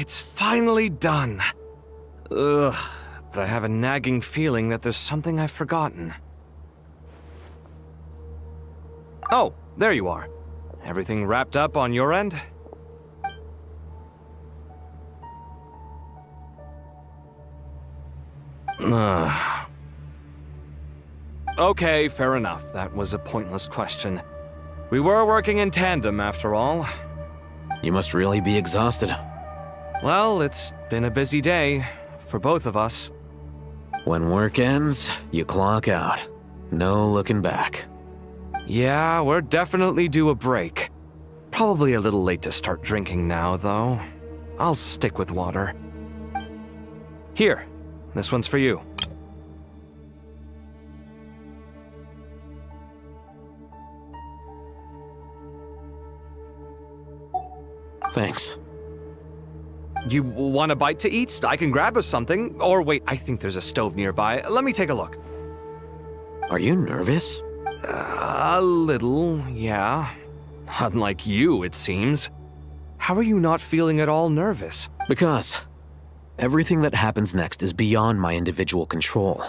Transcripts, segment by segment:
It's finally done. Ugh, but I have a nagging feeling that there's something I've forgotten. Oh, there you are. Everything wrapped up on your end? Okay, fair enough. That was a pointless question. We were working in tandem, after all. You must really be exhausted. Well, it's been a busy day, for both of us. When work ends, you clock out. No looking back. Yeah, we're definitely due a break. Probably a little late to start drinking now, though. I'll stick with water. Here, this one's for you. Thanks. You want a bite to eat? I can grab us something. Or wait, I think there's a stove nearby. Let me take a look. Are you nervous? A little, yeah. Unlike you, it seems. How are you not feeling at all nervous? Because everything that happens next is beyond my individual control.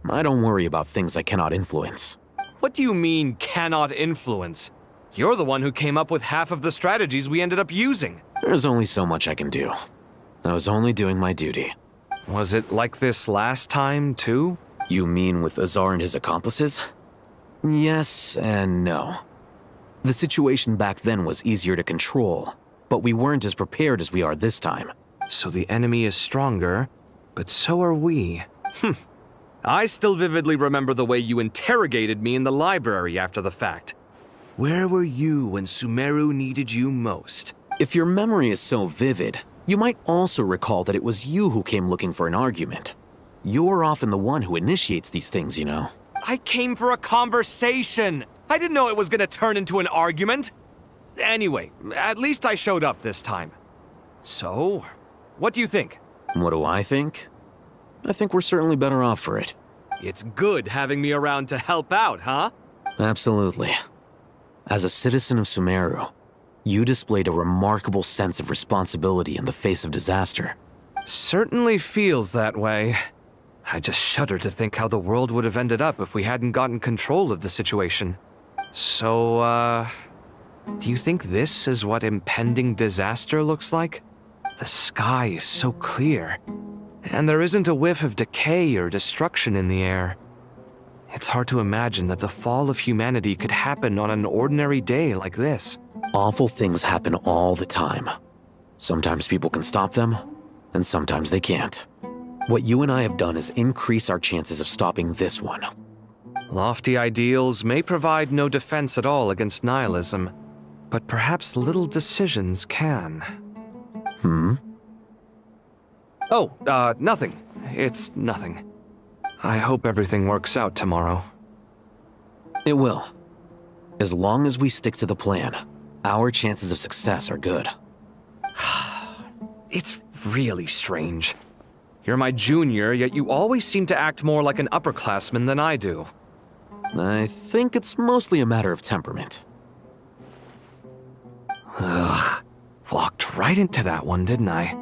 I don't worry about things I cannot influence. What do you mean, cannot influence? You're the one who came up with half of the strategies we ended up using. There's only so much I can do. I was only doing my duty. Was it like this last time, too? You mean with Azar and his accomplices? Yes and no. The situation back then was easier to control, but we weren't as prepared as we are this time. So the enemy is stronger, but so are we. I still vividly remember the way you interrogated me in the library after the fact. Where were you when Sumeru needed you most? If your memory is so vivid, you might also recall that it was you who came looking for an argument. You're often the one who initiates these things, you know. I came for a conversation! I didn't know it was gonna turn into an argument! Anyway, at least I showed up this time. So, what do you think? What do I think? I think we're certainly better off for it. It's good having me around to help out, huh? Absolutely. As a citizen of Sumeru, you displayed a remarkable sense of responsibility in the face of disaster. Certainly feels that way. I just shudder to think how the world would have ended up if we hadn't gotten control of the situation. So, do you think this is what impending disaster looks like? The sky is so clear, and there isn't a whiff of decay or destruction in the air. It's hard to imagine that the fall of humanity could happen on an ordinary day like this. Awful things happen all the time. Sometimes people can stop them, and sometimes they can't. What you and I have done is increase our chances of stopping this one. Lofty ideals may provide no defense at all against nihilism, but perhaps little decisions can. Oh, nothing. It's nothing. I hope everything works out tomorrow. It will. As long as we stick to the plan, our chances of success are good. It's really strange. You're my junior, yet you always seem to act more like an upperclassman than I do. I think it's mostly a matter of temperament. Ugh. Walked right into that one, didn't I?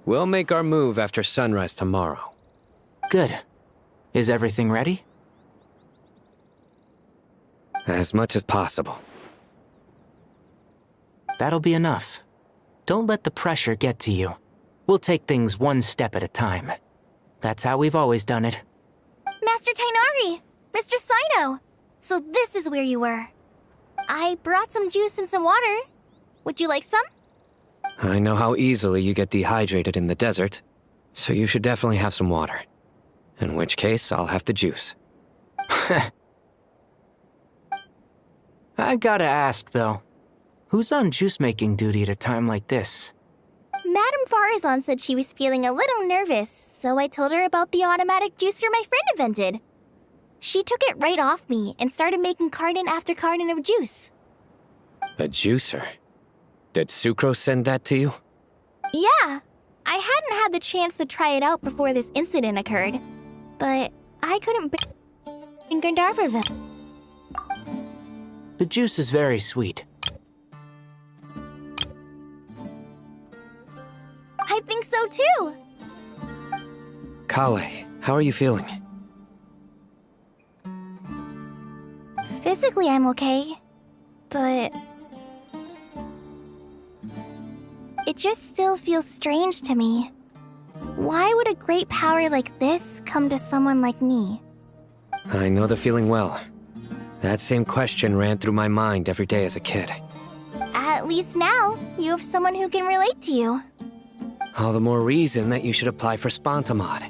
We'll make our move after sunrise tomorrow. Good. Is everything ready? As much as possible. That'll be enough. Don't let the pressure get to you. We'll take things one step at a time. That's how we've always done it. Master Tainari! Mr. Saito! So this is where you were. I brought some juice and some water. Would you like some? I know how easily you get dehydrated in the desert, so you should definitely have some water. In which case, I'll have the juice. I gotta ask, though. Who's on juice-making duty at a time like this? Madame Farazan said she was feeling a little nervous, so I told her about the automatic juicer my friend invented. She took it right off me and started making carton after carton of juice. A juicer? Did Sucrose send that to you? Yeah, I hadn't had the chance to try it out before this incident occurred, but I couldn't in Gandharvaville. The juice is very sweet. I think so too. Kale, how are you feeling? Physically, I'm okay, but it just still feels strange to me. Why would a great power like this come to someone like me? I know the feeling well. That same question ran through my mind every day as a kid. At least now, you have someone who can relate to you. All the more reason that you should apply for Spontamod.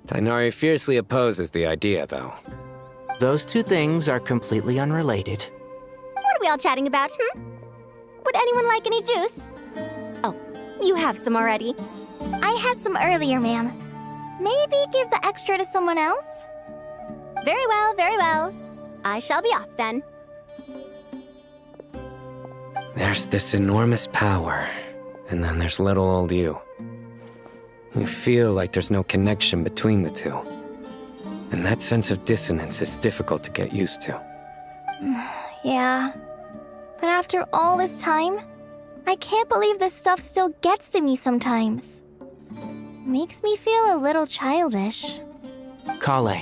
Tainari fiercely opposes the idea, though. Those two things are completely unrelated. What are we all chatting about, Would anyone like any juice? Oh, you have some already. I had some earlier, ma'am. Maybe give the extra to someone else? Very well, very well. I shall be off then. There's this enormous power, and then there's little old you. You feel like there's no connection between the two. And that sense of dissonance is difficult to get used to. Yeah. But after all this time, I can't believe this stuff still gets to me sometimes. Makes me feel a little childish. Kale,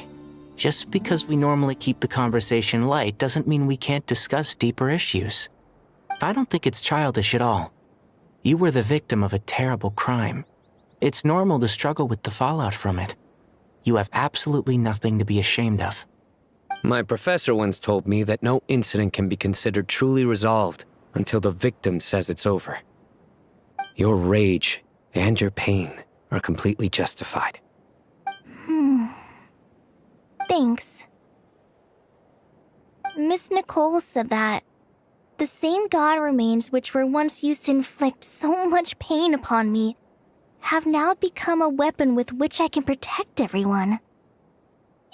just because we normally keep the conversation light doesn't mean we can't discuss deeper issues. I don't think it's childish at all. You were the victim of a terrible crime. It's normal to struggle with the fallout from it. You have absolutely nothing to be ashamed of. My professor once told me that no incident can be considered truly resolved until the victim says it's over. Your rage and your pain are completely justified. Thanks. Miss Nicole said that the same god remains which were once used to inflict so much pain upon me have now become a weapon with which I can protect everyone.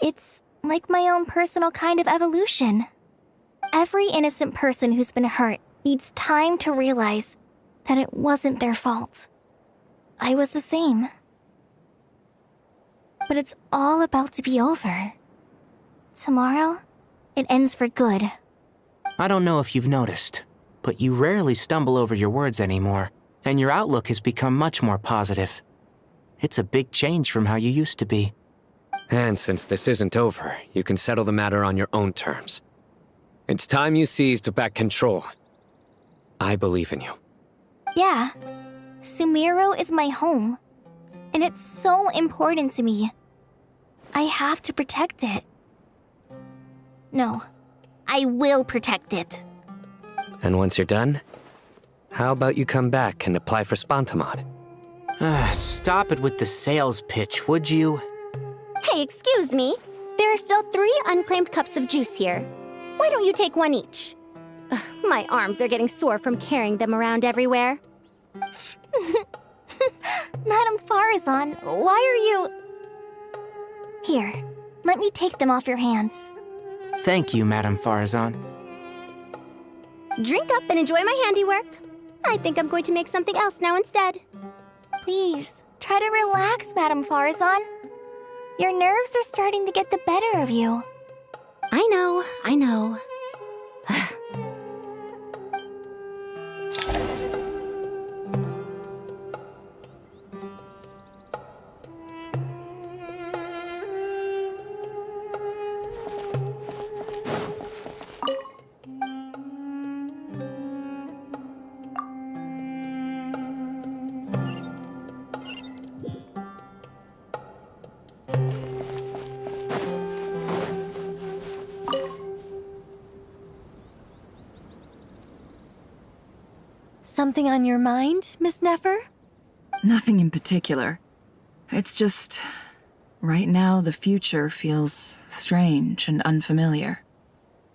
It's like my own personal kind of evolution. Every innocent person who's been hurt needs time to realize that it wasn't their fault. I was the same. But it's all about to be over. Tomorrow, it ends for good. I don't know if you've noticed, but you rarely stumble over your words anymore, and your outlook has become much more positive. It's a big change from how you used to be. And since this isn't over, you can settle the matter on your own terms. It's time you seized back control. I believe in you. Yeah, Sumiro is my home, and it's so important to me. I have to protect it. No, I will protect it. And once you're done, how about you come back and apply for Spontamod? Stop it with the sales pitch, would you? Hey, excuse me. There are still 3 unclaimed cups of juice here. Why don't you take one each? Ugh, my arms are getting sore from carrying them around everywhere. Madame Farazan, why are you... Here, let me take them off your hands. Thank you, Madame Farazan. Drink up and enjoy my handiwork. I think I'm going to make something else now instead. Please, try to relax, Madame Farazan. Your nerves are starting to get the better of you. I know, I know. Something on your mind, Miss Nefer? Nothing in particular. It's just... Right now, the future feels strange and unfamiliar.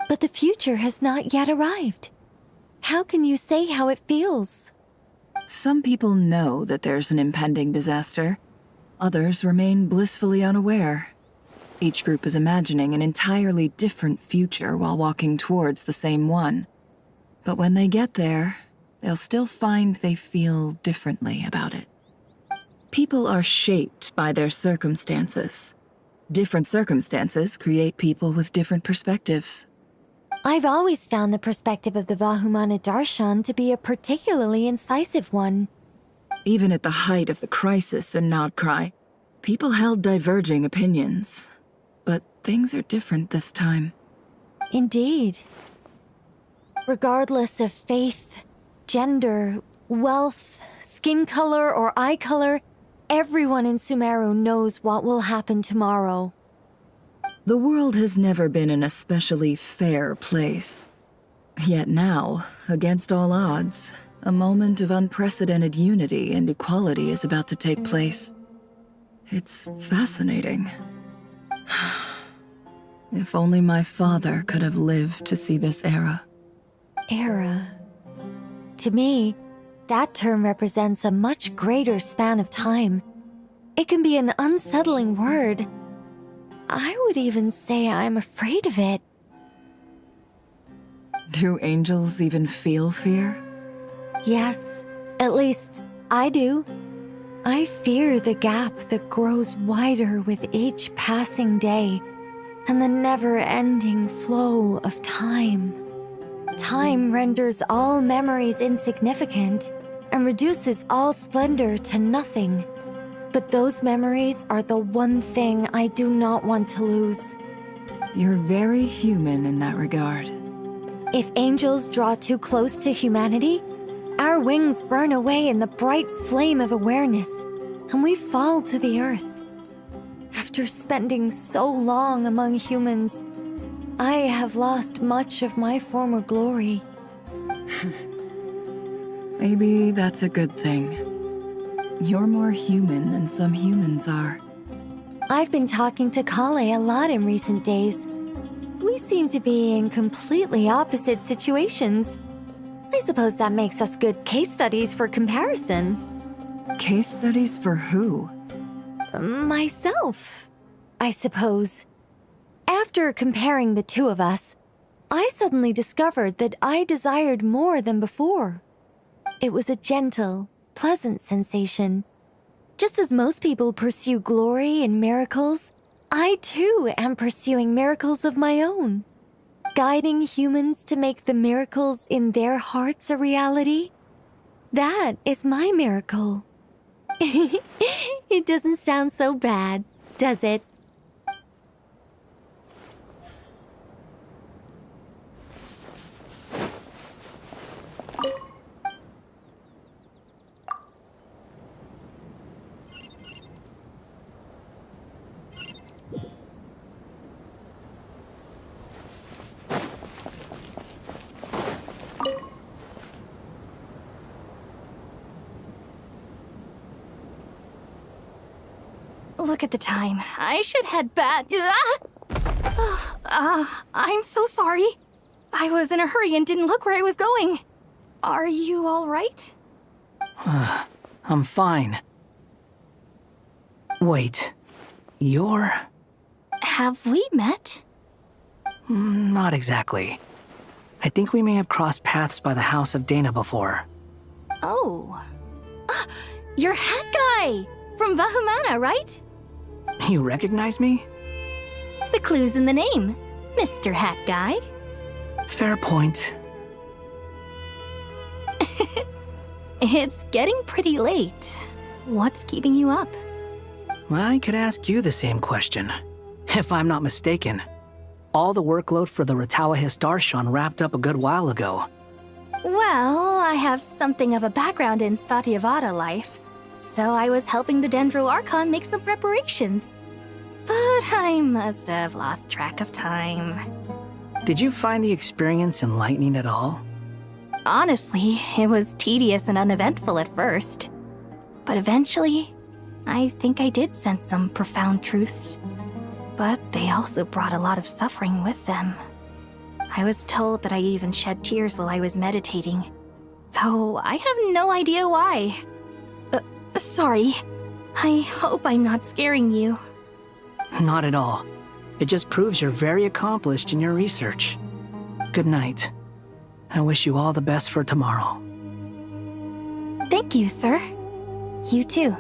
But the future has not yet arrived. How can you say how it feels? Some people know that there's an impending disaster. Others remain blissfully unaware. Each group is imagining an entirely different future while walking towards the same one. But when they get there, they'll still find they feel differently about it. People are shaped by their circumstances. Different circumstances create people with different perspectives. I've always found the perspective of the Vahumana Darshan to be a particularly incisive one. Even at the height of the crisis in Nodcry, people held diverging opinions. But things are different this time. Indeed. Regardless of faith, gender, wealth, skin color, or eye color, everyone in Sumeru knows what will happen tomorrow. The world has never been an especially fair place. Yet now, against all odds, a moment of unprecedented unity and equality is about to take place. It's fascinating. If only my father could have lived to see this era. Era. To me, that term represents a much greater span of time. It can be an unsettling word. I would even say I'm afraid of it. Do angels even feel fear? Yes, at least I do. I fear the gap that grows wider with each passing day, and the never-ending flow of time. Time renders all memories insignificant and reduces all splendor to nothing. But those memories are the one thing I do not want to lose. You're very human in that regard. If angels draw too close to humanity, our wings burn away in the bright flame of awareness, and we fall to the earth. After spending so long among humans, I have lost much of my former glory. Maybe that's a good thing. You're more human than some humans are. I've been talking to Kale a lot in recent days. We seem to be in completely opposite situations. I suppose that makes us good case studies for comparison. Case studies for who? Myself, I suppose. After comparing the two of us, I suddenly discovered that I desired more than before. It was a gentle, pleasant sensation. Just as most people pursue glory and miracles, I too am pursuing miracles of my own. Guiding humans to make the miracles in their hearts a reality. That is my miracle. It doesn't sound so bad, does it? Look at the time. I should head back. I'm so sorry. I was in a hurry and didn't look where I was going. Are you all right? I'm fine. Wait, you're... Have we met? Not exactly. I think we may have crossed paths by the house of Dana before. Oh. You're Hat Guy! From Vahumana, right? You recognize me? The clue's in the name, Mr. Hat Guy. Fair point. It's getting pretty late. What's keeping you up? I could ask you the same question. If I'm not mistaken, all the workload for the Ratawa Darshan wrapped up a good while ago. Well, I have something of a background in Satyavada life, so I was helping the Dendro Archon make some preparations. But I must have lost track of time. Did you find the experience enlightening at all? Honestly, it was tedious and uneventful at first. But eventually, I think I did sense some profound truths. But they also brought a lot of suffering with them. I was told that I even shed tears while I was meditating, though I have no idea why. Sorry. I hope I'm not scaring you. Not at all. It just proves you're very accomplished in your research. Good night. I wish you all the best for tomorrow. Thank you, sir. You too.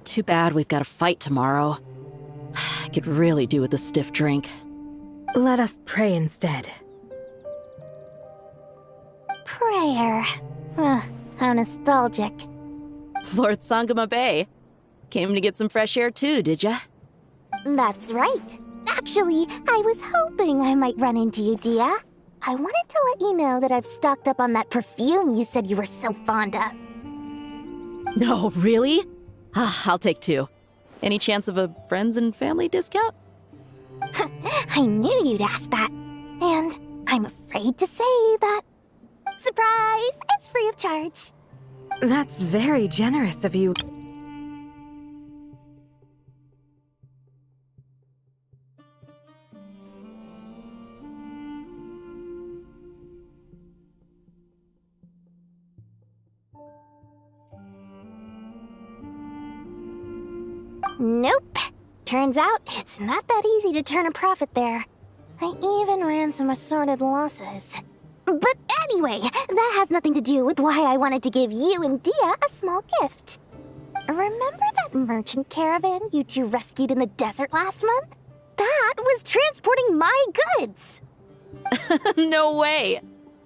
Too bad we've got a fight tomorrow. I could really do with a stiff drink. Let us pray instead. Prayer. How nostalgic. Lord Sangama Bay. Came to get some fresh air too, did ya? That's right. Actually, I was hoping I might run into you, Dia. I wanted to let you know that I've stocked up on that perfume you said you were so fond of. No, really? I'll take 2. Any chance of a friends and family discount? I knew you'd ask that. And I'm afraid to say that. Surprise! It's free of charge. That's very generous of you. Nope. Turns out it's not that easy to turn a profit there. I even ran some assorted losses. But anyway, that has nothing to do with why I wanted to give you and Dia a small gift. Remember that merchant caravan you two rescued in the desert last month? That was transporting my goods! No way!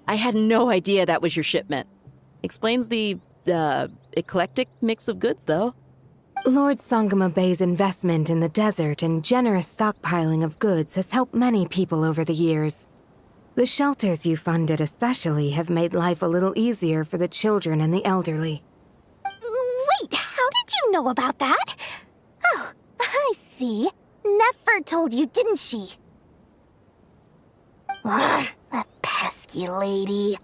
I had no idea that was your shipment. Explains the, eclectic mix of goods, though. Lord Sangama Bay's investment in the desert and generous stockpiling of goods has helped many people over the years. The shelters you funded especially have made life a little easier for the children and the elderly. Wait, how did you know about that? Oh, I see. Nefer told you, didn't she? Ugh, that pesky lady.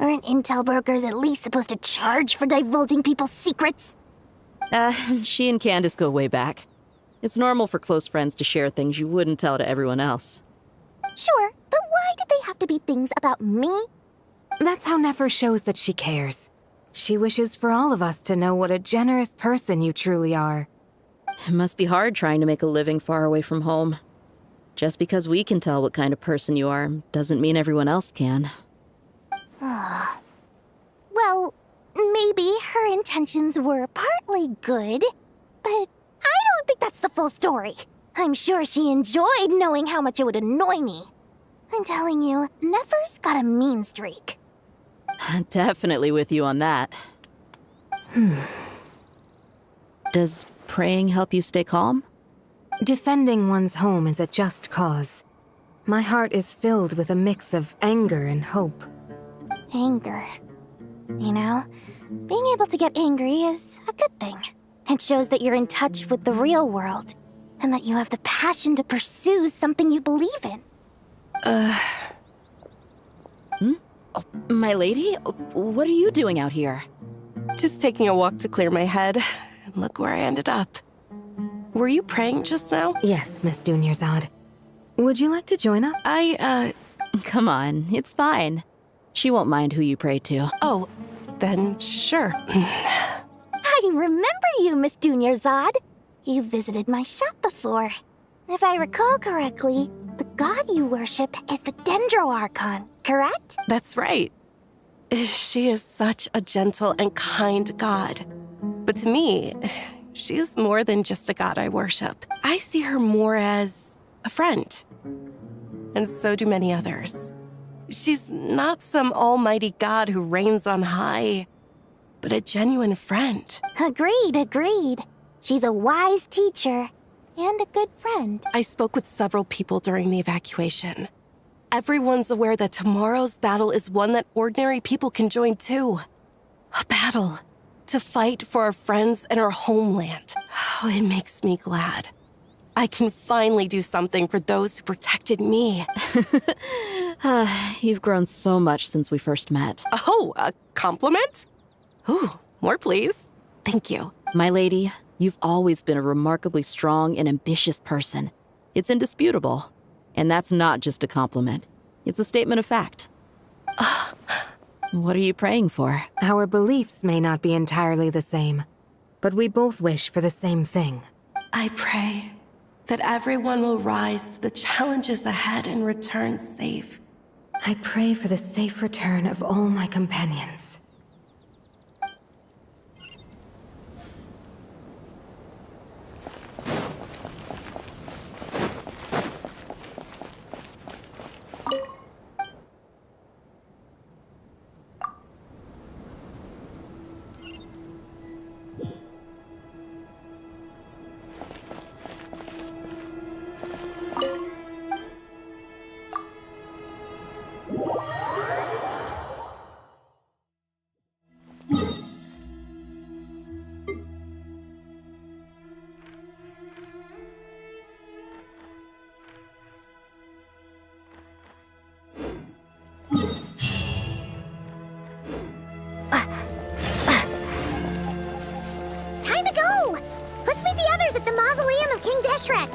Aren't intel brokers at least supposed to charge for divulging people's secrets? She and Candace go way back. It's normal for close friends to share things you wouldn't tell to everyone else. Sure, but why did they have to be things about me? That's how Nefer shows that she cares. She wishes for all of us to know what a generous person you truly are. It must be hard trying to make a living far away from home. Just because we can tell what kind of person you are doesn't mean everyone else can. Well, maybe her intentions were partly good, but I don't think that's the full story. I'm sure she enjoyed knowing how much it would annoy me. I'm telling you, Nefer's got a mean streak. Definitely with you on that. Does praying help you stay calm? Defending one's home is a just cause. My heart is filled with a mix of anger and hope. Anger. You know, being able to get angry is a good thing. It shows that you're in touch with the real world, and that you have the passion to pursue something you believe in. Oh, my lady? What are you doing out here? Just taking a walk to clear my head. And look where I ended up. Were you praying just now? Yes, Miss Dunyarzad. Would you like to join us? Come on, it's fine. She won't mind who you pray to. Oh, then sure. I remember you, Miss Dunyarzad. You visited my shop before. If I recall correctly, the god you worship is the Dendro Archon, correct? That's right. She is such a gentle and kind god. But to me, she's more than just a god I worship. I see her more as a friend. And so do many others. She's not some almighty god who reigns on high, but a genuine friend. Agreed. She's a wise teacher and a good friend. I spoke with several people during the evacuation. Everyone's aware that tomorrow's battle is one that ordinary people can join too. A battle to fight for our friends and our homeland. Oh, it makes me glad. I can finally do something for those who protected me. You've grown so much since we first met. Oh, a compliment? Ooh, more please. Thank you. My lady, you've always been a remarkably strong and ambitious person. It's indisputable. And that's not just a compliment. It's a statement of fact. What are you praying for? Our beliefs may not be entirely the same, but we both wish for the same thing. I pray that everyone will rise to the challenges ahead and return safe. I pray for the safe return of all my companions. Time to go! Let's meet the others at the mausoleum of King Deshret.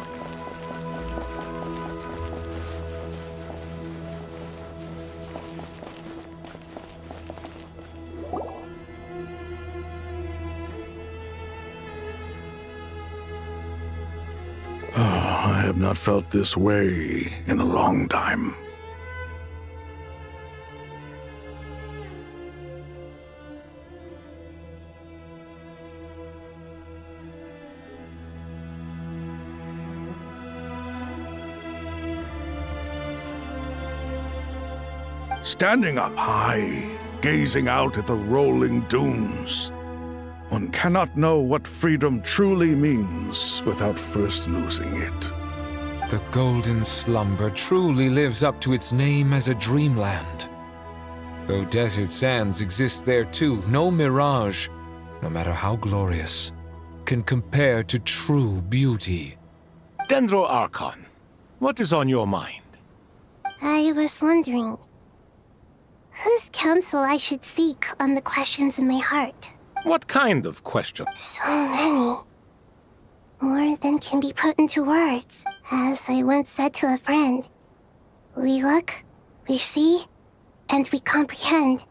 I have not felt this way in a long time. Standing up high, gazing out at the rolling dunes, one cannot know what freedom truly means without first losing it. The golden slumber truly lives up to its name as a dreamland. Though desert sands exist there too, no mirage, no matter how glorious, can compare to true beauty. Dendro Archon, what is on your mind? I was wondering whose counsel I should seek on the questions in my heart. What kind of question? So many. More than can be put into words. As I once said to a friend, we look, we see, and we comprehend.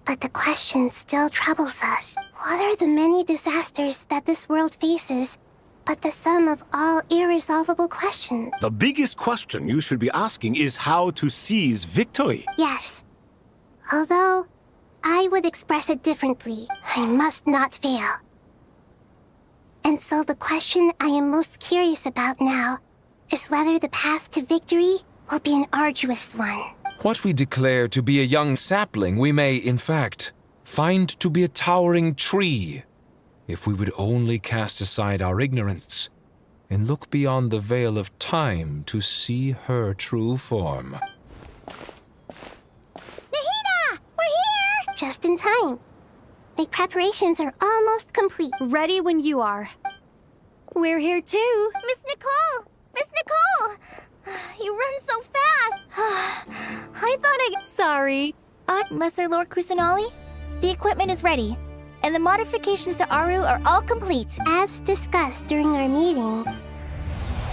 But the question still troubles us. What are the many disasters that this world faces, but the sum of all irresolvable questions? The biggest question you should be asking is how to seize victory. Yes. Although, I would express it differently. I must not fail. And so the question I am most curious about now is whether the path to victory will be an arduous one. What we declare to be a young sapling, we may, in fact, find to be a towering tree, if we would only cast aside our ignorance and look beyond the veil of time to see her true form. Nahida! We're here! Just in time. My preparations are almost complete. Ready when you are. We're here too. Miss Nicole! Miss Nicole! You run so fast! I thought Sorry. Lesser Lord Kusanali, the equipment is ready, and the modifications to Aru are all complete. As discussed during our meeting.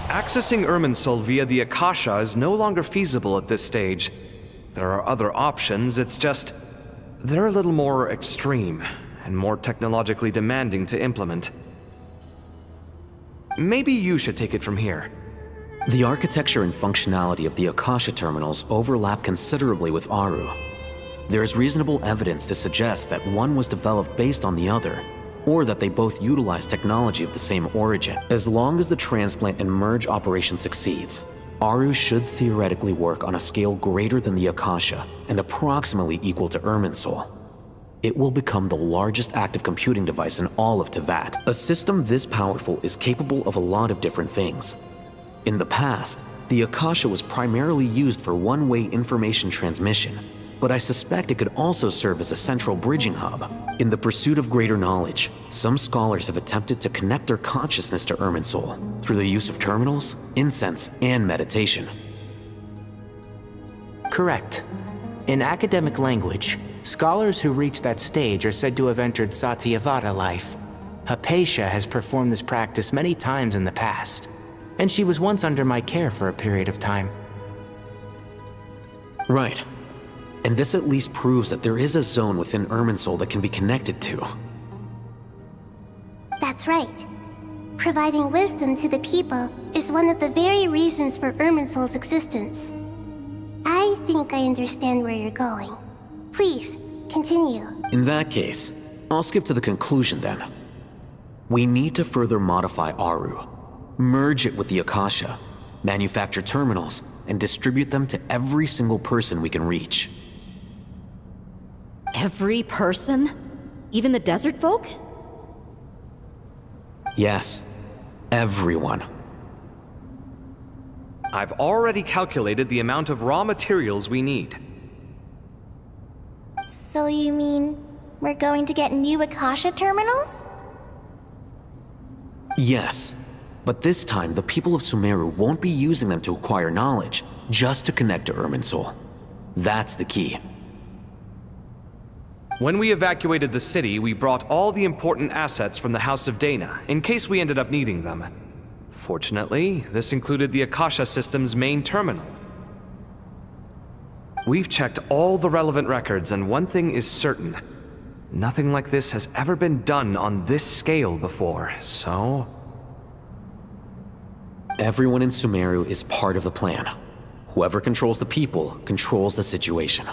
Accessing Irminsul via the Akasha is no longer feasible at this stage. There are other options, it's just they're a little more extreme and more technologically demanding to implement. maybe you should take it from here. The architecture and functionality of the Akasha terminals overlap considerably with Aru. There is reasonable evidence to suggest that one was developed based on the other, or that they both utilize technology of the same origin. As long as the transplant and merge operation succeeds, Aru should theoretically work on a scale greater than the Akasha and approximately equal to Irminsul. It will become the largest active computing device in all of Teyvat. A system this powerful is capable of a lot of different things. In the past, the Akasha was primarily used for one-way information transmission, but I suspect it could also serve as a central bridging hub. In the pursuit of greater knowledge, some scholars have attempted to connect their consciousness to Irminsul through the use of terminals, incense, and meditation. Correct. In academic language, scholars who reach that stage are said to have entered Satyavada life. Hypatia has performed this practice many times in the past, and she was once under my care for a period of time. Right. And this at least proves that there is a zone within Irminsul that can be connected to. That's right. Providing wisdom to the people is one of the very reasons for Irminsul's existence. I think I understand where you're going. Please, continue. In that case, I'll skip to the conclusion then. We need to further modify Aru, merge it with the Akasha, manufacture terminals, and distribute them to every single person we can reach. Every person? Even the desert folk? Yes, everyone. I've already calculated the amount of raw materials we need. So you mean we're going to get new Akasha terminals? Yes, but this time the people of Sumeru won't be using them to acquire knowledge, just to connect to Irminsul. That's the key. When we evacuated the city, we brought all the important assets from the House of Dana, in case we ended up needing them. Fortunately, this included the Akasha system's main terminal. We've checked all the relevant records, and one thing is certain. Nothing like this has ever been done on this scale before, so... Everyone in Sumeru is part of the plan. Whoever controls the people controls the situation.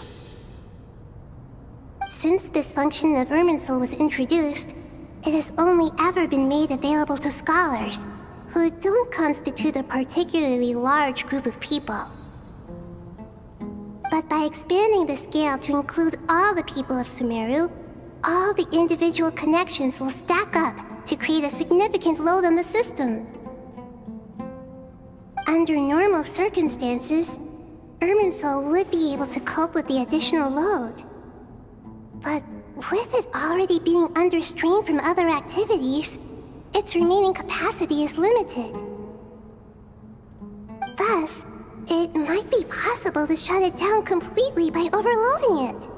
Since this function of Irminsul was introduced, it has only ever been made available to scholars, who don't constitute a particularly large group of people. But by expanding the scale to include all the people of Sumeru, all the individual connections will stack up to create a significant load on the system. Under normal circumstances, Irminsul would be able to cope with the additional load. But with it already being under strain from other activities, its remaining capacity is limited. Thus, it might be possible to shut it down completely by overloading it.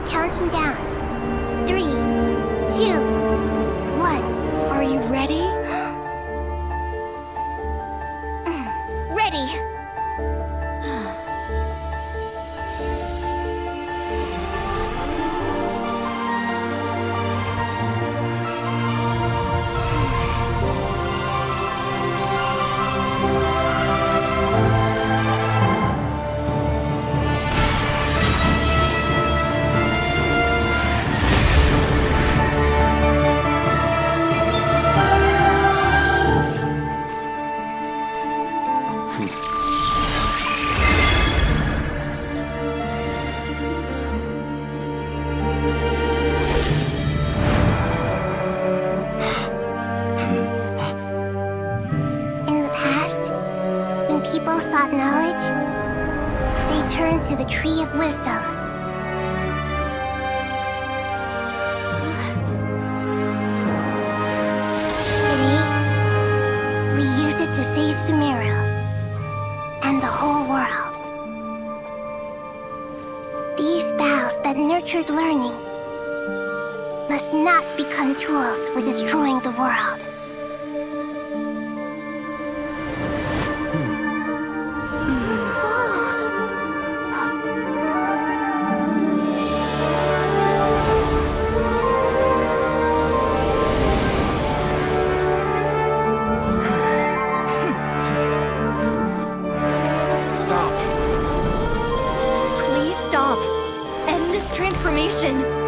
Counting down. 3, 2, 1. Are you ready? Ready! People sought knowledge, they turned to the Tree of Wisdom. Today, we use it to save Sumeru and the whole world. These boughs that nurtured learning must not not become tools for destroying the world. Stop. Please stop. End this transformation.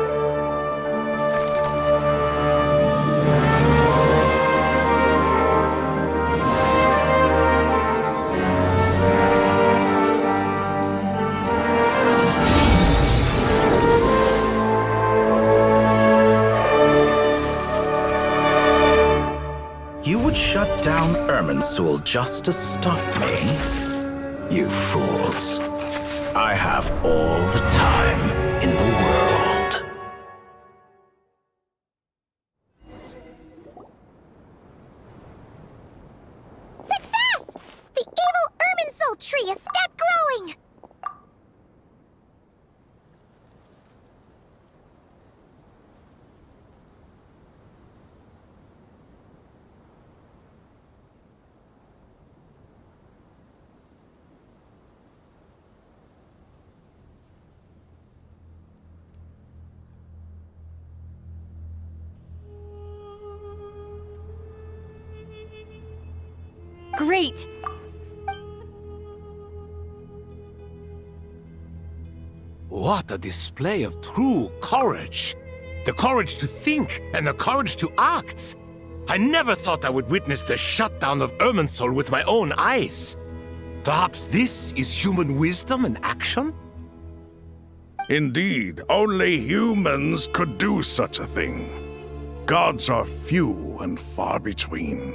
You would shut down Irminsul just to stop me? You fools. I have all the time in the world. Success! The evil Irminsul tree has stopped growing! Great. What a display of true courage! The courage to think and the courage to act! I never thought I would witness the shutdown of Irminsul with my own eyes. Perhaps this is human wisdom in action? Indeed, only humans could do such a thing. Gods are few and far between.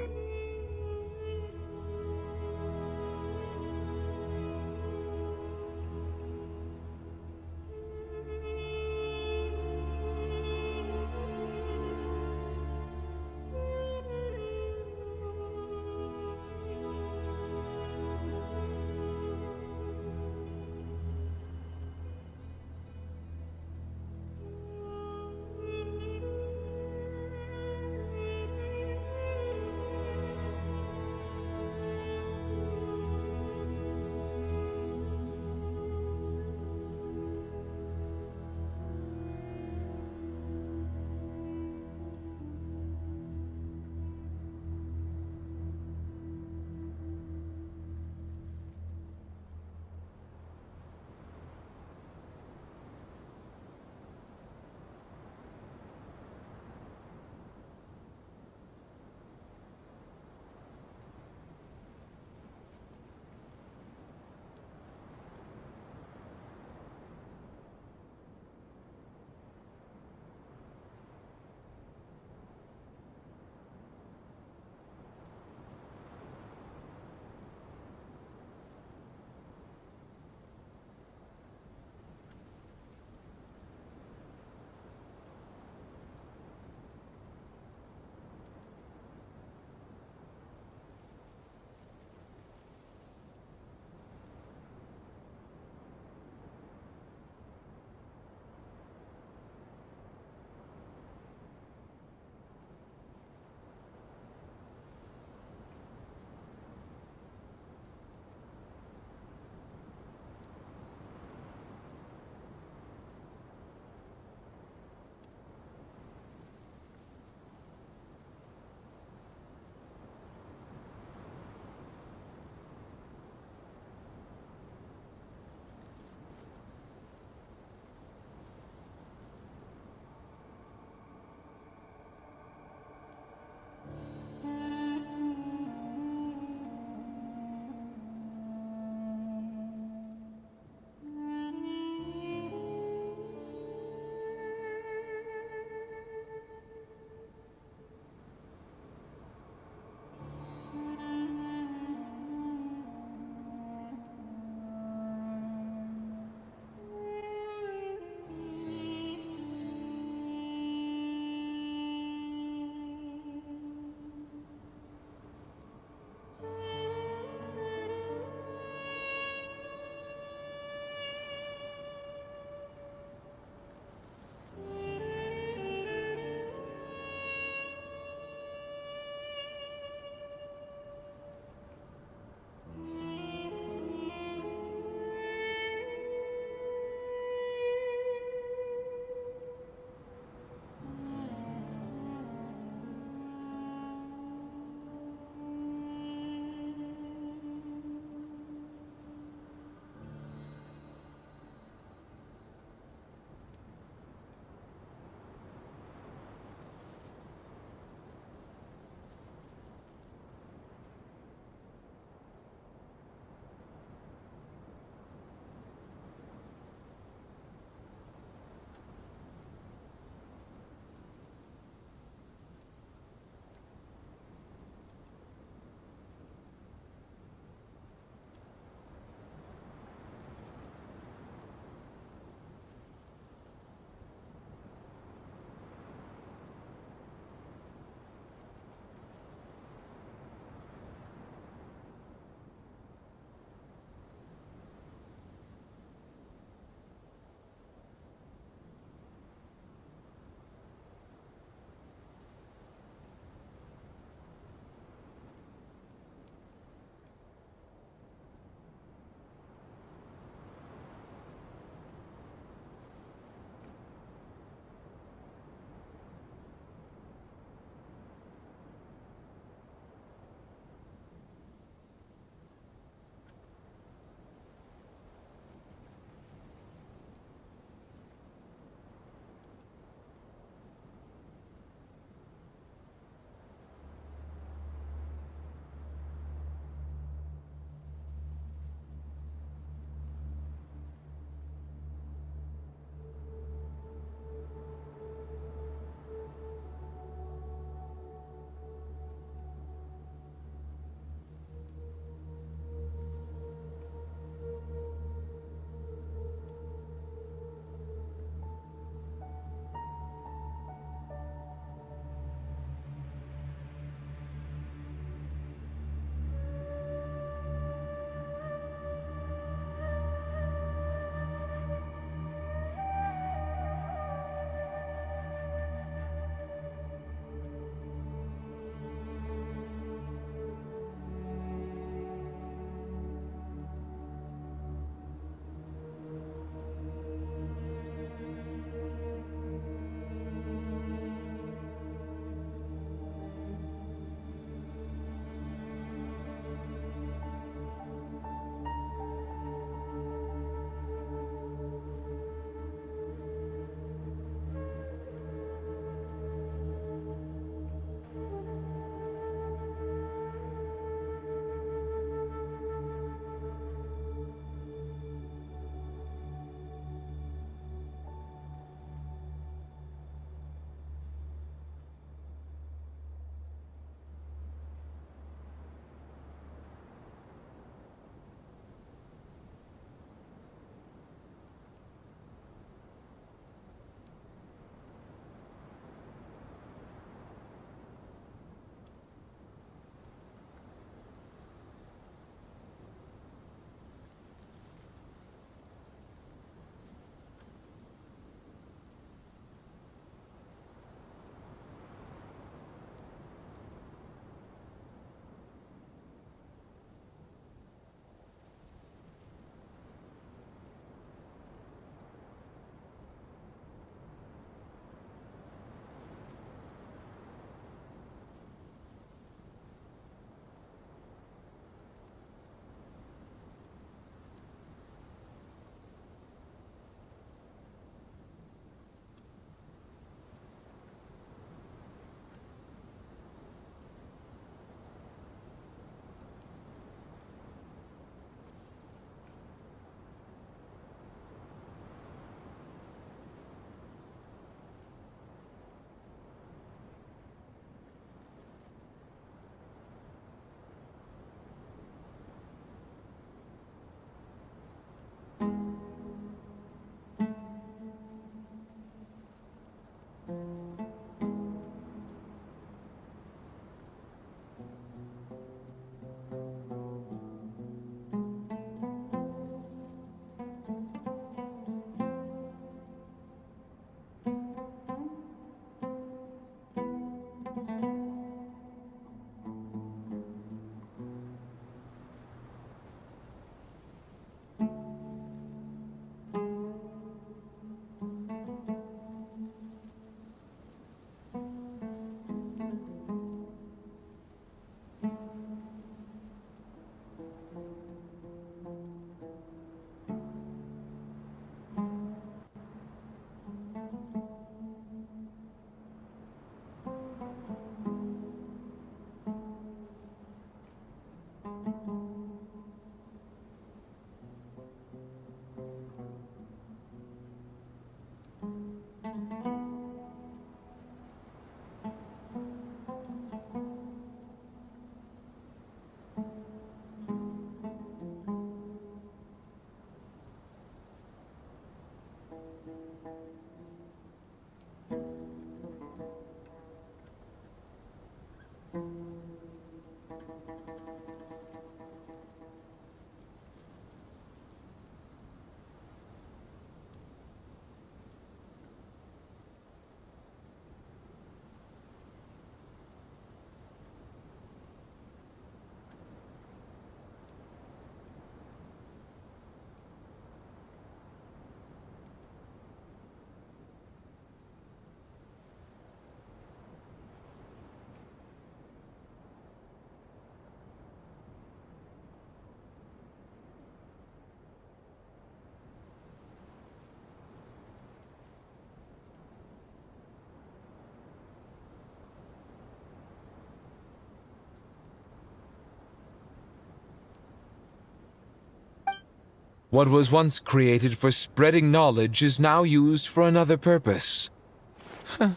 What was once created for spreading knowledge is now used for another purpose. Huh.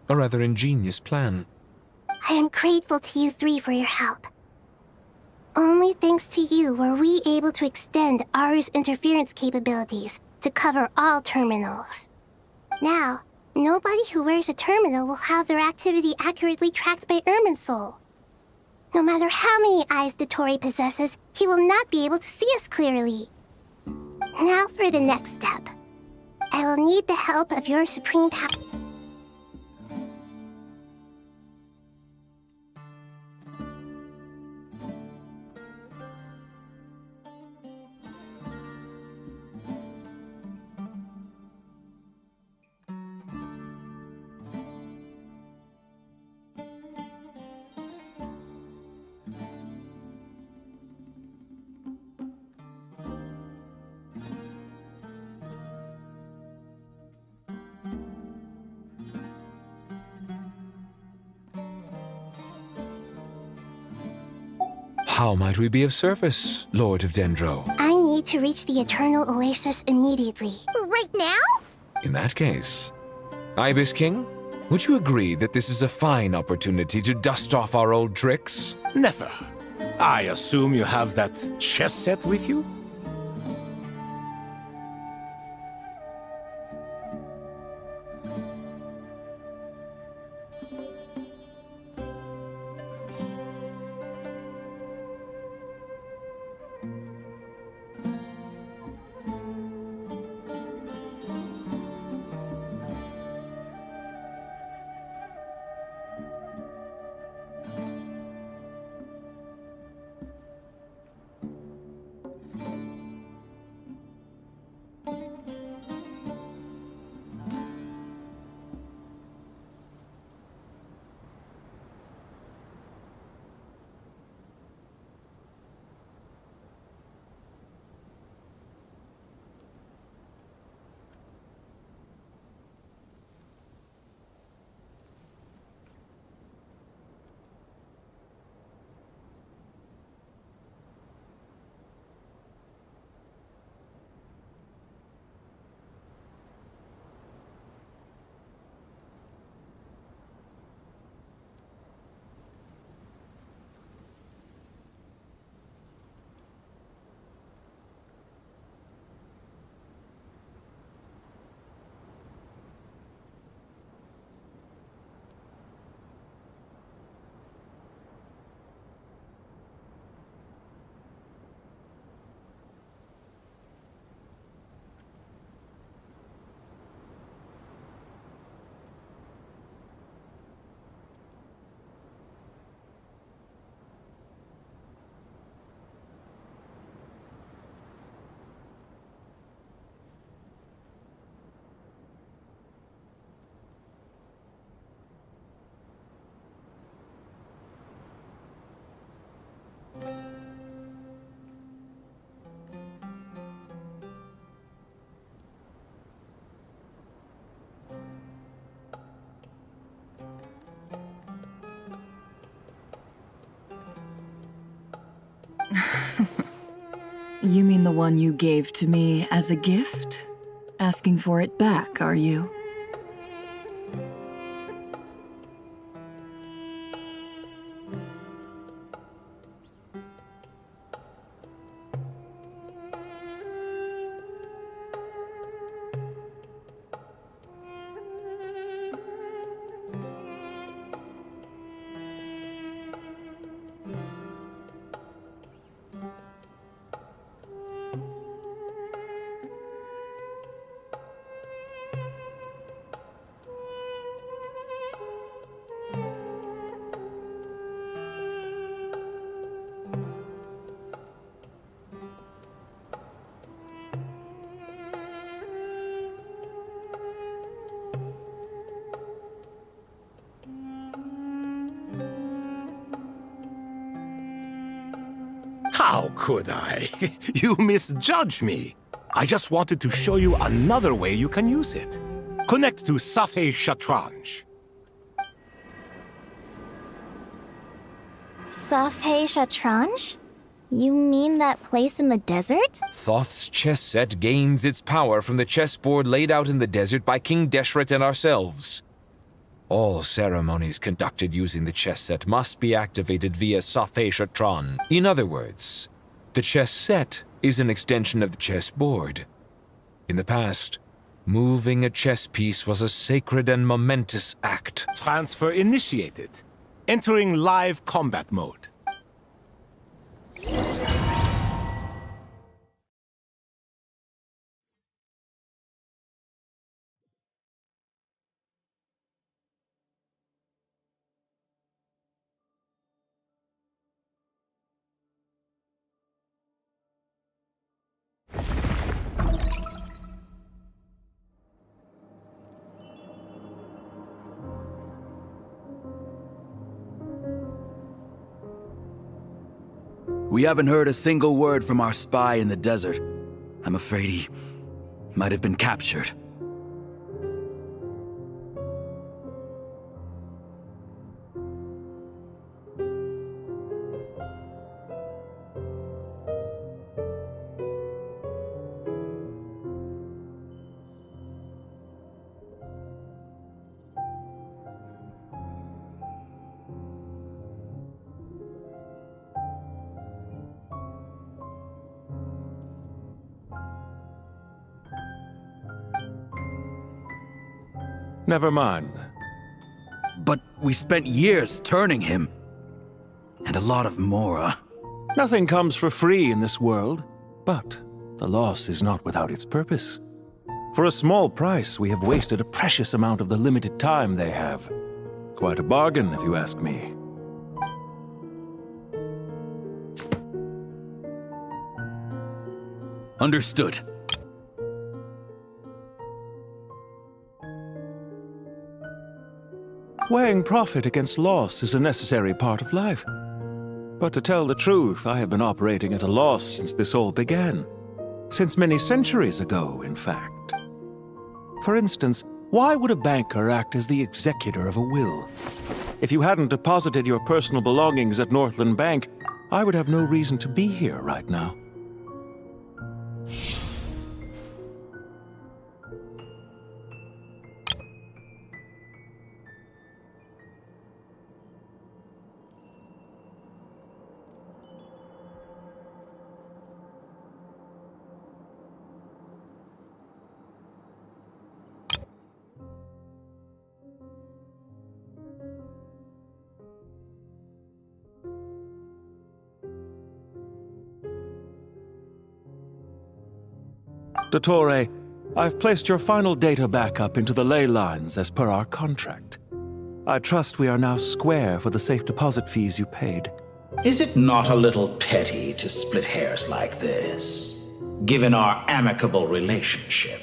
A rather ingenious plan. I am grateful to you three for your help. Only thanks to you were we able to extend Aru's interference capabilities to cover all terminals. Now, nobody who wears a terminal will have their activity accurately tracked by Irminsul. No matter how many eyes Dotori possesses, he will not be able to see us clearly. Now for the next step. I will need the help of your supreme power. How might we be of service, Lord of Dendro? I need to reach the Eternal Oasis immediately. Right now? In that case, Ibis King, would you agree that this is a fine opportunity to dust off our old tricks? Never. I assume you have that chess set with you? You mean the one you gave to me as a gift? Asking for it back, are you? How could I? You misjudge me. I just wanted to show you another way you can use it. Connect to Safei Shatranj. Safei Shatranj? You mean that place in the desert? Thoth's chess set gains its power from the chessboard laid out in the desert by King Deshret and ourselves. All ceremonies conducted using the chess set must be activated via Safei Shatran. In other words, the chess set is an extension of the chessboard. In the past, moving a chess piece was a sacred and momentous act. Transfer initiated. Entering live combat mode. We haven't heard a single word from our spy in the desert. I'm afraid he might have been captured. Never mind. But we spent years turning him. And a lot of Mora. Nothing comes for free in this world, but the loss is not without its purpose. For a small price, we have wasted a precious amount of the limited time they have. Quite a bargain, if you ask me. Understood. Weighing profit against loss is a necessary part of life. But to tell the truth, I have been operating at a loss since this all began. Since many centuries ago, in fact. For instance, why would a banker act as the executor of a will? If you hadn't deposited your personal belongings at Northland Bank, I would have no reason to be here right now. Dottore, I've placed your final data backup into the ley lines as per our contract. I trust we are now square for the safe deposit fees you paid. Is it not a little petty to split hairs like this, given our amicable relationship?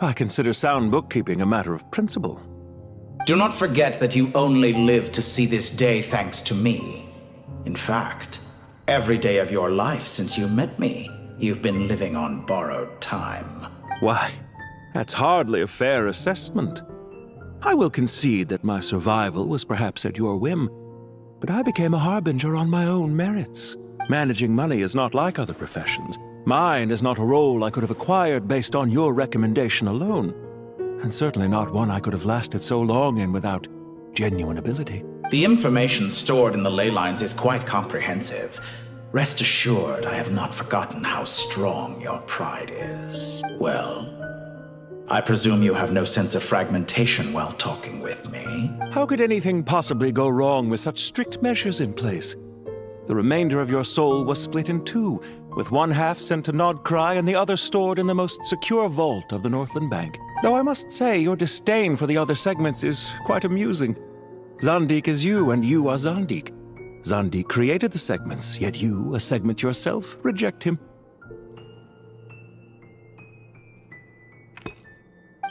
I consider sound bookkeeping a matter of principle. Do not forget that you only live to see this day thanks to me. In fact, every day of your life since you met me, you've been living on borrowed time. Why, that's hardly a fair assessment. I will concede that my survival was perhaps at your whim, but I became a harbinger on my own merits. Managing money is not like other professions. Mine is not a role I could have acquired based on your recommendation alone, and certainly not one I could have lasted so long in without genuine ability. The information stored in the ley lines is quite comprehensive. Rest assured, I have not forgotten how strong your pride is. Well, I presume you have no sense of fragmentation while talking with me. How could anything possibly go wrong with such strict measures in place? The remainder of your soul was split in two, with one half sent to Nodcry and the other stored in the most secure vault of the Northland Bank. Though I must say, your disdain for the other segments is quite amusing. Zandik is you, and you are Zandik. Zandik created the segments, yet you, a segment yourself, reject him.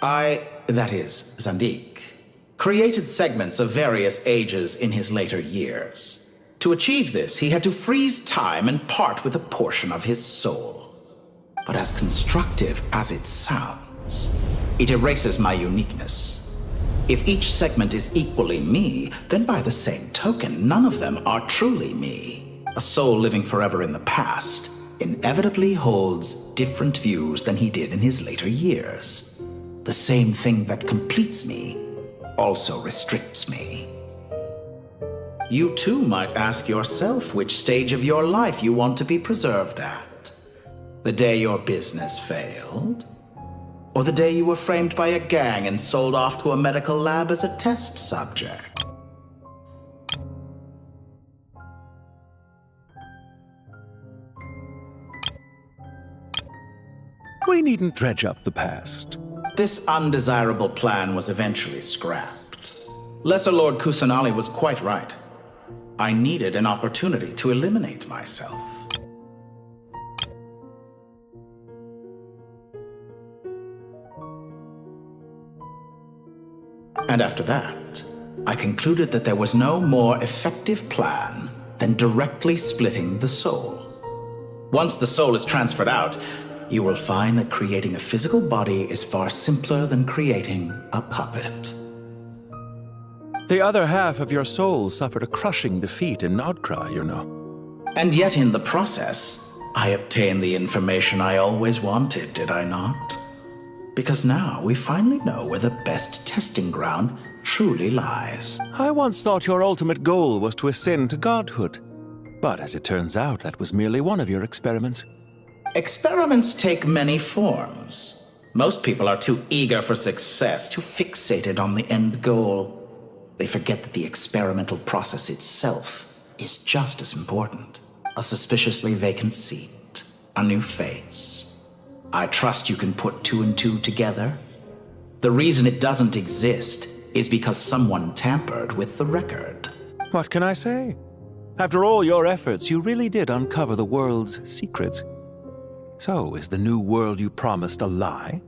That is, Zandik, created segments of various ages in his later years. To achieve this, he had to freeze time and part with a portion of his soul. But as constructive as it sounds, it erases my uniqueness. If each segment is equally me, then by the same token, none of them are truly me. A soul living forever in the past inevitably holds different views than he did in his later years. The same thing that completes me also restricts me. You too might ask yourself which stage of your life you want to be preserved at. The day your business failed? Or the day you were framed by a gang and sold off to a medical lab as a test subject? We needn't dredge up the past. This undesirable plan was eventually scrapped. Lesser Lord Kusanali was quite right. I needed an opportunity to eliminate myself. And after that, I concluded that there was no more effective plan than directly splitting the soul. Once the soul is transferred out, you will find that creating a physical body is far simpler than creating a puppet. The other half of your soul suffered a crushing defeat in Nodcry, you know. And yet in the process, I obtained the information I always wanted, did I not? Because now we finally know where the best testing ground truly lies. I once thought your ultimate goal was to ascend to godhood. But as it turns out, that was merely one of your experiments. Experiments take many forms. Most people are too eager for success, too fixated on the end goal. They forget that the experimental process itself is just as important. A suspiciously vacant seat, a new face. I trust you can put two and two together. The reason it doesn't exist is because someone tampered with the record. What can I say? After all your efforts, you really did uncover the world's secrets. So, is the new world you promised a lie?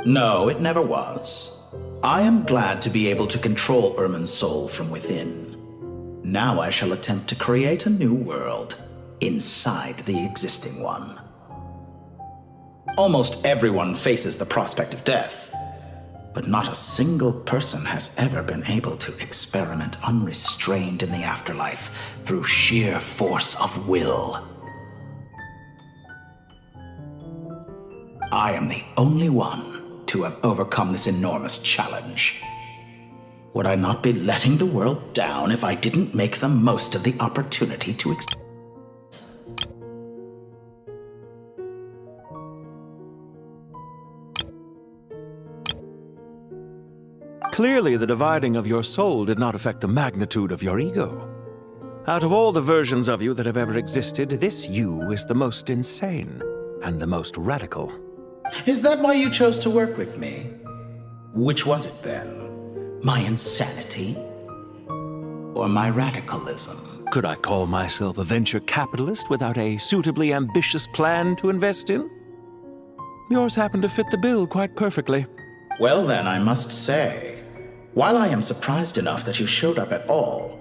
No, it never was. I am glad to be able to control Irmin's soul from within. Now I shall attempt to create a new world inside the existing one. Almost everyone faces the prospect of death, but not a single person has ever been able to experiment unrestrained in the afterlife through sheer force of will. I am the only one to have overcome this enormous challenge. Would I not be letting the world down if I didn't make the most of the opportunity to Clearly, the dividing of your soul did not affect the magnitude of your ego. Out of all the versions of you that have ever existed, this you is the most insane and the most radical. Is that why you chose to work with me? Which was it then? My insanity? Or my radicalism? Could I call myself a venture capitalist without a suitably ambitious plan to invest in? Yours happened to fit the bill quite perfectly. Well then, I must say, while I am surprised enough that you showed up at all,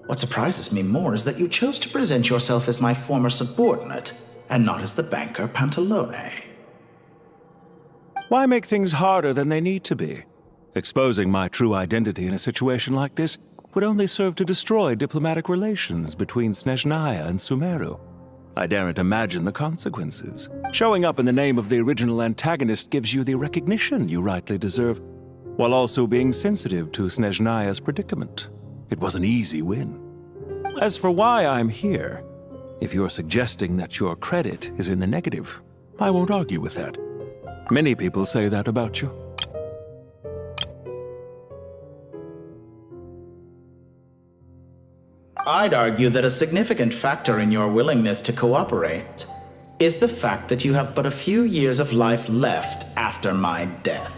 what surprises me more is that you chose to present yourself as my former subordinate and not as the banker Pantalone. Why make things harder than they need to be? Exposing my true identity in a situation like this would only serve to destroy diplomatic relations between Snezhnaya and Sumeru. I daren't imagine the consequences. Showing up in the name of the original antagonist gives you the recognition you rightly deserve, while also being sensitive to Snezhnaya's predicament. It was an easy win. As for why I'm here, if you're suggesting that your credit is in the negative, I won't argue with that. Many people say that about you. I'd argue that a significant factor in your willingness to cooperate is the fact that you have but a few years of life left after my death.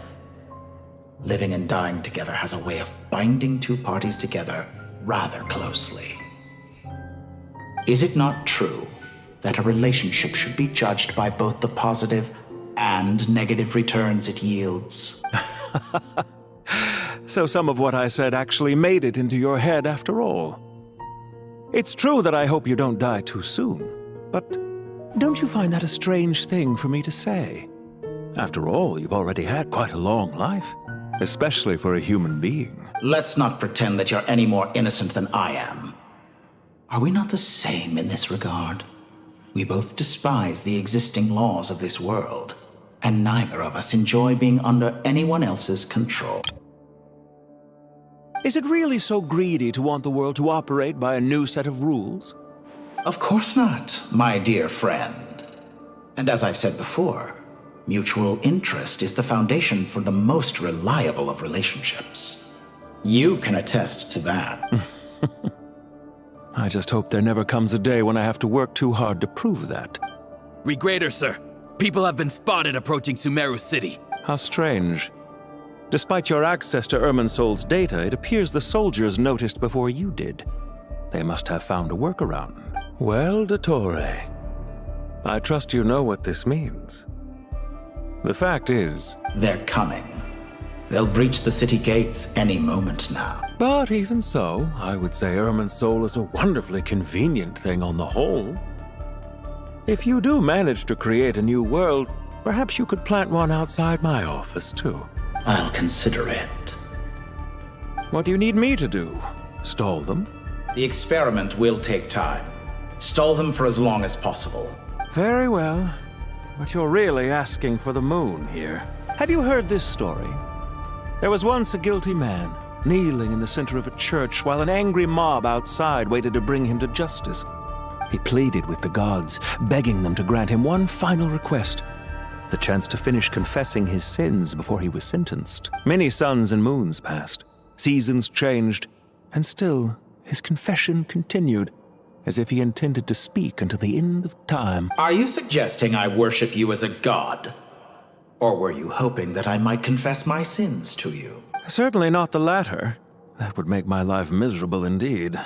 Living and dying together has a way of binding two parties together rather closely. Is it not true that a relationship should be judged by both the positive and negative returns it yields? So some of what I said actually made it into your head after all. It's true that I hope you don't die too soon, but don't you find that a strange thing for me to say? After all, you've already had quite a long life. especially for a human being. Let's not pretend that you're any more innocent than I am. Are we not the same in this regard? We both despise the existing laws of this world, and neither of us enjoy being under anyone else's control. Is it really so greedy to want the world to operate by a new set of rules? Of course not, my dear friend. And as I've said before, mutual interest is the foundation for the most reliable of relationships. You can attest to that. I just hope there never comes a day when I have to work too hard to prove that. Regrader, sir. People have been spotted approaching Sumeru City. How strange. Despite your access to Irminsol's data, it appears the soldiers noticed before you did. They must have found a workaround. Well, Dottore, I trust you know what this means. The fact is... They're coming. They'll breach the city gates any moment now. But even so, I would say Irminsol is a wonderfully convenient thing on the whole. If you do manage to create a new world, perhaps you could plant one outside my office, too. I'll consider it. What do you need me to do? Stall them? The experiment will take time. Stall them for as long as possible. Very well. But you're really asking for the moon here. Have you heard this story? There was once a guilty man, kneeling in the center of a church while an angry mob outside waited to bring him to justice. He pleaded with the gods, begging them to grant him one final request: the chance to finish confessing his sins before he was sentenced. Many suns and moons passed, seasons changed, and still his confession continued, as if he intended to speak until the end of time. Are you suggesting I worship you as a god? Or were you hoping that I might confess my sins to you? Certainly not the latter. That would make my life miserable indeed.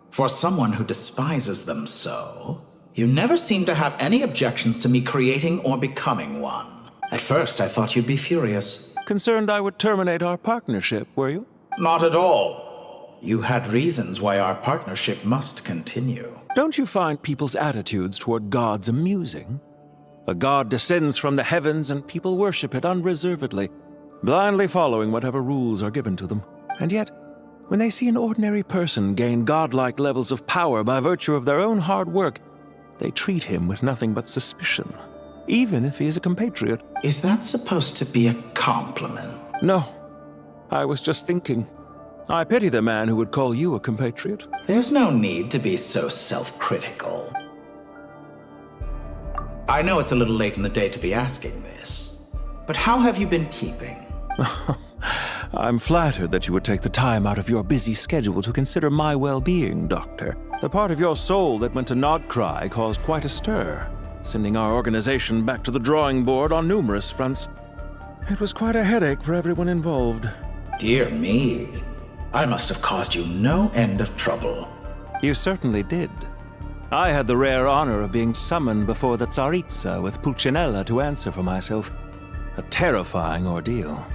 For someone who despises them so, you never seem to have any objections to me creating or becoming one. At first, I thought you'd be furious. Concerned I would terminate our partnership, were you? Not at all. You had reasons why our partnership must continue. Don't you find people's attitudes toward gods amusing? A god descends from the heavens and people worship it unreservedly, blindly following whatever rules are given to them. And yet, when they see an ordinary person gain godlike levels of power by virtue of their own hard work, they treat him with nothing but suspicion, even if he is a compatriot. Is that supposed to be a compliment? No. I was just thinking. I pity the man who would call you a compatriot. There's no need to be so self-critical. I know it's a little late in the day to be asking this, but how have you been keeping? I'm flattered that you would take the time out of your busy schedule to consider my well-being, Doctor. The part of your soul that went to Nodcry caused quite a stir, sending our organization back to the drawing board on numerous fronts. It was quite a headache for everyone involved. Dear me. I must have caused you no end of trouble. You certainly did. I had the rare honor of being summoned before the Tsaritsa with Pulcinella to answer for myself. A terrifying ordeal.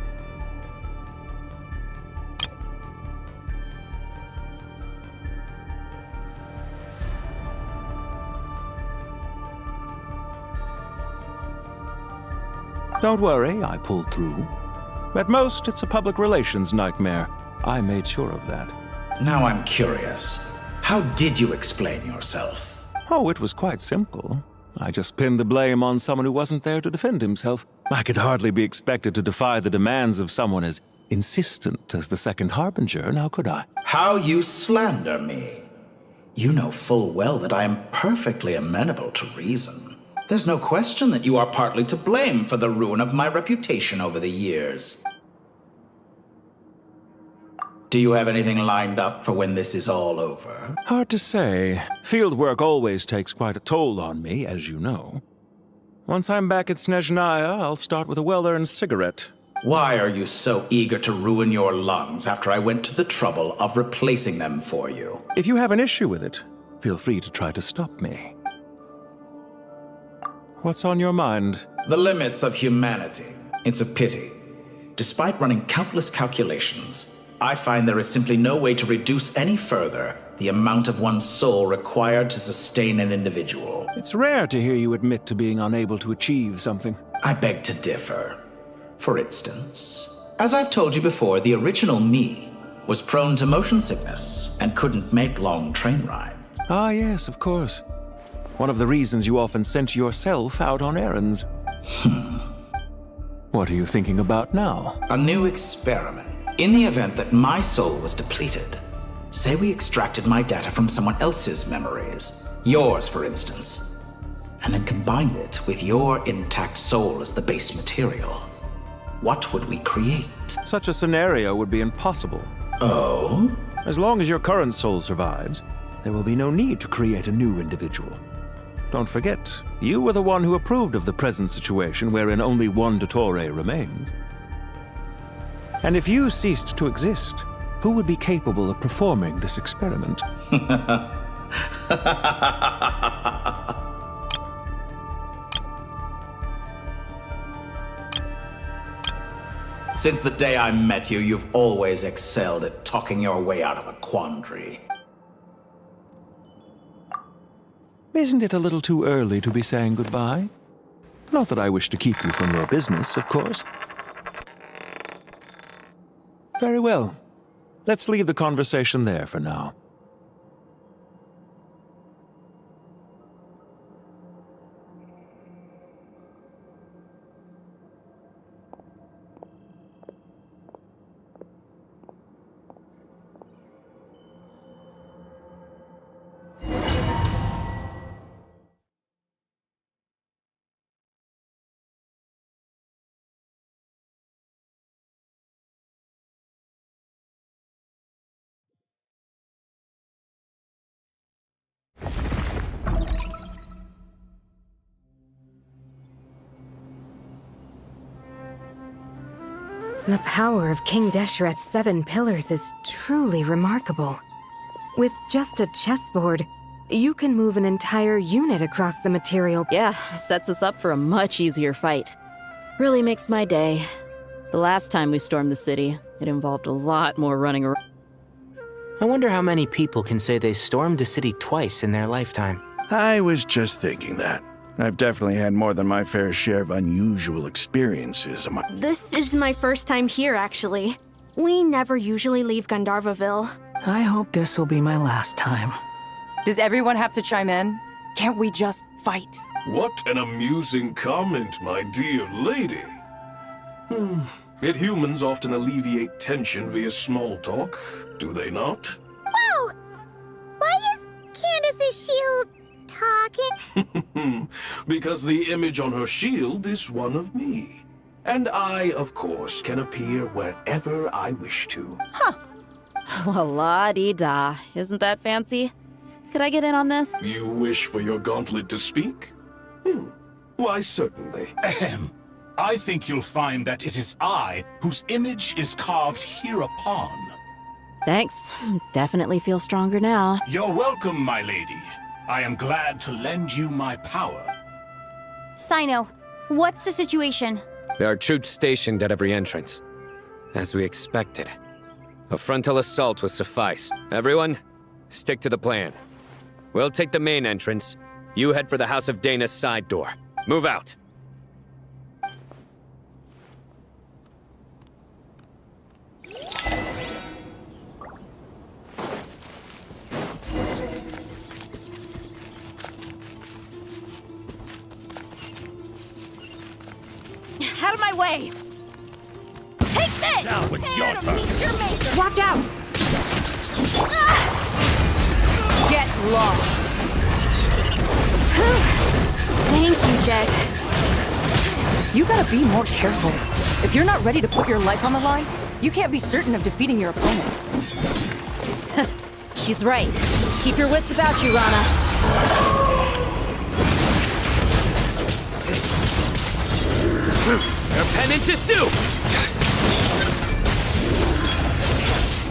Don't worry, I pulled through. At most, it's a public relations nightmare. I made sure of that. Now I'm curious. How did you explain yourself? Oh, it was quite simple. I just pinned the blame on someone who wasn't there to defend himself. I could hardly be expected to defy the demands of someone as insistent as the Second Harbinger, now could I? How you slander me. You know full well that I am perfectly amenable to reason. There's no question that you are partly to blame for the ruin of my reputation over the years. Do you have anything lined up for when this is all over? Hard to say. Field work always takes quite a toll on me, as you know. Once I'm back at Snezhnaya, I'll start with a well-earned cigarette. Why are you so eager to ruin your lungs after I went to the trouble of replacing them for you? If you have an issue with it, feel free to try to stop me. What's on your mind? The limits of humanity. It's a pity. Despite running countless calculations, I find there is simply no way to reduce any further the amount of one's soul required to sustain an individual. It's rare to hear you admit to being unable to achieve something. I beg to differ. For instance, as I've told you before, the original me was prone to motion sickness and couldn't make long train rides. Ah, yes, of course. One of the reasons you often sent yourself out on errands. What are you thinking about now? A new experiment. In the event that my soul was depleted, say we extracted my data from someone else's memories, yours for instance, and then combined it with your intact soul as the base material. What would we create? Such a scenario would be impossible. Oh? As long as your current soul survives, there will be no need to create a new individual. Don't forget, you were the one who approved of the present situation wherein only one Dottore remains. And if you ceased to exist, who would be capable of performing this experiment? Since the day I met you, you've always excelled at talking your way out of a quandary. Isn't it a little too early to be saying goodbye? Not that I wish to keep you from your business, of course. Very well. Let's leave the conversation there for now. The power of King Desheret's 7 pillars is truly remarkable. With just a chessboard, you can move an entire unit across the material. Yeah, sets us up for a much easier fight. Really makes my day. The last time we stormed the city, it involved a lot more running around. I wonder how many people can say they stormed a city twice in their lifetime. I was just thinking that. I've definitely had more than my fair share of unusual experiences. This is my first time here, actually. We never usually leave Gandharvaville. I hope this will be my last time. Does everyone have to chime in? Can't we just fight? What an amusing comment, my dear lady. Yet humans often alleviate tension via small talk, do they not? Whoa! Why is Candace's shield talking? Because the image on her shield is one of me. And I, of course, can appear wherever I wish to. Huh. Well, la-dee-da. Isn't that fancy? Could I get in on this? You wish for your gauntlet to speak? Why, certainly. Ahem. I think you'll find that it is I whose image is carved hereupon. Thanks. Definitely feel stronger now. You're welcome, my lady. I am glad to lend you my power. Sino, what's the situation? There are troops stationed at every entrance. As we expected. A frontal assault will suffice. Everyone, stick to the plan. We'll take the main entrance. You head for the House of Dana's side door. Move out. Out of my way! Take this! Now it's your turn. Watch out! Get lost! Thank you, Jet. You gotta be more careful. If you're not ready to put your life on the line, you can't be certain of defeating your opponent. She's right. Keep your wits about you, Rana. Your penance is due!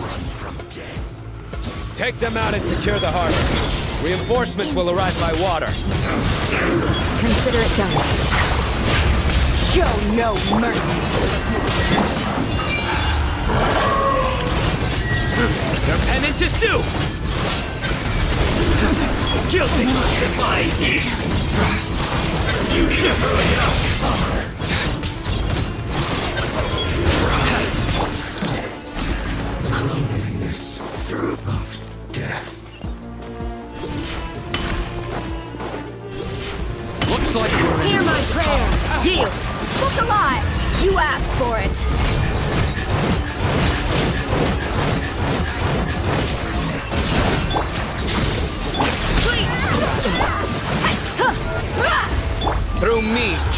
Run from death. Take them out and secure the harbor. Reinforcements will arrive by water. Consider it done. Show no mercy. Your penance is due! Guilty of my You never enough.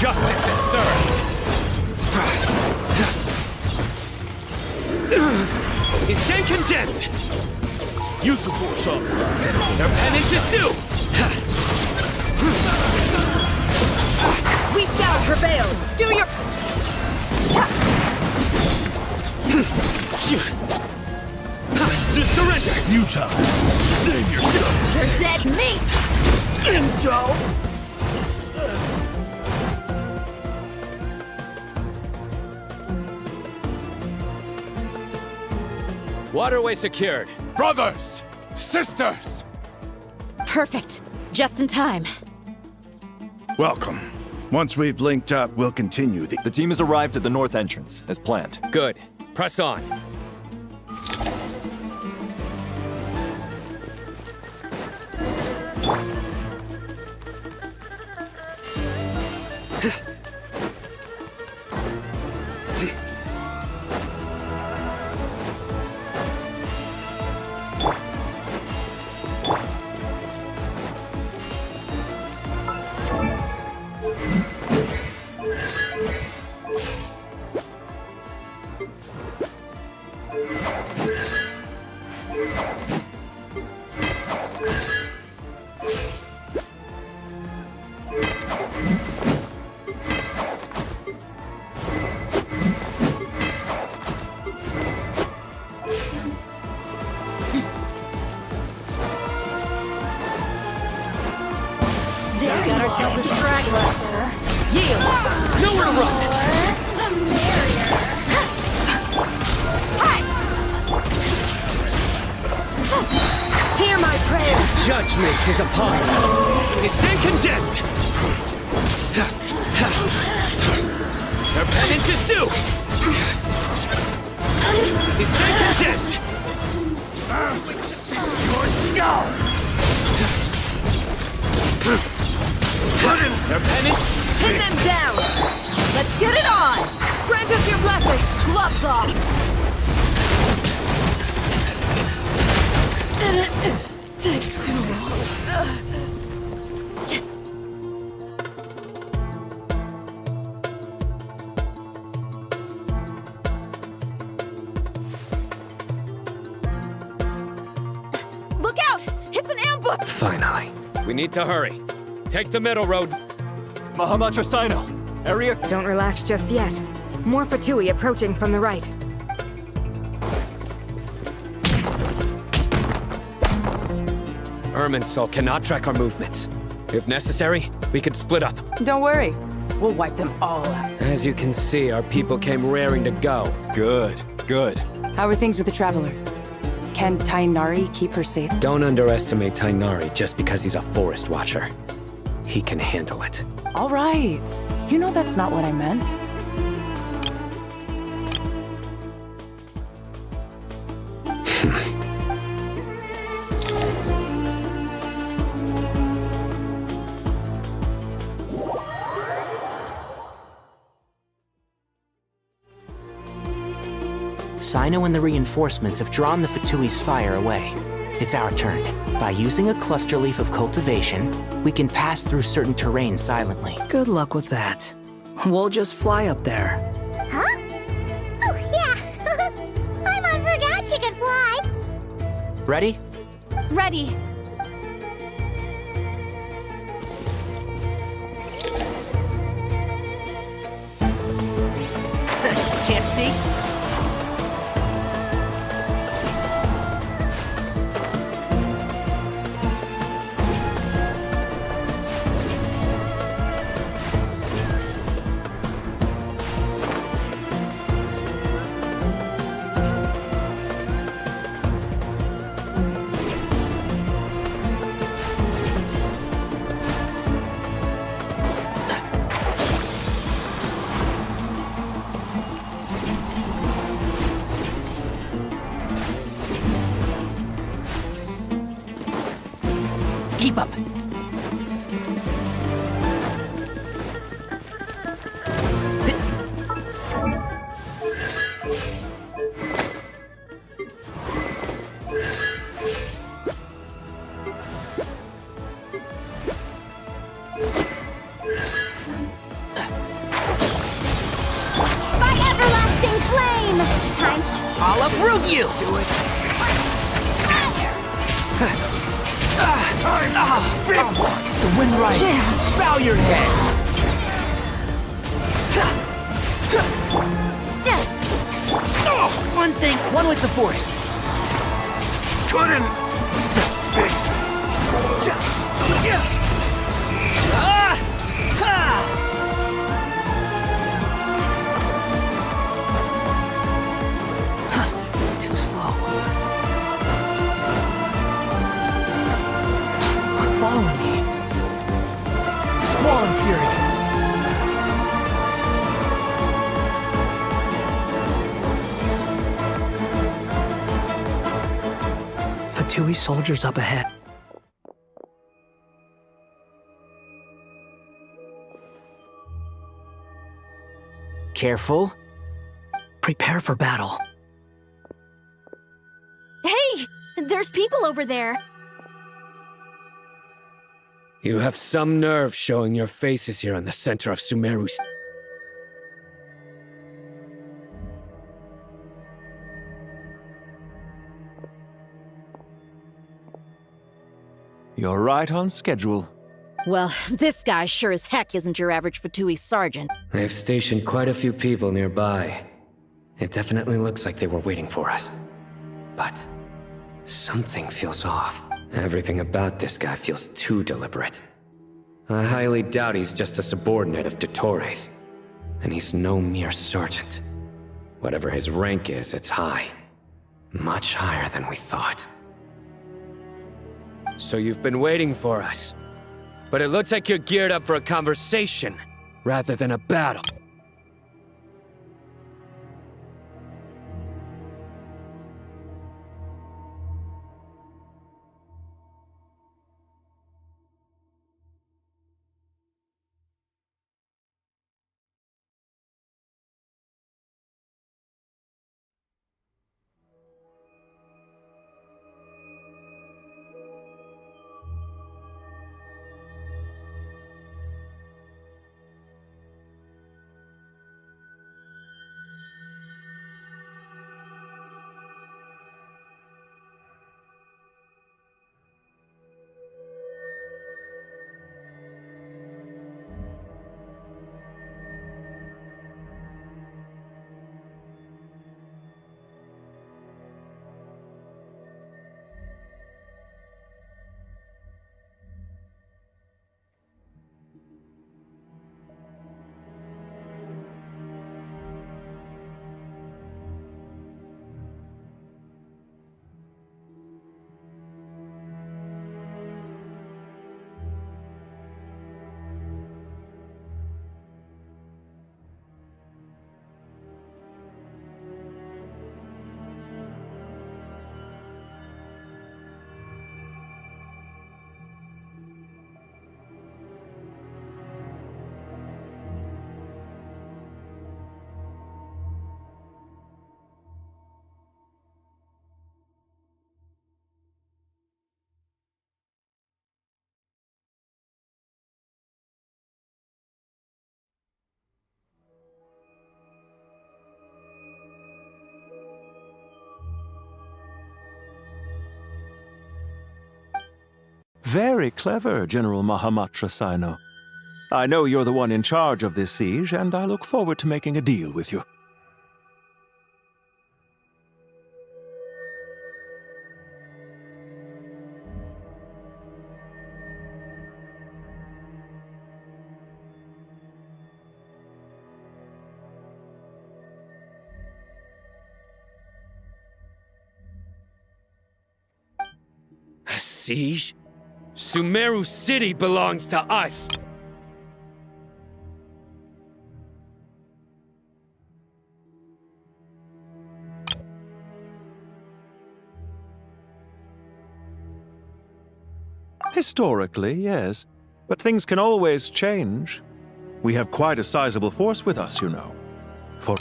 Justice is served! You stand condemned! Use the force on her. Their penance is due! We shall prevail! Do your... Surrender! Futile. Save yourself. You're dead meat! Intel. Waterway secured. Brothers! Sisters! Perfect. Just in time. Welcome. Once we've linked up, we'll continue the... The team has arrived at the north entrance, as planned. Good. Press on. Got ourselves a straggler. Yield! Nowhere to run! The merrier. Hi! Hear my prayer. Judgment is upon you. You stand condemned! Your penance is due! You stand condemned! Your penance? Pin them down! Let's get it on! Grant us your blessing! Gloves off! Did it take too long? Look out! It's an ambush! Finally. We need to hurry. Take the middle road. Mahamacho Sino, area... Don't relax just yet. More Fatui approaching from the right. Irminsul cannot track our movements. If necessary, we could split up. Don't worry. We'll wipe them all out. As you can see, our people came raring to go. Good, good. How are things with the Traveler? Can Tainari keep her safe? Don't underestimate Tainari just because he's a forest watcher. He can handle it. All right. You know that's not what I meant. Sino and the reinforcements have drawn the Fatui's fire away. It's our turn. By using a cluster leaf of cultivation, we can pass through certain terrain silently. Good luck with that. We'll just fly up there. Huh? Oh, yeah! Paimon forgot she could fly! Ready? Ready. Can't see? Keep up. prove you! Do it. Big one! The wind rises. Bow your head. One thing, one with the forest. Couldn't fix Too slow. Following me. Squall and Fury. Fatui soldiers up ahead. Careful. Prepare for battle. Hey! There's people over there. You have some nerve showing your faces here in the center of Sumeru. You're right on schedule. Well, this guy sure as heck isn't your average Fatui sergeant. They've stationed quite a few people nearby. It definitely looks like they were waiting for us. But something feels off. Everything about this guy feels too deliberate. I highly doubt he's just a subordinate of Dottores. And he's no mere sergeant. Whatever his rank is, it's high. Much higher than we thought. So you've been waiting for us. But it looks like you're geared up for a conversation, rather than a battle. Very clever, General Mahamatra Sino. I know you're the one in charge of this siege, and I look forward to making a deal with you. A siege? Sumeru City belongs to us! Historically, yes. But things can always change. We have quite a sizable force with us, you know. For...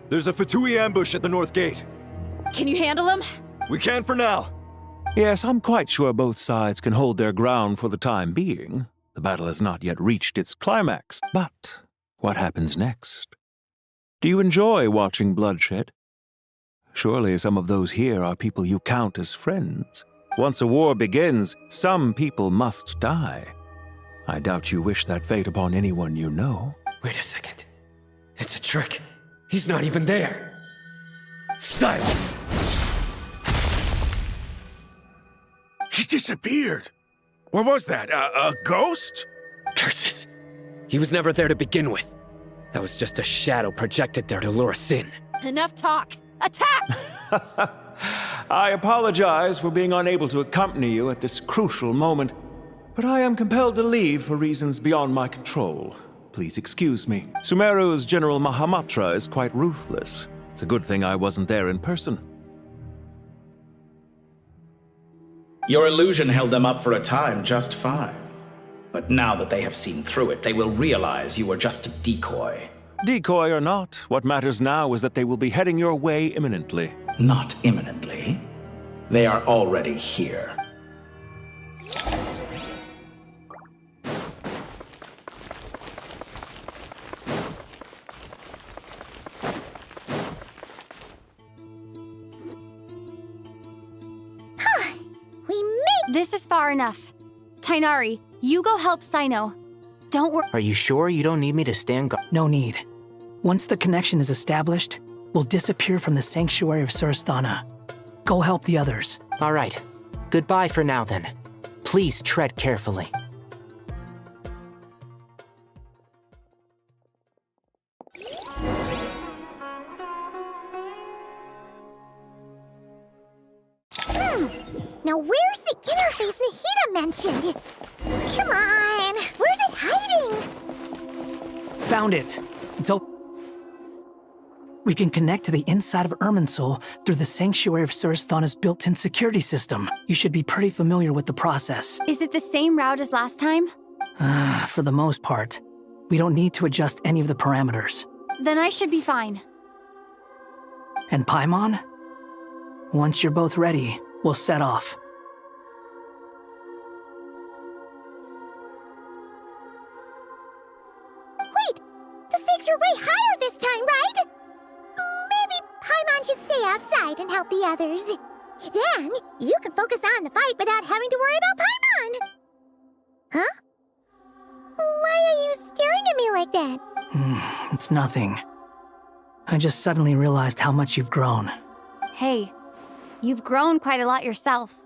There's a Fatui ambush at the north gate. Can you handle him? We can for now. Yes, I'm quite sure both sides can hold their ground for the time being. The battle has not yet reached its climax, but What happens next? Do you enjoy watching bloodshed? Surely some of those here are people you count as friends. Once a war begins, some people must die. I doubt you wish that fate upon anyone you know. Wait a second. It's a trick. He's not even there. Silence! He disappeared. What was that? A ghost? Curses! He was never there to begin with. That was just a shadow projected there to lure us in. Enough talk! Attack! I apologize for being unable to accompany you at this crucial moment, but I am compelled to leave for reasons beyond my control. Please excuse me. Sumeru's General Mahamatra is quite ruthless. It's a good thing I wasn't there in person. Your illusion held them up for a time just fine. But now that they have seen through it, they will realize you were just a decoy. Decoy or not, what matters now is that they will be heading your way imminently. Not imminently. They are already here. This is far enough. Tainari, you go help Sino. Don't worry. Are you sure you don't need me to stand guard? No need. Once the connection is established, we'll disappear from the sanctuary of Surasthana. Go help the others. All right. Goodbye for now, then. Please tread carefully. Now where's the interface Nahida mentioned? Come on, where's it hiding? Found it. It's open. We can connect to the inside of Irminsul through the Sanctuary of Surasthana's built-in security system. You should be pretty familiar with the process. Is it the same route as last time? For the most part. We don't need to adjust any of the parameters. Then I should be fine. And Paimon? Once you're both ready, we'll set off. Wait! The stakes are way higher this time, right? Maybe Paimon should stay outside and help the others. Then, you can focus on the fight without having to worry about Paimon. Huh? Why are you staring at me like that? It's nothing. I just suddenly realized how much you've grown. Hey, you've grown quite a lot yourself.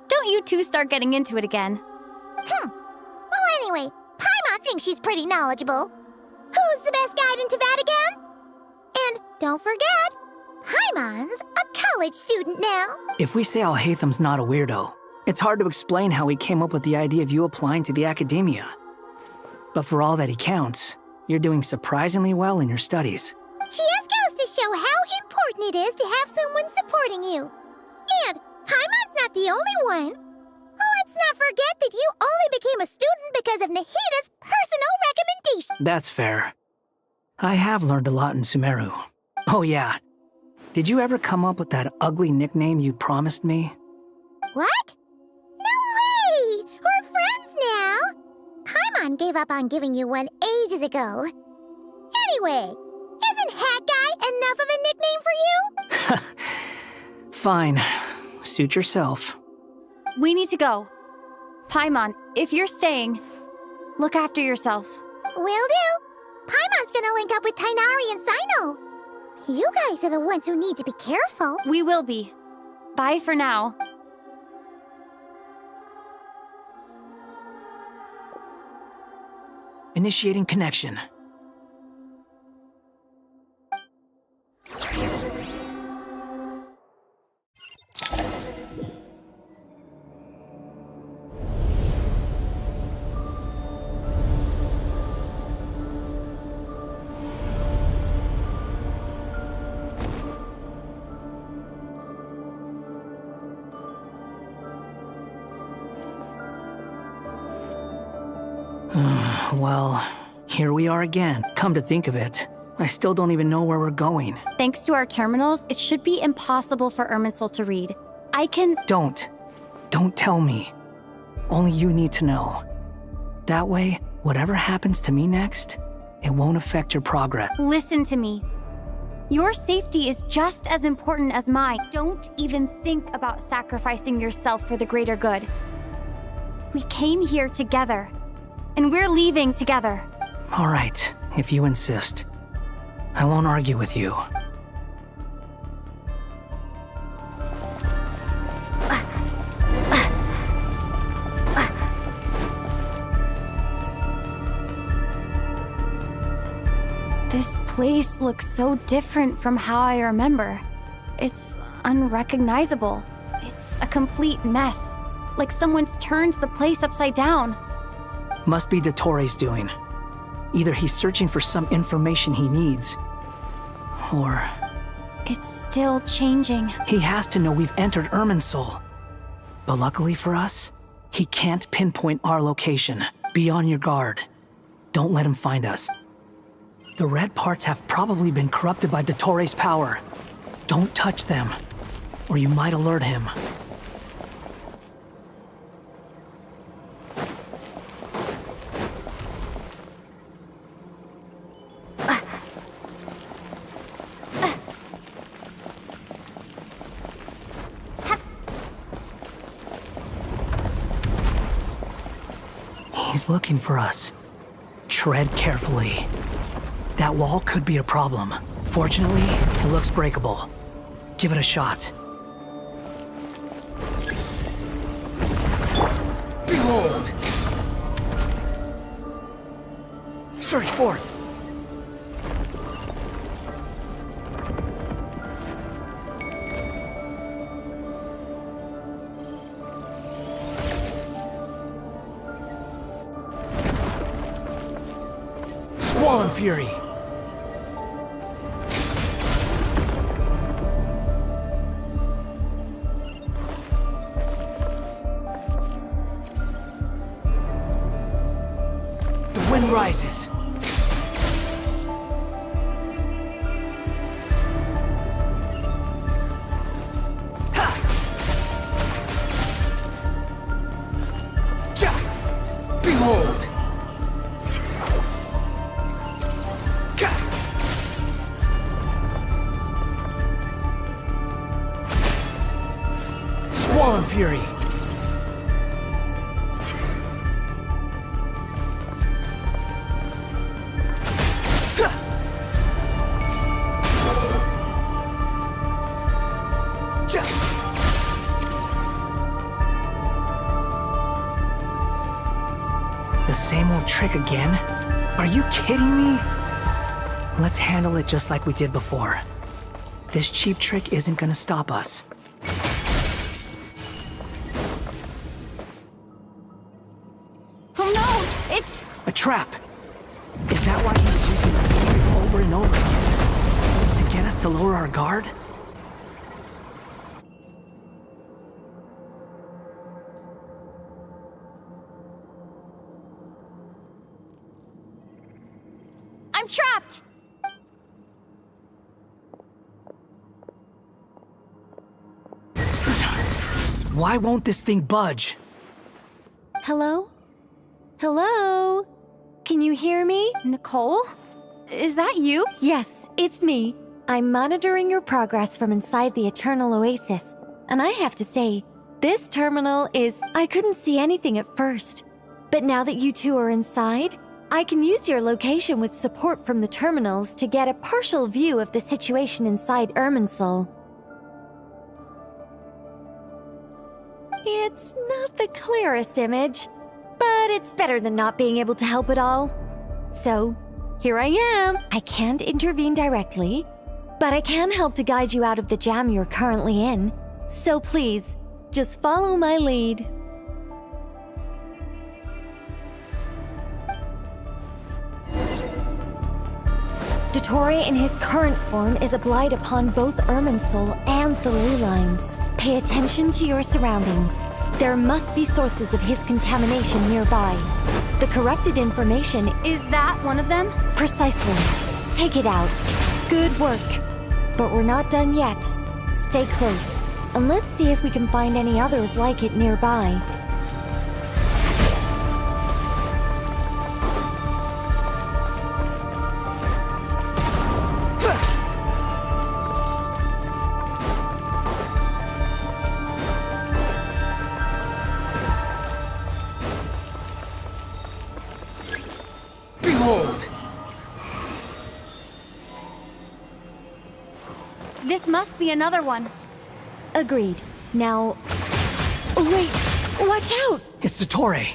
Don't you two start getting into it again. Well, anyway, Paimon thinks she's pretty knowledgeable. Who's the best guide in Teyvat again? And don't forget, Paimon's a college student now. If we say Alhatham's not a weirdo, it's hard to explain how he came up with the idea of you applying to the academia. But for all that he counts, you're doing surprisingly well in your studies. Just goes to show how important it is to have someone supporting you. And Paimon's not the only one. Let's not forget that you only became a student because of Nahida's personal recommendation. That's fair. I have learned a lot in Sumeru. Oh yeah. Did you ever come up with that ugly nickname you promised me? What? No way! We're friends now! Paimon gave up on giving you one ages ago. Anyway, isn't Hat Guy enough of a nickname for you? Fine. Suit yourself. We need to go. Paimon, if you're staying, look after yourself. Will do. Paimon's gonna link up with Tainari and Sino. You guys are the ones who need to be careful. We will be. Bye for now. Initiating connection. Well, here we are again. Come to think of it, I still don't even know where we're going. Thanks to our terminals, it should be impossible for Irminsul to read. I can... Don't tell me. Only you need to know. That way, whatever happens to me next, It won't affect your progress. Listen to me. Your safety is just as important as mine. Don't even think about sacrificing yourself for the greater good. We came here together, and we're leaving together. All right, if you insist. I won't argue with you. This place looks so different from how I remember. It's unrecognizable. It's a complete mess. Like someone's turned the place upside down. Must be Dottoro's doing. Either he's searching for some information he needs, or... It's still changing. He has to know we've entered Irminsul. But luckily for us, he can't pinpoint our location. Be on your guard. Don't let him find us. The red parts have probably been corrupted by Dottoro's power. Don't touch them, or you might alert him. He's looking for us. Tread carefully. That wall could be a problem. Fortunately, it looks breakable. Give it a shot. Behold! Search for it! Squall and Fury! Rises. Behold! Squall and Fury! The same old trick again? Are you kidding me? Let's handle it just like we did before. This cheap trick isn't gonna stop us. Oh no! It's... A trap! Is that why he's using this trick over and over again? To get us to lower our guard? I'm trapped! Why won't this thing budge? Hello? Hello? Can you hear me? Nicole? Is that you? Yes, it's me. I'm monitoring your progress from inside the Eternal Oasis. And I have to say, this terminal is... I couldn't see anything at first. But now that you two are inside, I can use your location with support from the terminals to get a partial view of the situation inside Irminsul. It's not the clearest image, but it's better than not being able to help at all. So, here I am. I can't intervene directly, but I can help to guide you out of the jam you're currently in. So please, just follow my lead. Dottore in his current form is a blight upon both Irminsul and the ley lines. Pay attention to your surroundings. There must be sources of his contamination nearby. The corrupted information... Is that one of them? Precisely. Take it out. Good work. But we're not done yet. Stay close, and let's see if we can find any others like it nearby. This must be another one. Agreed. Now... Wait! Watch out! It's the Torre.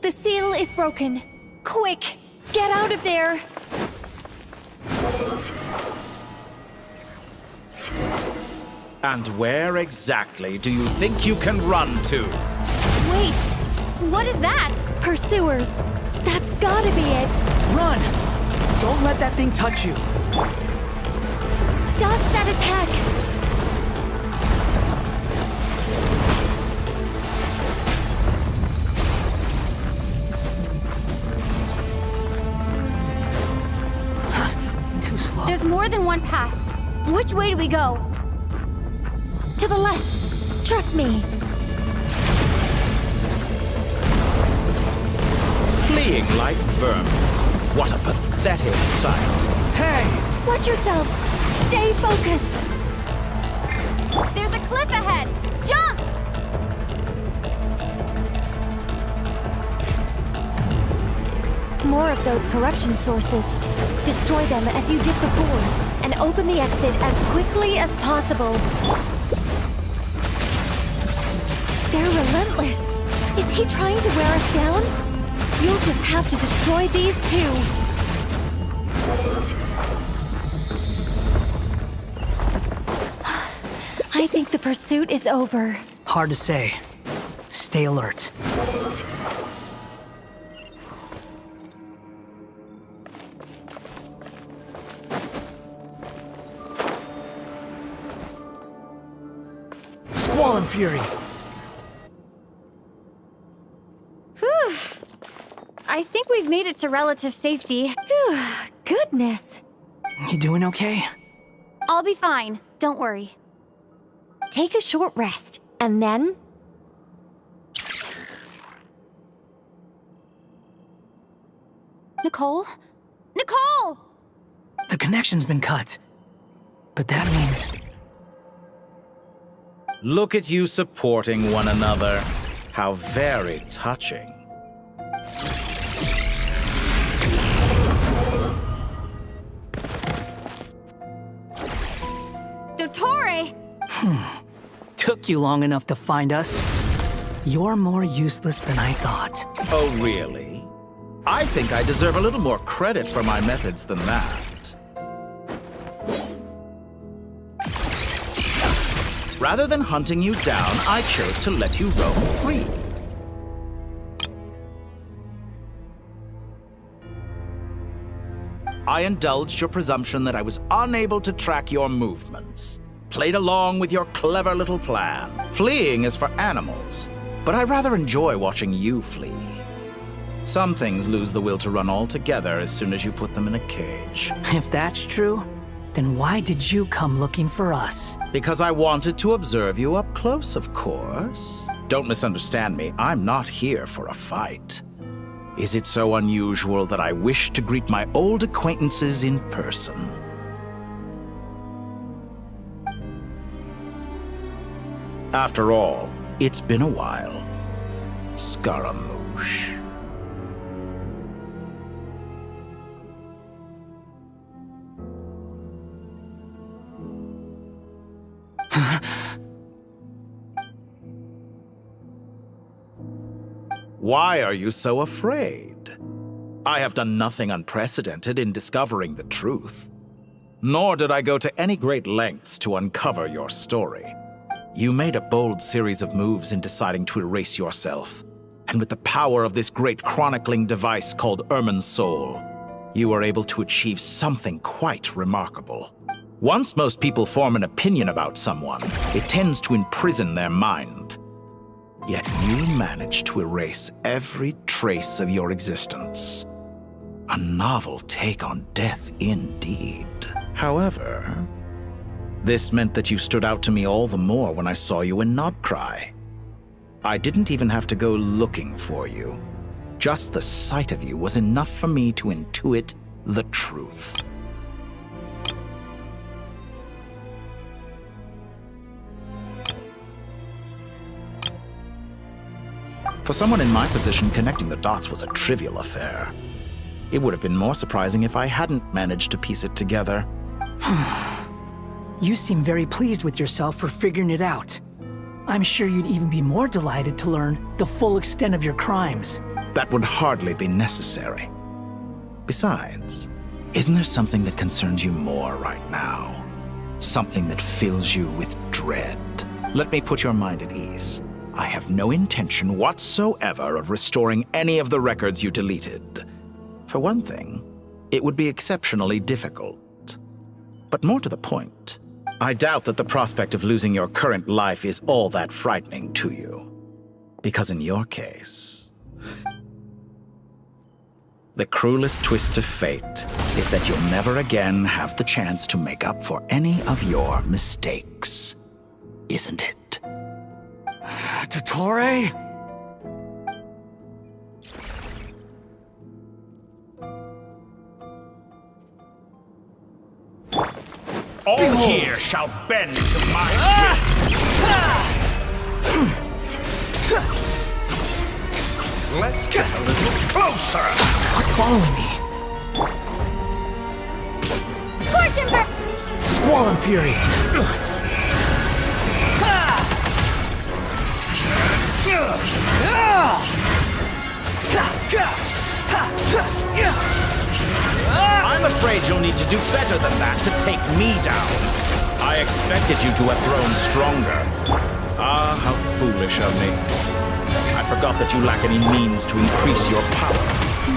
The seal is broken. Quick! Get out of there! And where exactly do you think you can run to? Wait, what is that? Pursuers! That's gotta be it! Run! Don't let that thing touch you. Dodge that attack! Too slow. There's more than one path. Which way do we go? To the left! Trust me! Fleeing like vermin. What a pathetic sight. Hey! Watch yourselves! Stay focused! There's a cliff ahead! Jump! More of those corruption sources. Destroy them as you did before, and open the exit as quickly as possible. They're relentless. Is he trying to wear us down? You'll just have to destroy these too. I think the pursuit is over. Hard to say. Stay alert. Squall Fury! Whew. I think we've made it to relative safety. Phew, goodness. You doing okay? I'll be fine. Don't worry. Take a short rest, and then... Nicole? Nicole! The connection's been cut. But that means... Look at you supporting one another. How very touching. Dottore! Took you long enough to find us. You're more useless than I thought. Oh, really? I think I deserve a little more credit for my methods than that. Rather than hunting you down, I chose to let you roam free. I indulged your presumption that I was unable to track your movements. Played along with your clever little plan. Fleeing is for animals, but I rather enjoy watching you flee. Some things lose the will to run altogether as soon as you put them in a cage. If that's true, then why did you come looking for us? Because I wanted to observe you up close, of course. Don't misunderstand me, I'm not here for a fight. Is it so unusual that I wish to greet my old acquaintances in person? After all, it's been a while. Scaramouche. Why are you so afraid? I have done nothing unprecedented in discovering the truth. Nor did I go to any great lengths to uncover your story. You made a bold series of moves in deciding to erase yourself. And with the power of this great chronicling device called Irmin's Soul, you were able to achieve something quite remarkable. Once most people form an opinion about someone, it tends to imprison their mind. Yet you managed to erase every trace of your existence. A novel take on death indeed. However, this meant that you stood out to me all the more when I saw you in Nodcry. I didn't even have to go looking for you. Just the sight of you was enough for me to intuit the truth. For someone in my position, connecting the dots was a trivial affair. It would have been more surprising if I hadn't managed to piece it together. You seem very pleased with yourself for figuring it out. I'm sure you'd even be more delighted to learn the full extent of your crimes. That would hardly be necessary. Besides, isn't there something that concerns you more right now? Something that fills you with dread? Let me put your mind at ease. I have no intention whatsoever of restoring any of the records you deleted. For one thing, it would be exceptionally difficult. But more to the point, I doubt that the prospect of losing your current life is all that frightening to you. Because in your case, the cruelest twist of fate is that you'll never again have the chance to make up for any of your mistakes. Isn't it? Dottore? All here shall bend to my will. Let's get a little closer. Quit following me. Scorch and burn! Squall and Fury! I'm afraid you'll need to do better than that to take me down. I expected you to have grown stronger. Ah, how foolish of me. I forgot that you lack any means to increase your power.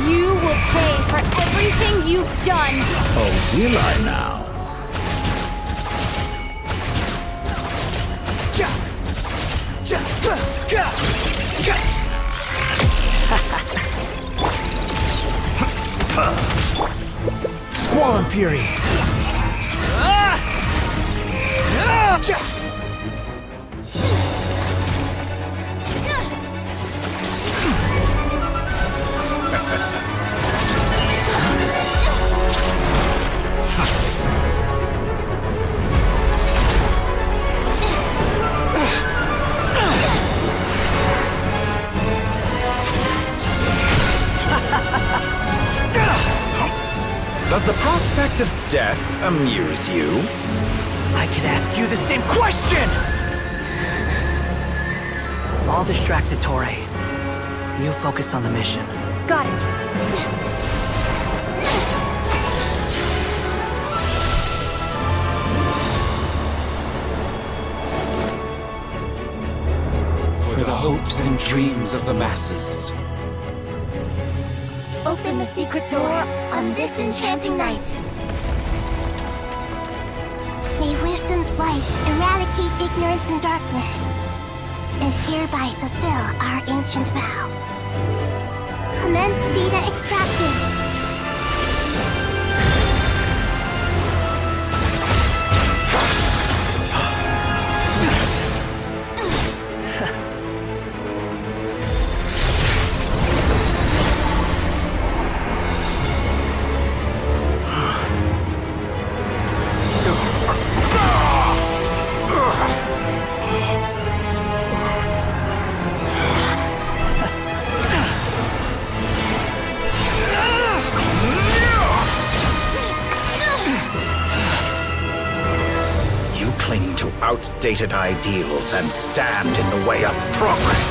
You will pay for everything you've done. Oh, will I now? Squall and Fury! Does the prospect of death amuse you? I could ask you the same question! I'll distract Dottore. You focus on the mission. Got it. For the hopes and dreams of the masses. Open the secret door on this enchanting night. May wisdom's light eradicate ignorance and darkness, and hereby fulfill our ancient vow. Commence data extraction. Outdated ideals and stand in the way of progress.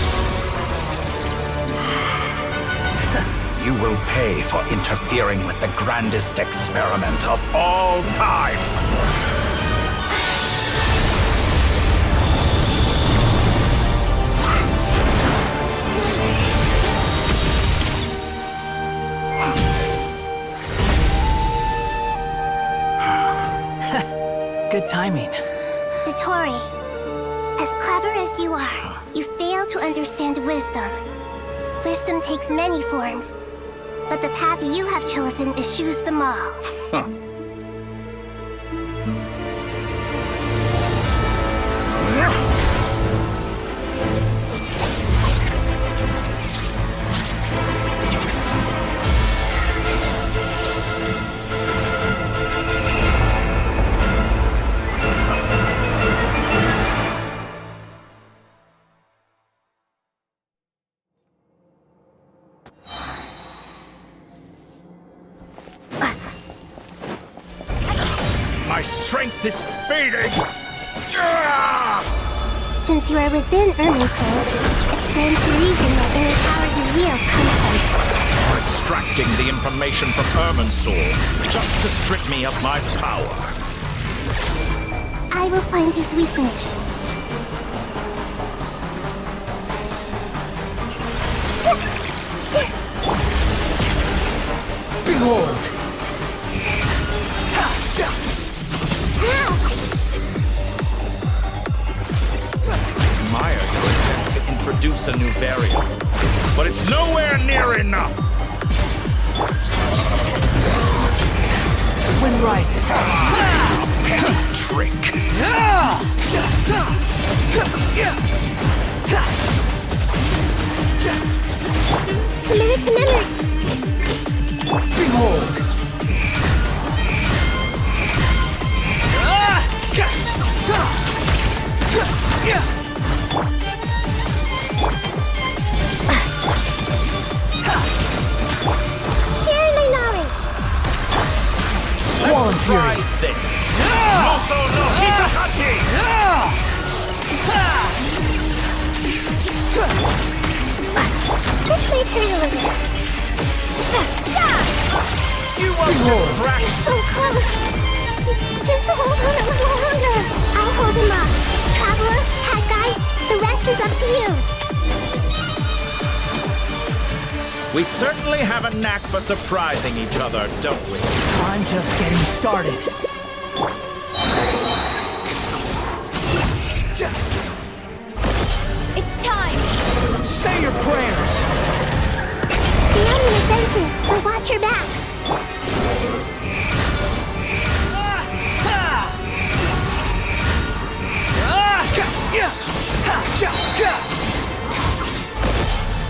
You will pay for interfering with the grandest experiment of all time. Good timing. Dottore, as clever as you are, you fail to understand wisdom. Wisdom takes many forms, but the path you have chosen eschews them all. Huh. My strength is fading! Since you are within Irminsul, it stands to reason that inner power you wield comes from. For extracting the information from Irminsul, just to strip me of my power. I will find his weakness. Behold! Admire your attempt to introduce a new variable, but it's nowhere near enough. The wind rises. Petty trick. Commit it to memory. Behold! Share my knowledge. Squall and Fury! No Hitakaki! This may hurt a little. You won't distract. So close. Just hold on a little longer. I'll hold him up. Traveler, Hat Guy, the rest is up to you. We certainly have a knack for surprising each other, don't we? I'm just getting started. It's time! Say your prayers! Stay on the offensive, but watch your back.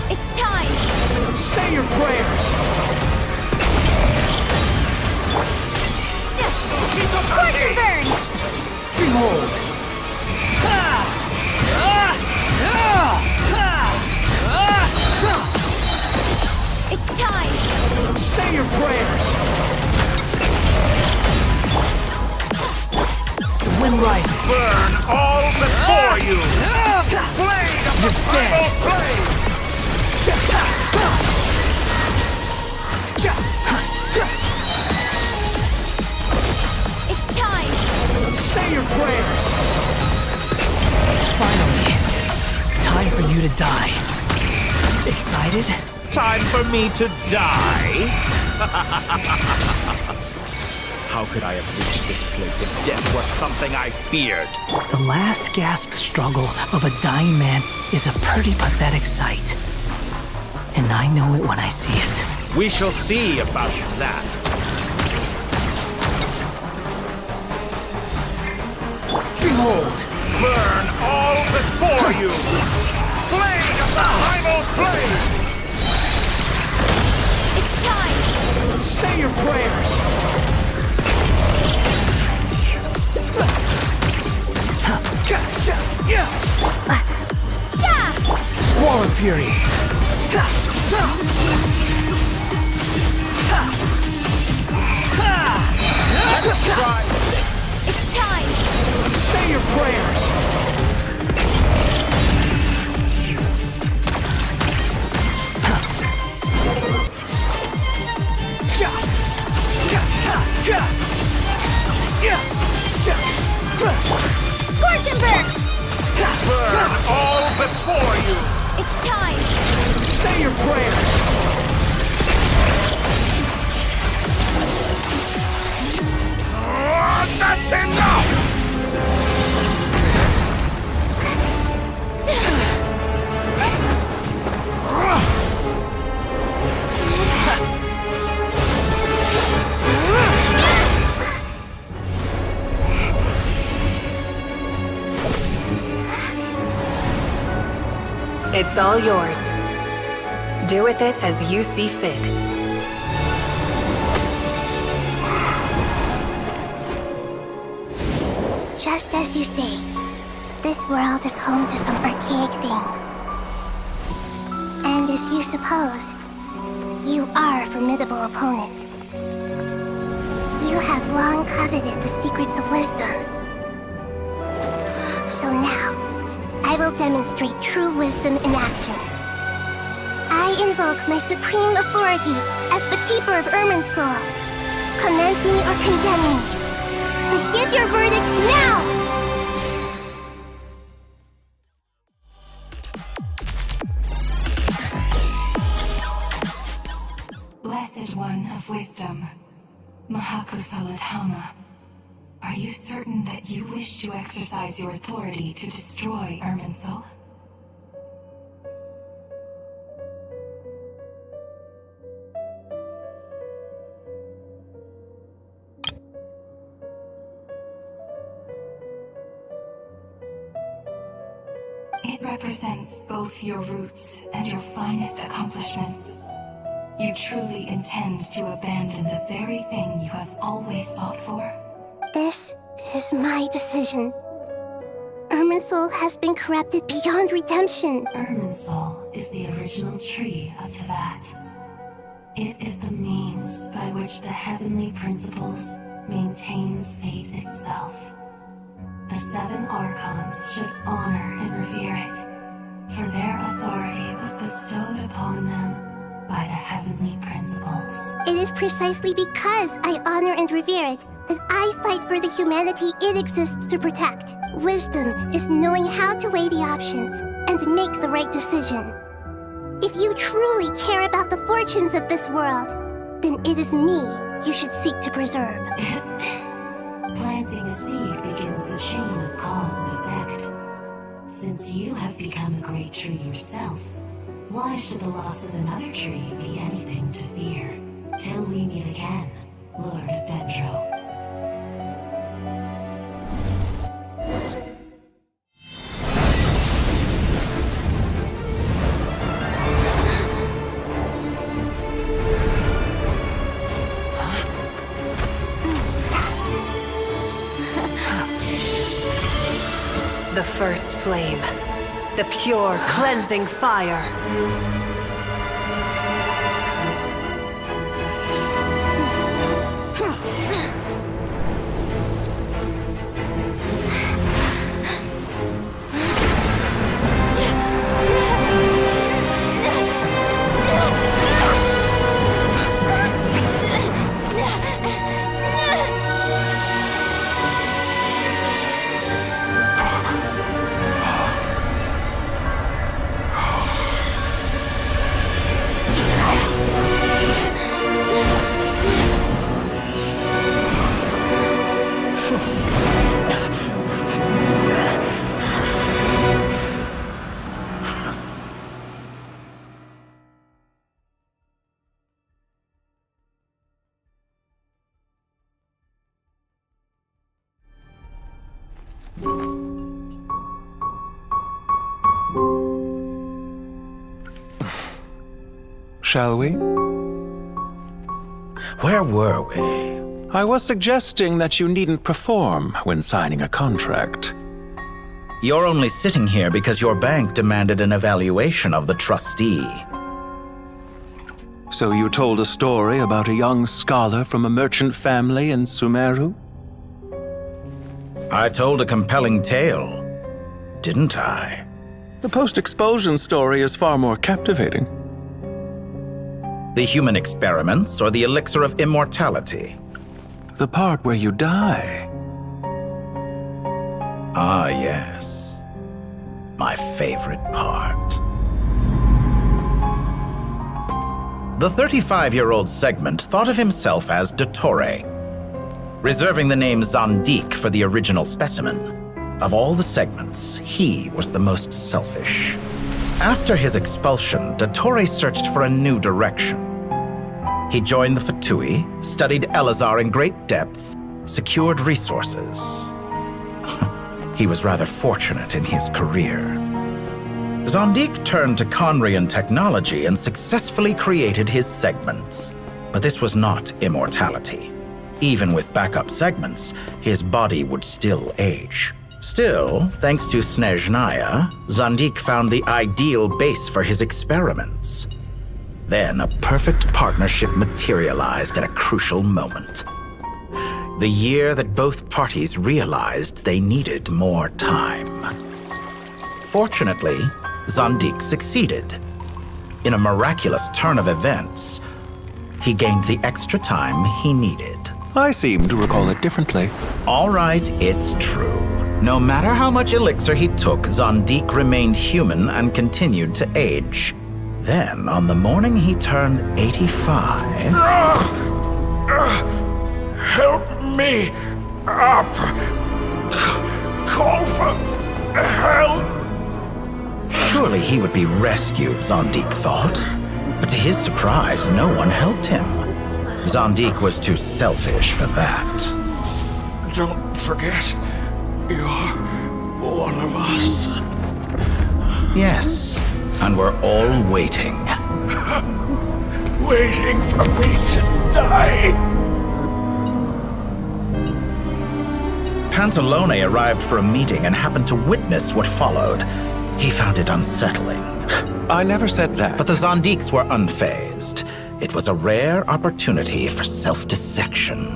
It's time! Say your prayers! Scorch burn! Behold! It's time! Say your prayers! The wind rises. Burn all before you! Blade of the primal blade! It's time! Say your prayers! Finally, time for you to die. Excited? Time for me to die? How could I have reached this place if death was something I feared? The last gasp struggle of a dying man is a pretty pathetic sight. And I know it when I see it. We shall see about that. Behold! Burn all before you! Blade of the primal blade! It's time! Say your prayers! Squall and Fury! Let's try this! It's time! Say your prayers! Scorch and burn! Burn all before you! It's time! Say your prayers! That's enough! It's all yours. Do with it as you see fit. Just as you say, this world is home to some archaic things. And as you suppose, you are a formidable opponent. You You have long coveted the secrets of wisdom. So now, I will demonstrate true wisdom in action. I invoke my supreme authority as the keeper of Irminsul. Commend me or condemn me. But give your verdict now! Blessed One of Wisdom, Mahakusaladhama, are you certain that you wish to exercise your authority to destroy Irminsul? It represents both your roots and your finest accomplishments. You truly intend to abandon the very thing you have always fought for? This is my decision. Irminsul has been corrupted beyond redemption. Irminsul is the original tree of Tevat. It is the means by which the heavenly principles maintains fate itself. The 7 Archons should honor and revere it, for their authority was bestowed upon them by the heavenly principles. It is precisely because I honor and revere it that I fight for the humanity it exists to protect. Wisdom is knowing how to weigh the options and make the right decision. If you truly care about the fortunes of this world, then it is me you should seek to preserve. Planting a seed begins the chain of cause and effect. Since you have become a great tree yourself, why should the loss of another tree be anything to fear? Till we meet again, Lord of Dendro. The first flame. The pure, cleansing fire. Shall we? Where were we? I was suggesting that you needn't perform when signing a contract. You're only sitting here because your bank demanded an evaluation of the trustee. So you told a story about a young scholar from a merchant family in Sumeru? I told a compelling tale, didn't I? The post-expulsion story is far more captivating. The human experiments or the elixir of immortality? The part where you die. Ah, yes. My favorite part. The 35-year-old Segment thought of himself as Dottore, reserving the name Zandik for the original specimen. Of all the Segments, he was the most selfish. After his expulsion, Dottore searched for a new direction. He joined the Fatui, studied Elazar in great depth, secured resources. He was rather fortunate in his career. Zandik turned to Conrian technology and successfully created his segments. But this was not immortality. Even with backup segments, his body would still age. Still, thanks to Snezhnaya, Zandik found the ideal base for his experiments. Then a perfect partnership materialized at a crucial moment. The year that both parties realized they needed more time. Fortunately, Zondik succeeded. In a miraculous turn of events, he gained the extra time he needed. I seem to recall it differently. All right, it's true. No matter how much elixir he took, Zondik remained human and continued to age. Then, on the morning he turned 85... Help me up! Call for help! Surely he would be rescued, Zondik thought. But to his surprise, no one helped him. Zondik was too selfish for that. Don't forget, you're one of us. Yes, and we're all waiting. Waiting for me to die. Pantalone arrived for a meeting and happened to witness what followed. He found it unsettling. I never said that. But the Zondiks were unfazed. It was a rare opportunity for self-dissection.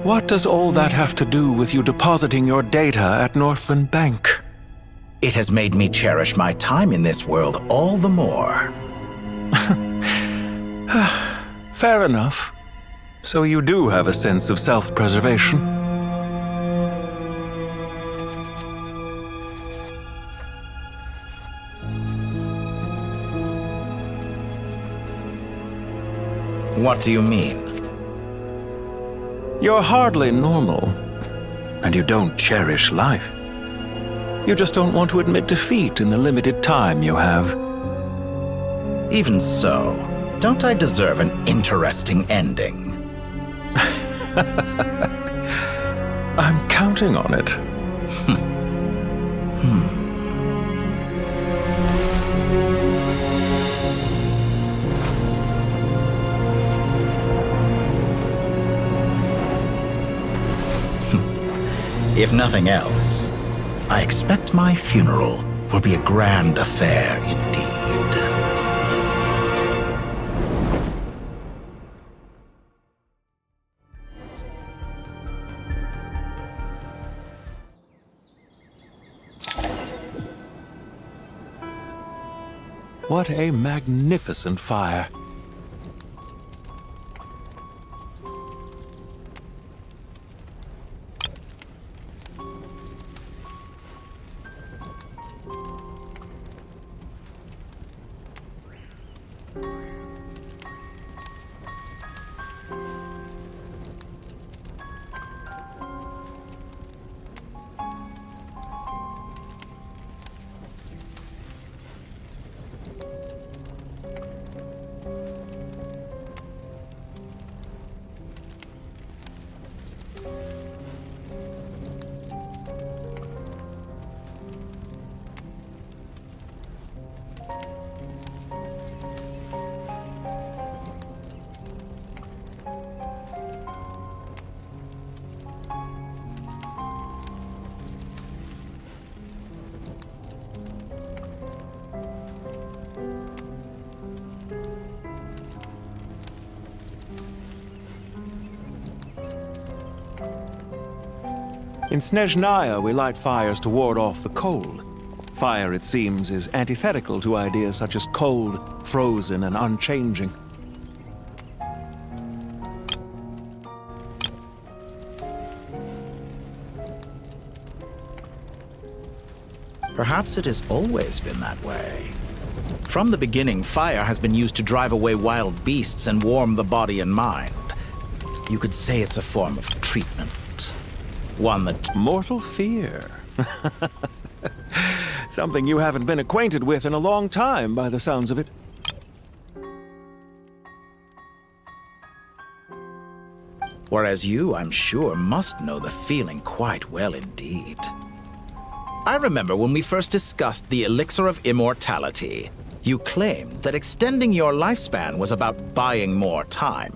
What does all that have to do with you depositing your data at Northland Bank? It has made me cherish my time in this world all the more. Fair enough. So you do have a sense of self-preservation. What do you mean? You're hardly normal, and you don't cherish life. You just don't want to admit defeat in the limited time you have. Even so, don't I deserve an interesting ending? I'm counting on it. If nothing else, I expect my funeral will be a grand affair indeed. What a magnificent fire. In Snezhnaya, we light fires to ward off the cold. Fire, it seems, is antithetical to ideas such as cold, frozen, and unchanging. Perhaps it has always been that way. From the beginning, fire has been used to drive away wild beasts and warm the body and mind. You could say it's a form of treatment. One that... Mortal fear. Something you haven't been acquainted with in a long time, by the sounds of it. Whereas you, I'm sure, must know the feeling quite well indeed. I remember when we first discussed the elixir of immortality. You claimed that extending your lifespan was about buying more time.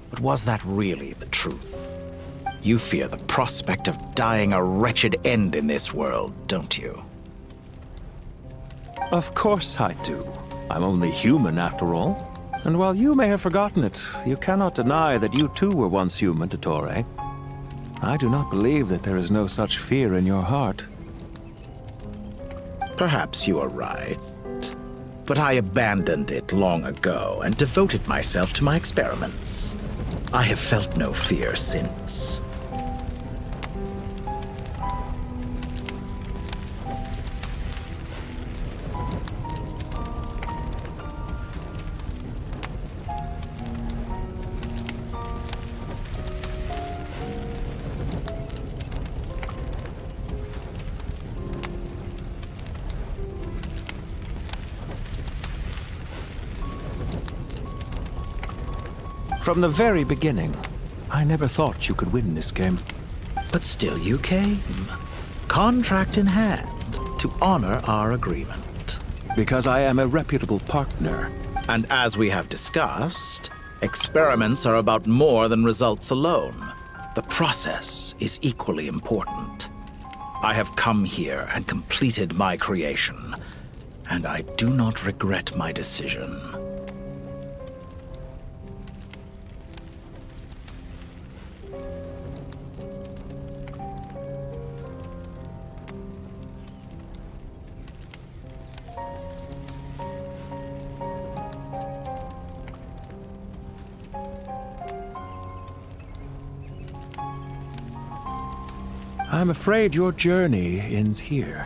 But was that really the truth? You fear the prospect of dying a wretched end in this world, don't you? Of course I do. I'm only human after all. And while you may have forgotten it, you cannot deny that you too were once human, Dottore. I do not believe that there is no such fear in your heart. Perhaps you are right. But I abandoned it long ago and devoted myself to my experiments. I have felt no fear since. From the very beginning, I never thought you could win this game. But still you came, contract in hand, to honor our agreement. Because I am a reputable partner. And as we have discussed, experiments are about more than results alone. The process is equally important. I have come here and completed my creation, and I do not regret my decision. I'm afraid your journey ends here.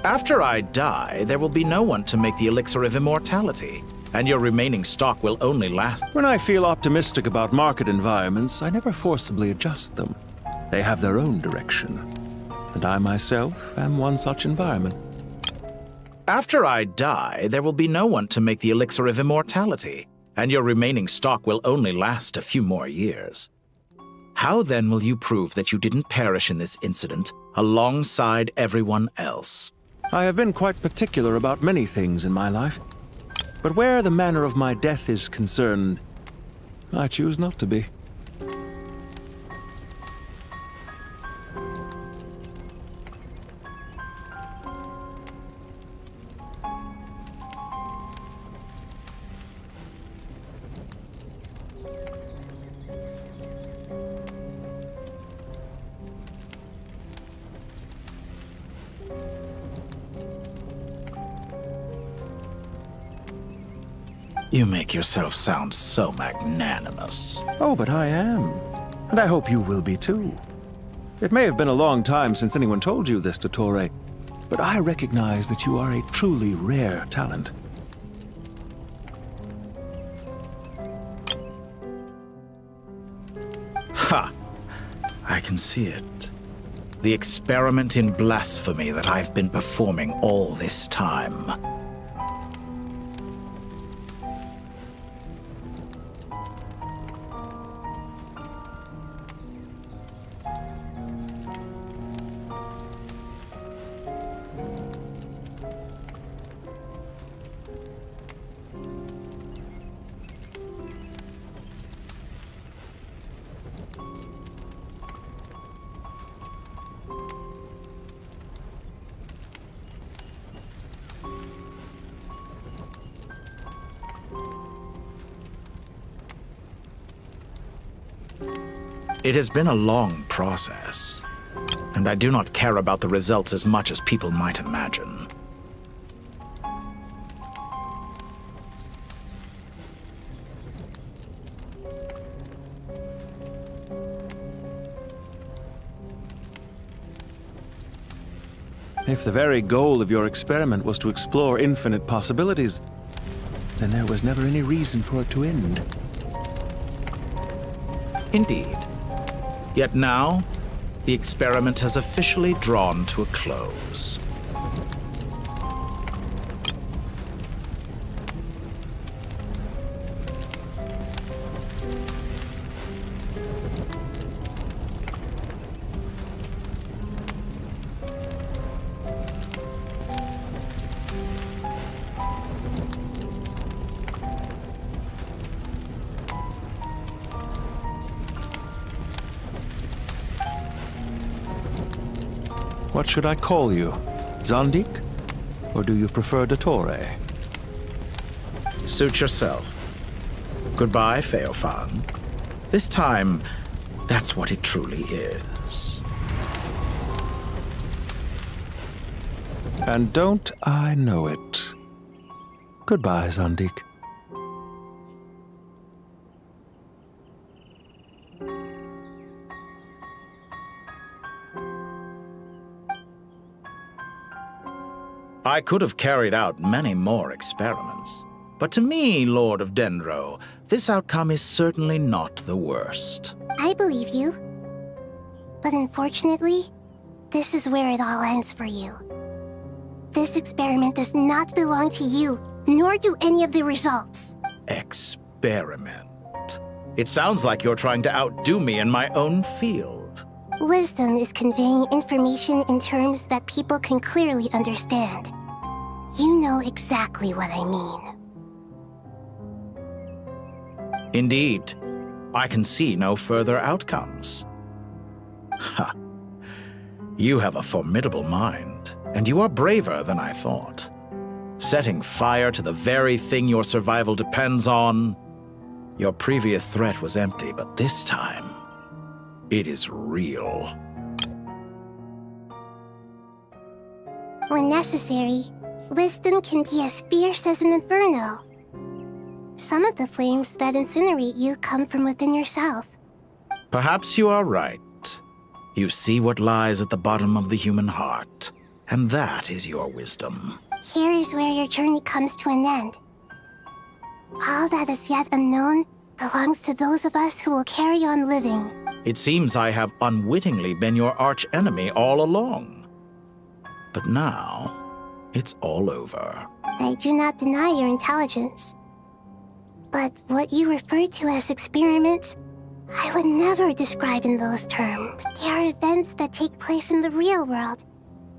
After I die, there will be no one to make the elixir of immortality, and your remaining stock will only last. When I feel optimistic about market environments, I never forcibly adjust them. They have their own direction, and I myself am one such environment. After I die, there will be no one to make the elixir of immortality, and your remaining stock will only last a few more years. How then will you prove that you didn't perish in this incident alongside everyone else? I have been quite particular about many things in my life, but where the manner of my death is concerned, I choose not to be. You make yourself sound so magnanimous. Oh, but I am. And I hope you will be too. It may have been a long time since anyone told you this, Dottore, but I recognize that you are a truly rare talent. Ha! I can see it. The experiment in blasphemy that I've been performing all this time. It has been a long process, and I do not care about the results as much as people might imagine. If the very goal of your experiment was to explore infinite possibilities, then there was never any reason for it to end. Indeed. Yet now, the experiment has officially drawn to a close. What should I call you? Zandik? Or do you prefer Dottore? Suit yourself. Goodbye, Feofan. This time, that's what it truly is. And don't I know it? Goodbye, Zandik. I could have carried out many more experiments. But to me, Lord of Dendro, this outcome is certainly not the worst. I believe you. But unfortunately, this is where it all ends for you. This experiment does not belong to you, nor do any of the results. Experiment? It sounds like you're trying to outdo me in my own field. Wisdom is conveying information in terms that people can clearly understand. You know exactly what I mean. Indeed. I can see no further outcomes. Ha. You have a formidable mind, and you are braver than I thought. Setting fire to the very thing your survival depends on. Your previous threat was empty, but this time, it is real. When necessary, wisdom can be as fierce as an inferno. Some of the flames that incinerate you come from within yourself. Perhaps you are right. You see what lies at the bottom of the human heart, and that is your wisdom. Here is where your journey comes to an end. All that is yet unknown belongs to those of us who will carry on living. It seems I have unwittingly been your arch-enemy all along. But now, it's all over. I do not deny your intelligence. But what you refer to as experiments, I would never describe in those terms. They are events that take place in the real world,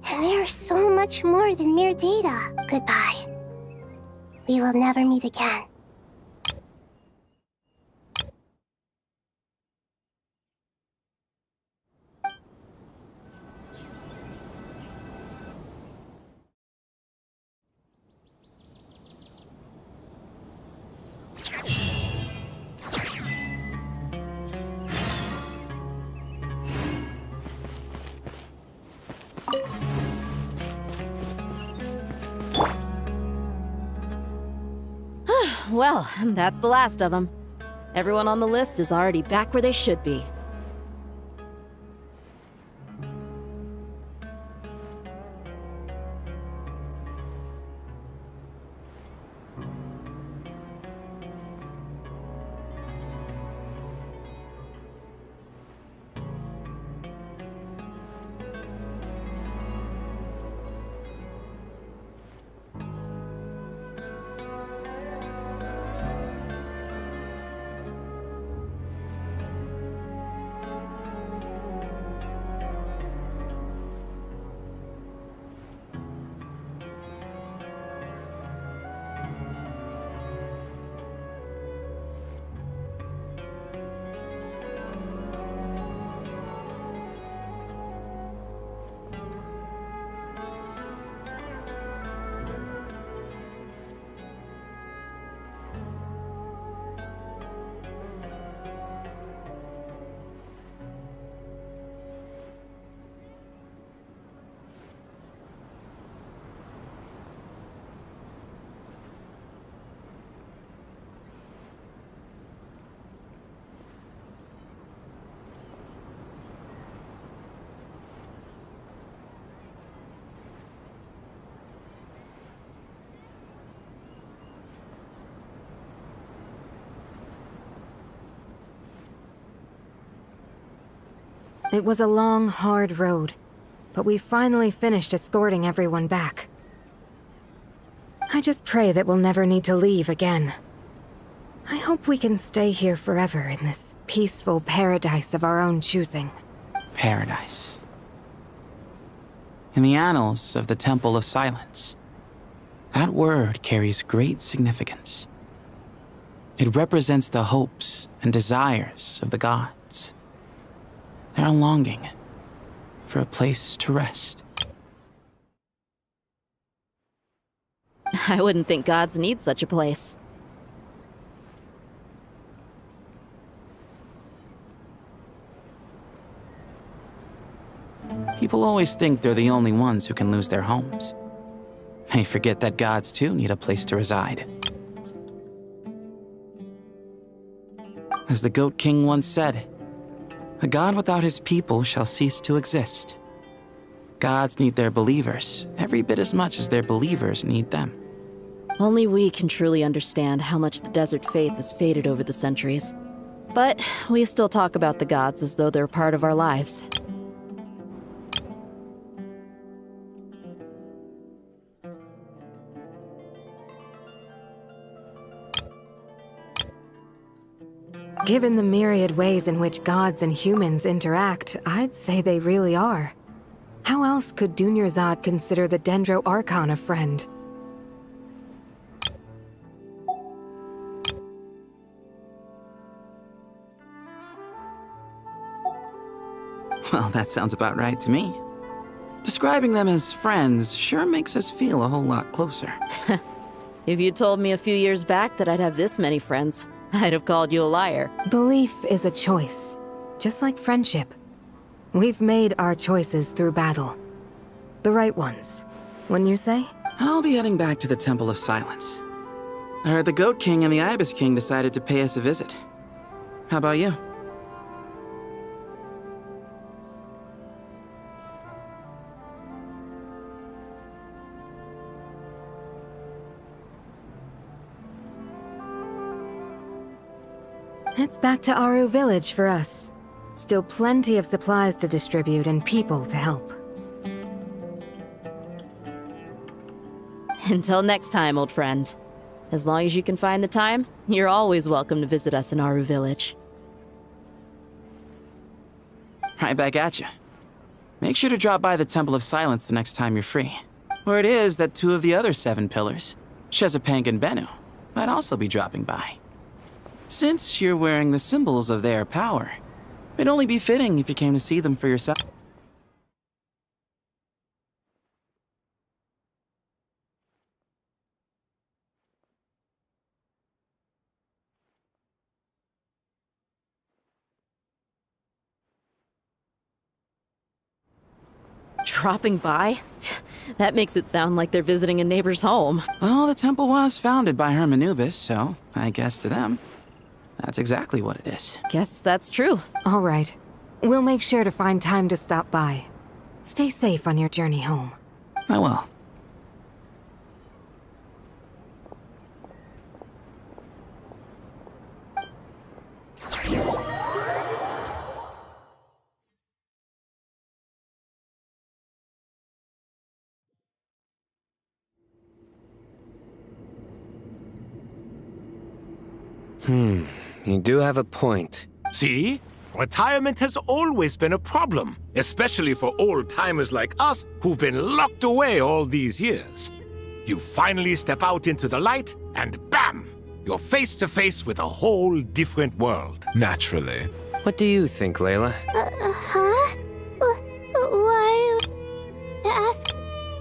and they are so much more than mere data. Goodbye. We will never meet again. Well, that's the last of them. Everyone on the list is already back where they should be. It was a long, hard road, but we finally finished escorting everyone back. I just pray that we'll never need to leave again. I hope we can stay here forever in this peaceful paradise of our own choosing. Paradise. In the annals of the Temple of Silence, that word carries great significance. It represents the hopes and desires of the gods. Their longing for a place to rest. I wouldn't think gods need such a place. People always think they're the only ones who can lose their homes. They forget that gods too need a place to reside. As the Goat King once said, "A god without his people shall cease to exist." Gods need their believers every bit as much as their believers need them. Only we can truly understand how much the desert faith has faded over the centuries. But we still talk about the gods as though they're part of our lives. Given the myriad ways in which gods and humans interact, I'd say they really are. How else could Dunyarzad consider the Dendro Archon a friend? Well, that sounds about right to me. Describing them as friends sure makes us feel a whole lot closer. If you told me a few years back that I'd have this many friends, I'd have called you a liar. Belief is a choice, just like friendship. We've made our choices through battle. The right ones, wouldn't you say? I'll be heading back to the Temple of Silence. I heard the Goat King and the Ibis King decided to pay us a visit. How about you? It's back to Aru Village for us. Still plenty of supplies to distribute and people to help. Until next time, old friend. As long as you can find the time, you're always welcome to visit us in Aru Village. Right back at you. Make sure to drop by the Temple of Silence the next time you're free. Where it is that 2 of the other 7 pillars, Shezapang and Bennu, might also be dropping by. Since you're wearing the symbols of their power, it'd only be fitting if you came to see them for yourself. Dropping by? That makes it sound like they're visiting a neighbor's home. Well, the temple was founded by Hermanubis, so I guess to them, that's exactly what it is. Guess that's true. All right. We'll make sure to find time to stop by. Stay safe on your journey home. I will. You do have a point. See? Retirement has always been a problem, especially for old-timers like us who've been locked away all these years. You finally step out into the light, and bam! You're face to face with a whole different world. Naturally. What do you think, Layla? Huh? Why? Ask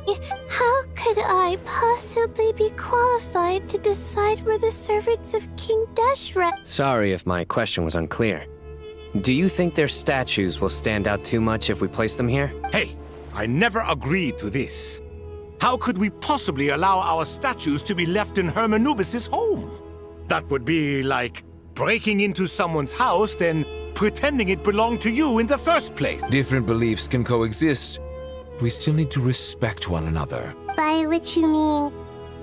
me, how could I possibly be qualified to decide where the servants of King Deshret? Sorry if my question was unclear. Do you think their statues will stand out too much if we place them here? Hey, I never agreed to this. How could we possibly allow our statues to be left in Hermanubis' home? That would be like breaking into someone's house, then pretending it belonged to you in the first place. Different beliefs can coexist. We still need to respect one another. By which you mean,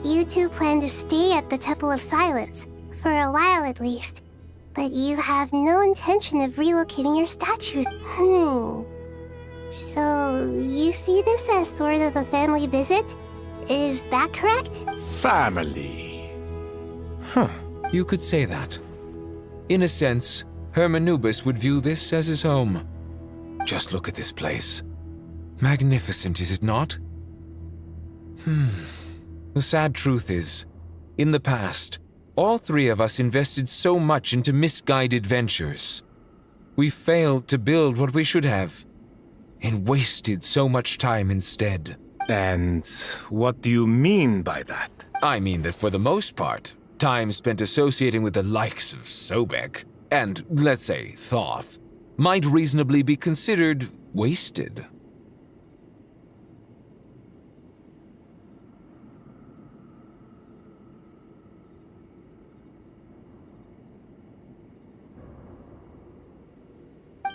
you two plan to stay at the Temple of Silence, for a while at least. But you have no intention of relocating your statues. So, you see this as sort of a family visit? Is that correct? Family. You could say that. In a sense, Hermanubis would view this as his home. Just look at this place. Magnificent, is it not? The sad truth is, in the past, all 3 of us invested so much into misguided ventures. We failed to build what we should have, and wasted so much time instead. And what do you mean by that? I mean that for the most part, time spent associating with the likes of Sobek and, let's say, Thoth, might reasonably be considered wasted.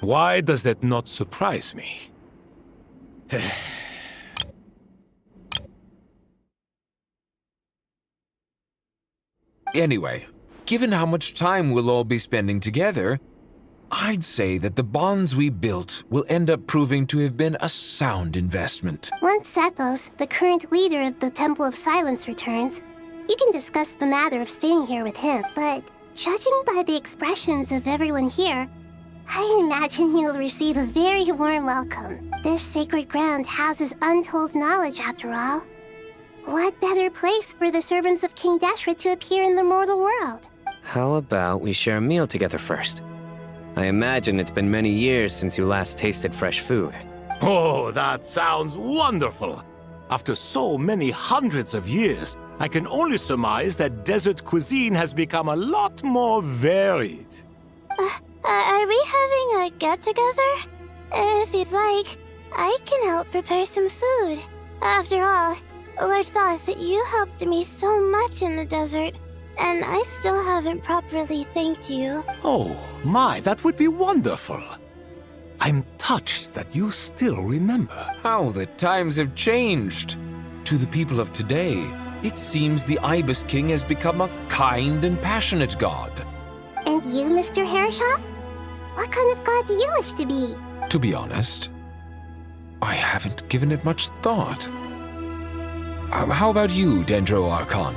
Why does that not surprise me? Anyway, given how much time we'll all be spending together, I'd say that the bonds we built will end up proving to have been a sound investment. Once Sethos, the current leader of the Temple of Silence, returns, you can discuss the matter of staying here with him. But judging by the expressions of everyone here, I imagine you'll receive a very warm welcome. This sacred ground houses untold knowledge, after all. What better place for the servants of King Deshret to appear in the mortal world? How about we share a meal together first? I imagine it's been many years since you last tasted fresh food. Oh, that sounds wonderful! After so many hundreds of years, I can only surmise that desert cuisine has become a lot more varied. Are we having a get-together? If you'd like, I can help prepare some food. After all, Lord Thoth, you helped me so much in the desert, and I still haven't properly thanked you. Oh, my, that would be wonderful. I'm touched that you still remember. How the times have changed. To the people of today, it seems the Ibis King has become a kind and passionate god. And you, Mr. Herreshoff? What kind of god do you wish to be? To be honest, I haven't given it much thought. How about you, Dendro Archon?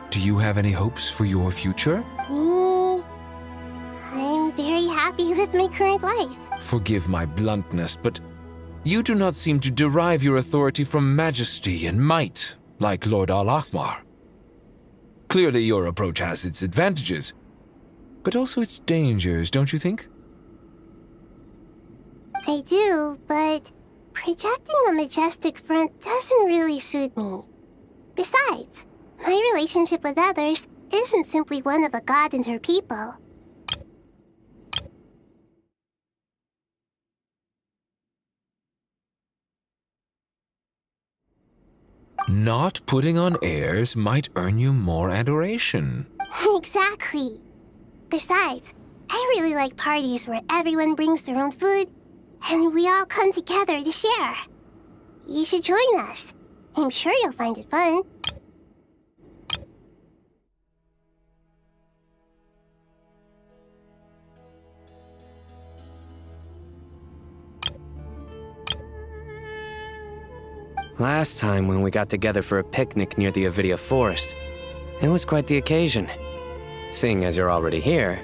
Do you have any hopes for your future? Me? I'm very happy with my current life. Forgive my bluntness, but you do not seem to derive your authority from majesty and might, like Lord Al-Ahmar. Clearly your approach has its advantages, but also its dangers, don't you think? I do, but projecting a majestic front doesn't really suit me. Besides, my relationship with others isn't simply one of a god and her people. Not putting on airs might earn you more adoration. Exactly. Besides, I really like parties where everyone brings their own food and we all come together to share. You should join us. I'm sure you'll find it fun. Last time when we got together for a picnic near the Avidia Forest, it was quite the occasion. Seeing as you're already here,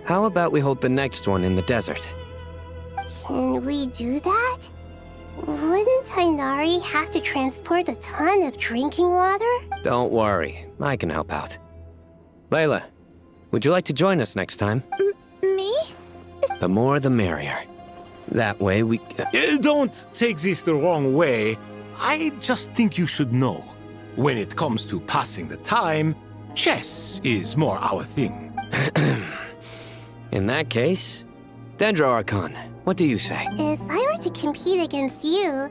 how about we hold the next one in the desert? Can we do that? Wouldn't Tainari have to transport a ton of drinking water? Don't worry, I can help out. Layla, would you like to join us next time? Me? The more the merrier. That way we... Don't take this the wrong way. I just think you should know. When it comes to passing the time, chess is more our thing. In that case, Dendro Archon, what do you say? If I were to compete against you,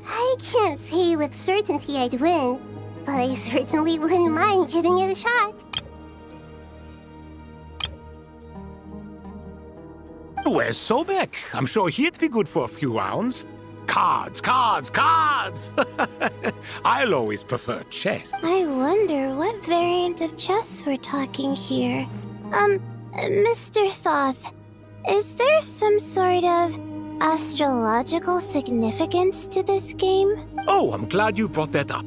I can't say with certainty I'd win, but I certainly wouldn't mind giving it a shot. Where's Sobek? I'm sure he'd be good for a few rounds. Cards, cards, cards! I'll always prefer chess. I wonder what variant of chess we're talking here. Mr. Thoth, is there some sort of astrological significance to this game? Oh, I'm glad you brought that up.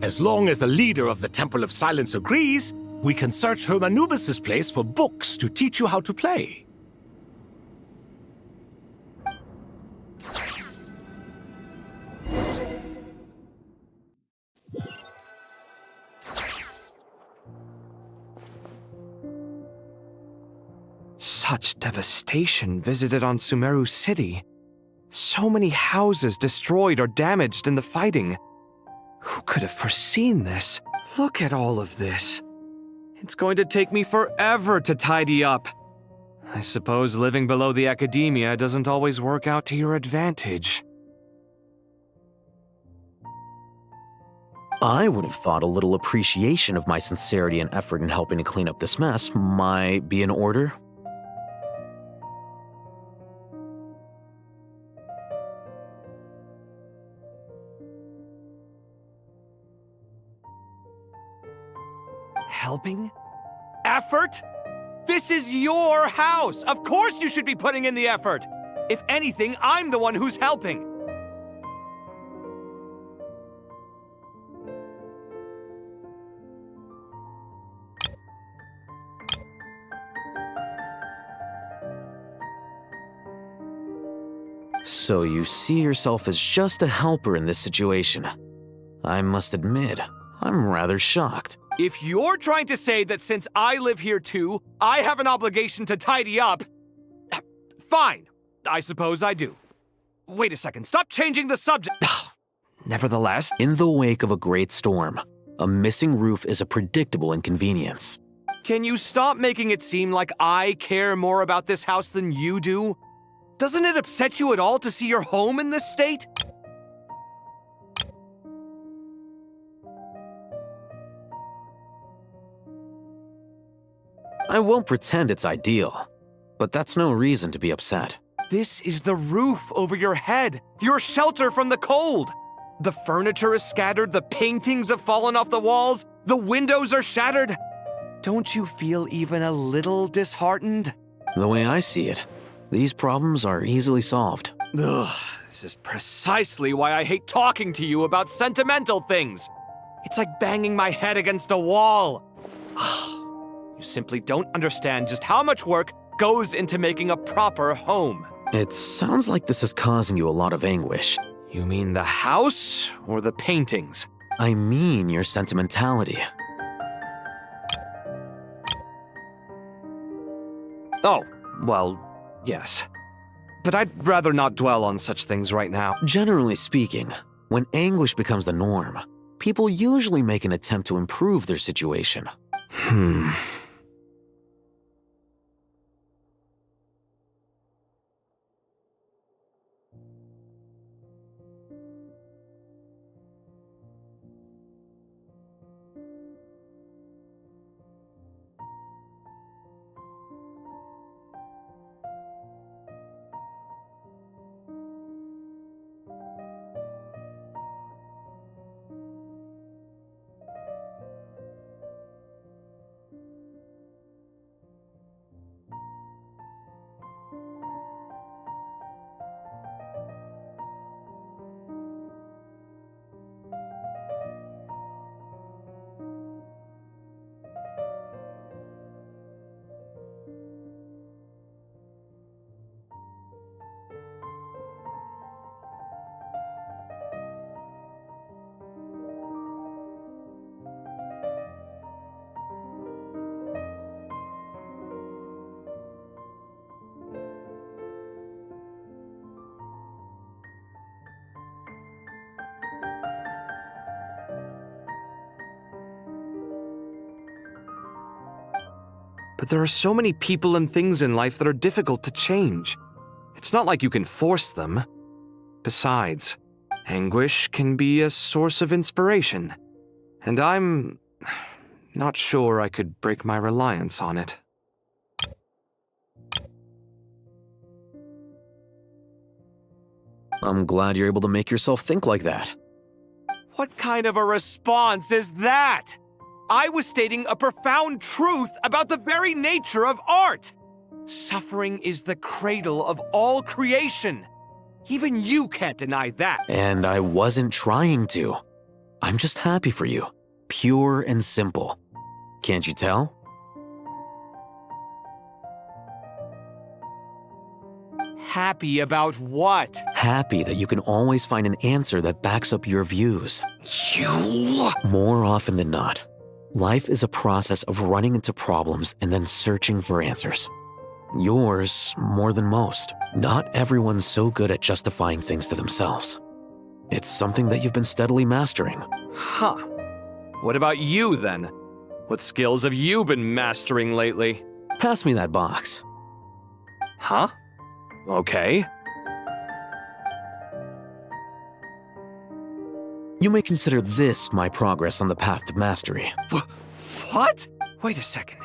As long as the leader of the Temple of Silence agrees, we can search Hermanubis' place for books to teach you how to play. Such devastation visited on Sumeru City. So many houses destroyed or damaged in the fighting. Who could have foreseen this? Look at all of this. It's going to take me forever to tidy up. I suppose living below the academia doesn't always work out to your advantage. I would have thought a little appreciation of my sincerity and effort in helping to clean up this mess might be in order. Helping? Effort? This is your house! Of course you should be putting in the effort! If anything, I'm the one who's helping! So you see yourself as just a helper in this situation. I must admit, I'm rather shocked. If you're trying to say that since I live here too, I have an obligation to tidy up, fine. I suppose I do. Wait a second, stop changing the subject. Nevertheless, in the wake of a great storm, a missing roof is a predictable inconvenience. Can you stop making it seem like I care more about this house than you do? Doesn't it upset you at all to see your home in this state? I won't pretend it's ideal, but that's no reason to be upset. This is the roof over your head, your shelter from the cold. The furniture is scattered, the paintings have fallen off the walls, the windows are shattered. Don't you feel even a little disheartened? The way I see it, these problems are easily solved. Ugh, this is precisely why I hate talking to you about sentimental things. It's like banging my head against a wall. You simply don't understand just how much work goes into making a proper home. It sounds like this is causing you a lot of anguish. You mean the house or the paintings? I mean your sentimentality. Oh, well, yes. But I'd rather not dwell on such things right now. Generally speaking, when anguish becomes the norm, people usually make an attempt to improve their situation. But there are so many people and things in life that are difficult to change. It's not like you can force them. Besides, anguish can be a source of inspiration. And I'm not sure I could break my reliance on it. I'm glad you're able to make yourself think like that. What kind of a response is that? I was stating a profound truth about the very nature of art. Suffering is the cradle of all creation. Even you can't deny that. And I wasn't trying to. I'm just happy for you. Pure and simple. Can't you tell? Happy about what? Happy that you can always find an answer that backs up your views. You? More often than not, life is a process of running into problems and then searching for answers. Yours more than most. Not everyone's so good at justifying things to themselves. It's something that you've been steadily mastering. Huh. What about you, then? What skills have you been mastering lately? Pass me that box. Huh? Okay. You may consider this my progress on the path to mastery. What? Wait a second.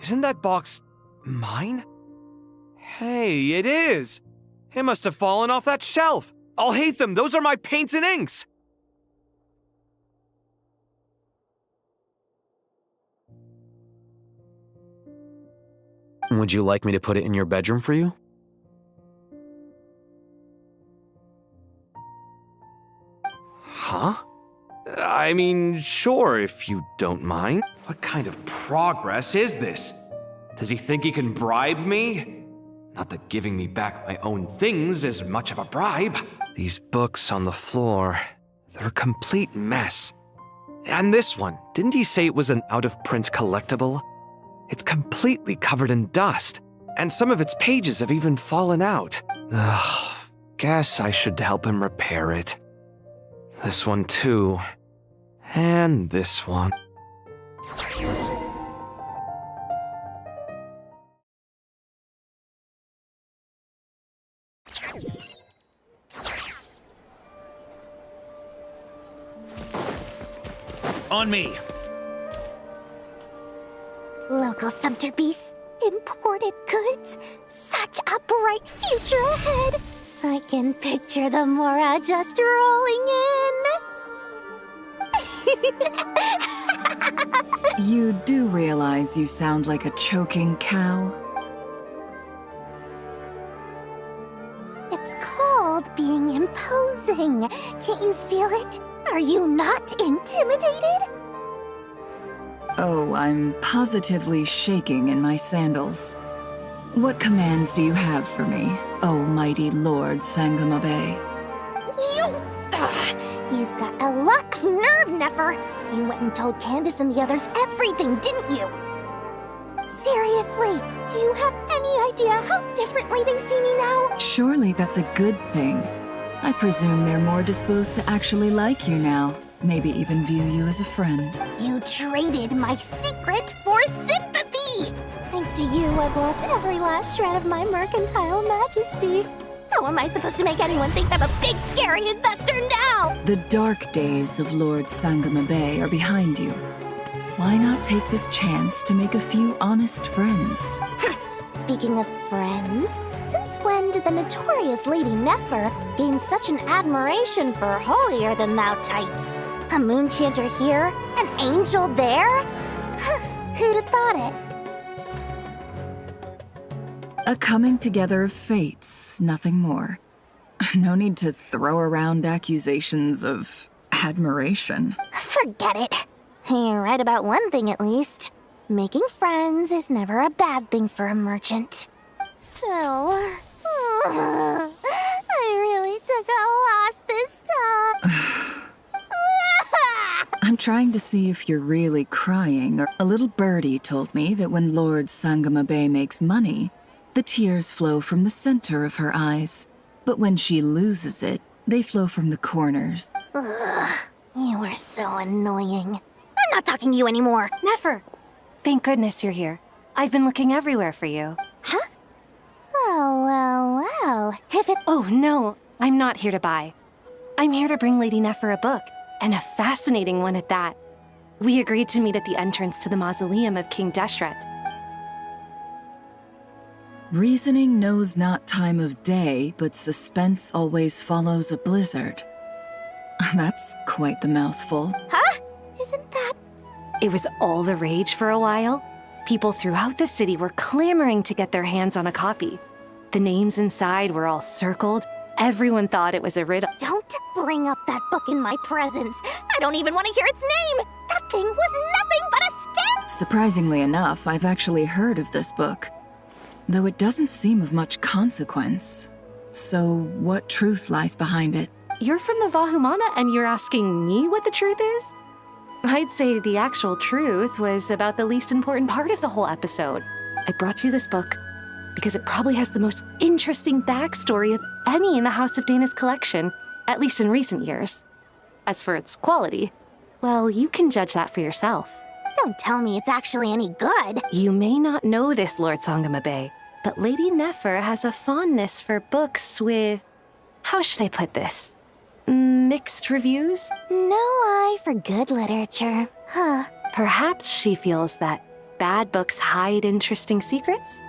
Isn't that box mine? Hey, it is! It must have fallen off that shelf! I'll hate them! Those are my paints and inks! Would you like me to put it in your bedroom for you? Huh? I mean, sure, if you don't mind. What kind of progress is this? Does he think he can bribe me? Not that giving me back my own things is much of a bribe. These books on the floor, they're a complete mess. And this one, didn't he say it was an out-of-print collectible? It's completely covered in dust, and some of its pages have even fallen out. Ugh, guess I should help him repair it. This one too. And this one. On me! Local subter beasts, imported goods, such a bright future ahead. I can picture the Mora just rolling in. You do realize you sound like a choking cow? It's called being imposing. Can't you feel it? Are you not intimidated? Oh, I'm positively shaking in my sandals. What commands do you have for me, oh mighty Lord Sangama Bay? You've got a lot of nerve, Nefer. You went and told Candace and the others everything, didn't you? Seriously, do you have any idea how differently they see me now? Surely that's a good thing. I presume they're more disposed to actually like you now. Maybe even view you as a friend. You traded my secret for sympathy! Thanks to you, I've lost every last shred of my mercantile majesty. How am I supposed to make anyone think I'm a big, scary investor now? The dark days of Lord Sangama Bay are behind you. Why not take this chance to make a few honest friends? Speaking of friends, since when did the notorious Lady Nefer gain such an admiration for holier-than-thou types? A moon chanter here, an angel there? Who'd have thought it? A coming together of fates, nothing more. No need to throw around accusations of admiration. Forget it. You're right about one thing at least. Making friends is never a bad thing for a merchant. So, I really took a loss this time. I'm trying to see if you're really crying, or a little birdie told me that when Lord Sangama Bay makes money, the tears flow from the center of her eyes. But when she loses it, they flow from the corners. Ugh, you are so annoying. I'm not talking to you anymore. Nefer, thank goodness you're here. I've been looking everywhere for you. Huh? Well. If it— Oh, no, I'm not here to buy. I'm here to bring Lady Nefer a book, and a fascinating one at that. We agreed to meet at the entrance to the mausoleum of King Deshret. Reasoning knows not time of day, but suspense always follows a blizzard. That's quite the mouthful. Huh? Isn't that— It was all the rage for a while. People throughout the city were clamoring to get their hands on a copy. The names inside were all circled. Everyone thought it was a riddle. Don't bring up that book in my presence. I don't even want to hear its name. That thing was nothing but a scam. Surprisingly enough, I've actually heard of this book, though it doesn't seem of much consequence. So what truth lies behind it? You're from the Vahumana and you're asking me what the truth is? I'd say the actual truth was about the least important part of the whole episode. I brought you this book because it probably has the most interesting backstory of any in the House of Dana's collection, at least in recent years. As for its quality, well, you can judge that for yourself. Don't tell me it's actually any good. You may not know this, Lord Sangamabe, but Lady Nefer has a fondness for books with... how should I put this? Mixed reviews? No eye for good literature. Huh. Perhaps she feels that bad books hide interesting secrets?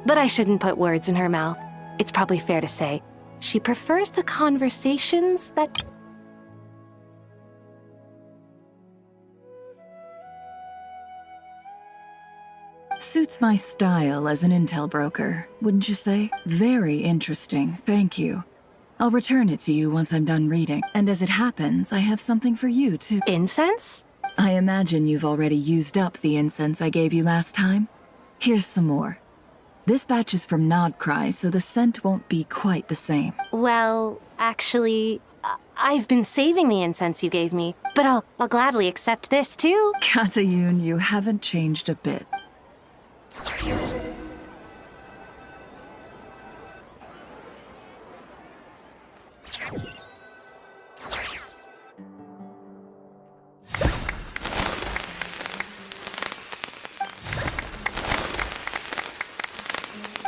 But I shouldn't put words in her mouth. It's probably fair to say she prefers the conversations that... Suits my style as an intel broker, wouldn't you say? Very interesting, thank you. I'll return it to you once I'm done reading. And as it happens, I have something for you, too. Incense? I imagine you've already used up the incense I gave you last time. Here's some more. This batch is from Nodcry, so the scent won't be quite the same. Well, actually, I've been saving the incense you gave me, but I'll gladly accept this, too. Katayun, you haven't changed a bit.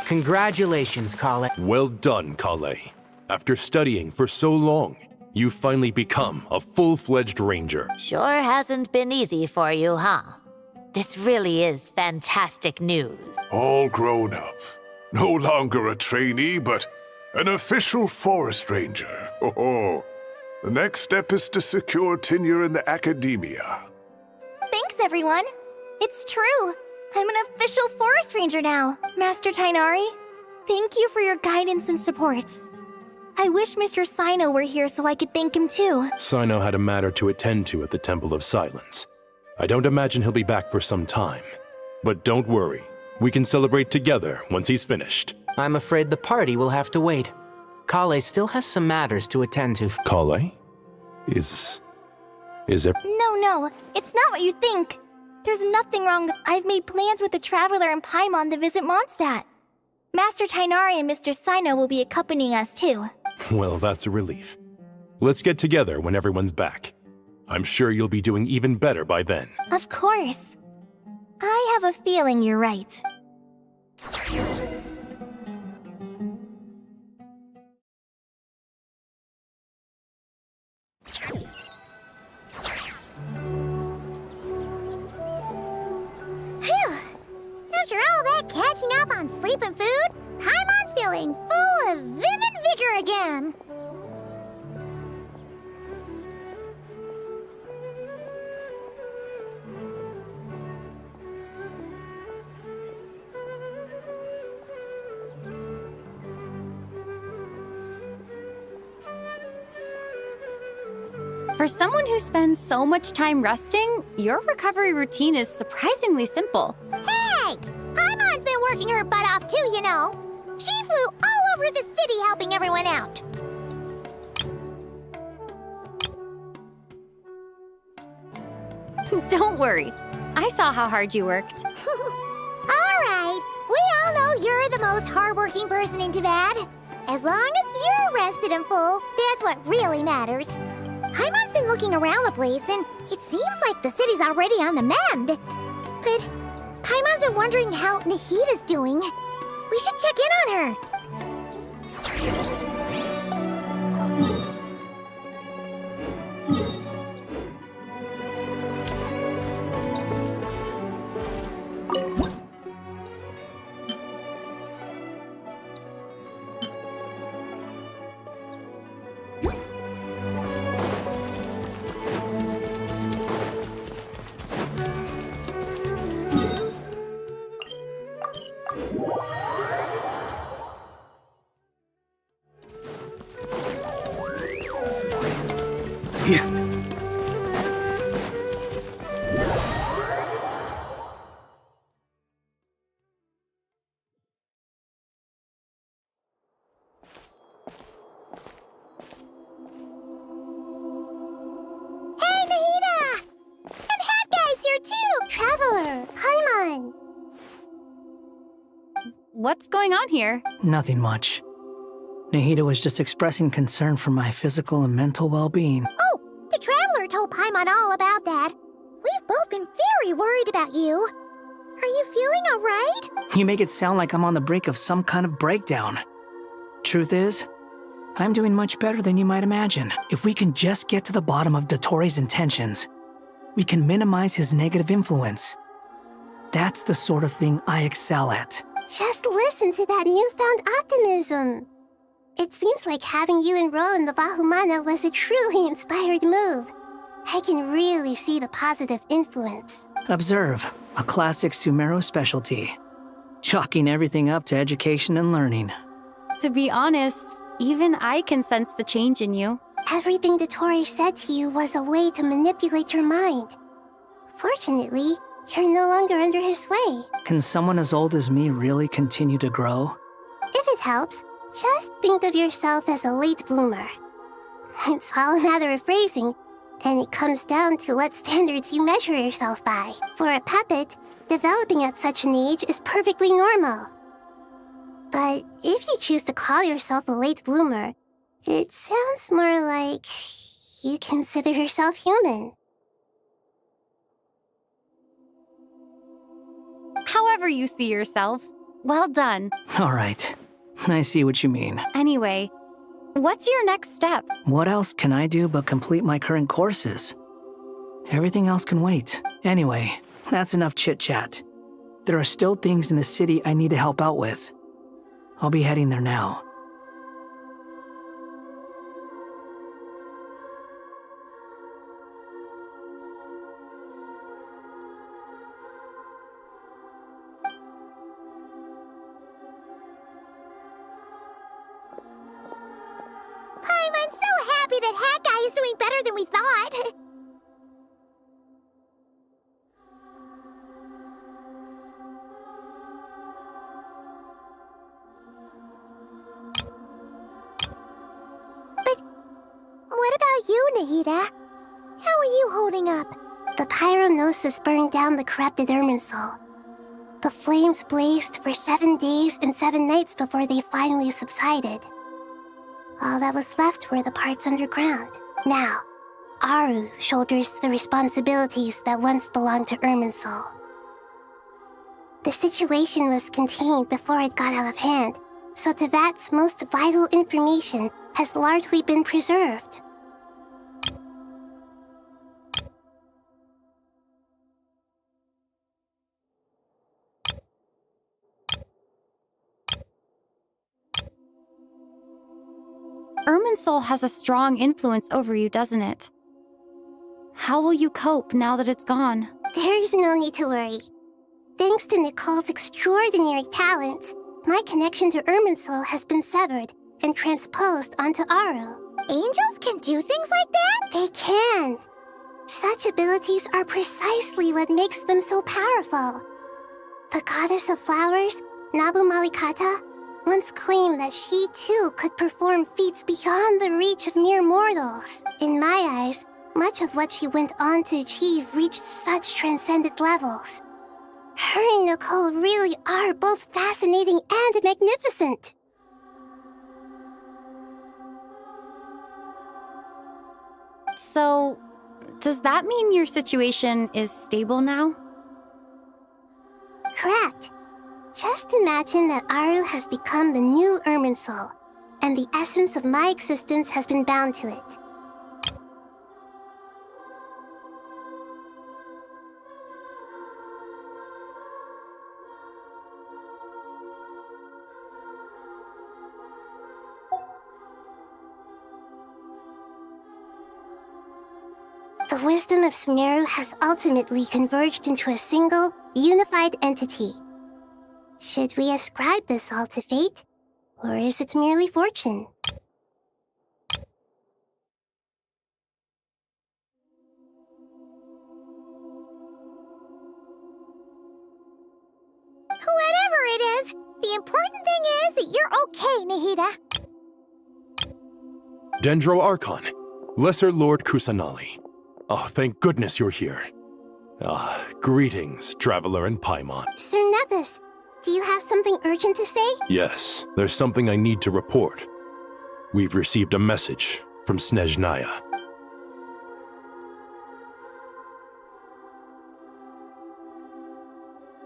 Congratulations, Kale. Well done, Kale. After studying for so long, you finally become a full-fledged ranger. Sure hasn't been easy for you, huh? This really is fantastic news. All grown up. No longer a trainee, but an official forest ranger. Oh, the next step is to secure tenure in the academia. Thanks, everyone. It's true. I'm an official forest ranger now. Master Tainari, thank you for your guidance and support. I wish Mr. Sino were here so I could thank him too. Sino had a matter to attend to at the Temple of Silence. I don't imagine he'll be back for some time. But don't worry, we can celebrate together once he's finished. I'm afraid the party will have to wait. Kale still has some matters to attend to. Kale? Is it? No, it's not what you think. There's nothing wrong. I've made plans with the Traveler and Paimon to visit Mondstadt. Master Tainari and Mr. Sino will be accompanying us too. Well, that's a relief. Let's get together when everyone's back. I'm sure you'll be doing even better by then. Of course. I have a feeling you're right. Phew! After all that catching up on sleep and food, Paimon's feeling full of vim and vigor again. For someone who spends so much time resting, your recovery routine is surprisingly simple. Hey! Paimon's been working her butt off too, you know. She flew all over the city helping everyone out. Don't worry. I saw how hard you worked. All right. We all know you're the most hardworking person in Tavad. As long as you're rested and full, that's what really matters. Paimon's been looking around the place, and it seems like the city's already on the mend. But Paimon's been wondering how Nahida's doing. We should check in on her. what's going on here? Nothing much. Nahida was just expressing concern for my physical and mental well-being. Oh, the Traveler told Paimon all about that. We've both been very worried about you. Are you feeling alright? You make it sound like I'm on the brink of some kind of breakdown. Truth is, I'm doing much better than you might imagine. If we can just get to the bottom of Dottoro's intentions, we can minimize his negative influence. That's the sort of thing I excel at. Just listen to that newfound optimism. It seems like having you enroll in the Vahumana was a truly inspired move. I can really see the positive influence. Observe, a classic Sumeru specialty. Chalking everything up to education and learning. To be honest, even I can sense the change in you. Everything Dottori said to you was a way to manipulate your mind. Fortunately, you're no longer under his sway. Can someone as old as me really continue to grow? If it helps, just think of yourself as a late bloomer. It's all a matter of phrasing, and it comes down to what standards you measure yourself by. For a puppet, developing at such an age is perfectly normal. But if you choose to call yourself a late bloomer, it sounds more like you consider yourself human. However you see yourself, well done. All right, I see what you mean. Anyway, what's your next step? What else can I do but complete my current courses? Everything else can wait. Anyway, that's enough chit-chat. There are still things in the city I need to help out with. I'll be heading there now. I'm so happy that Hat Guy is doing better than we thought. But what about you, Nahida? How are you holding up? The pyronosis burned down the corrupted Irminsul. The flames blazed for 7 days and 7 nights before they finally subsided. All that was left were the parts underground. Now, Aru shoulders the responsibilities that once belonged to Irminsul. The situation was contained before it got out of hand, so Tevat's most vital information has largely been preserved. Irminsul has a strong influence over you, doesn't it? How will you cope now that it's gone? There's no need to worry. Thanks to Nicole's extraordinary talents, my connection to Irminsul has been severed and transposed onto Aru. Angels can do things like that? They can. Such abilities are precisely what makes them so powerful. The goddess of flowers, Nabu Malikata, once claimed that she too could perform feats beyond the reach of mere mortals. In my eyes, much of what she went on to achieve reached such transcendent levels. Her and Nicole really are both fascinating and magnificent. So, does that mean your situation is stable now? Correct. Just imagine that Aru has become the new Irminsul, and the essence of my existence has been bound to it. The wisdom of Sumeru has ultimately converged into a single, unified entity. Should we ascribe this all to fate, or is it merely fortune? Whatever it is, the important thing is that you're okay, Nahida. Dendro Archon, Lesser Lord Kusanali. Oh, thank goodness you're here. Greetings, Traveler and Paimon. Sir Nevis, Do you have something urgent to say? Yes, there's something I need to report. We've received a message from Snezhnaya.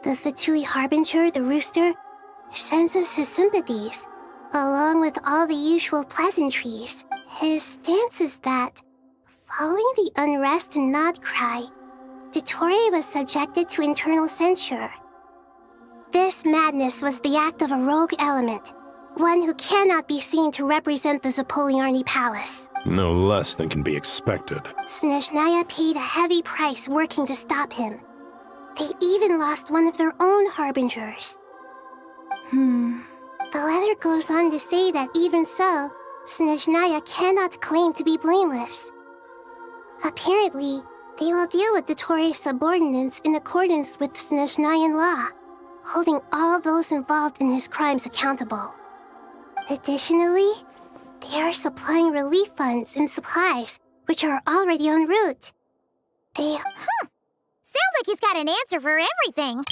The Fatui Harbinger, the rooster, sends us his sympathies, along with all the usual pleasantries. His stance is that, following the unrest in Nodcry, Dottore was subjected to internal censure. This madness was the act of a rogue element, one who cannot be seen to represent the Zapoliarny Palace. No less than can be expected. Snezhnaya paid a heavy price working to stop him. They even lost one of their own harbingers. The letter goes on to say that even so, Snezhnaya cannot claim to be blameless. Apparently, they will deal with Dottore's subordinates in accordance with Snezhnayan law, holding all those involved in his crimes accountable. Additionally, they are supplying relief funds and supplies, which are already en route. Sounds like he's got an answer for everything.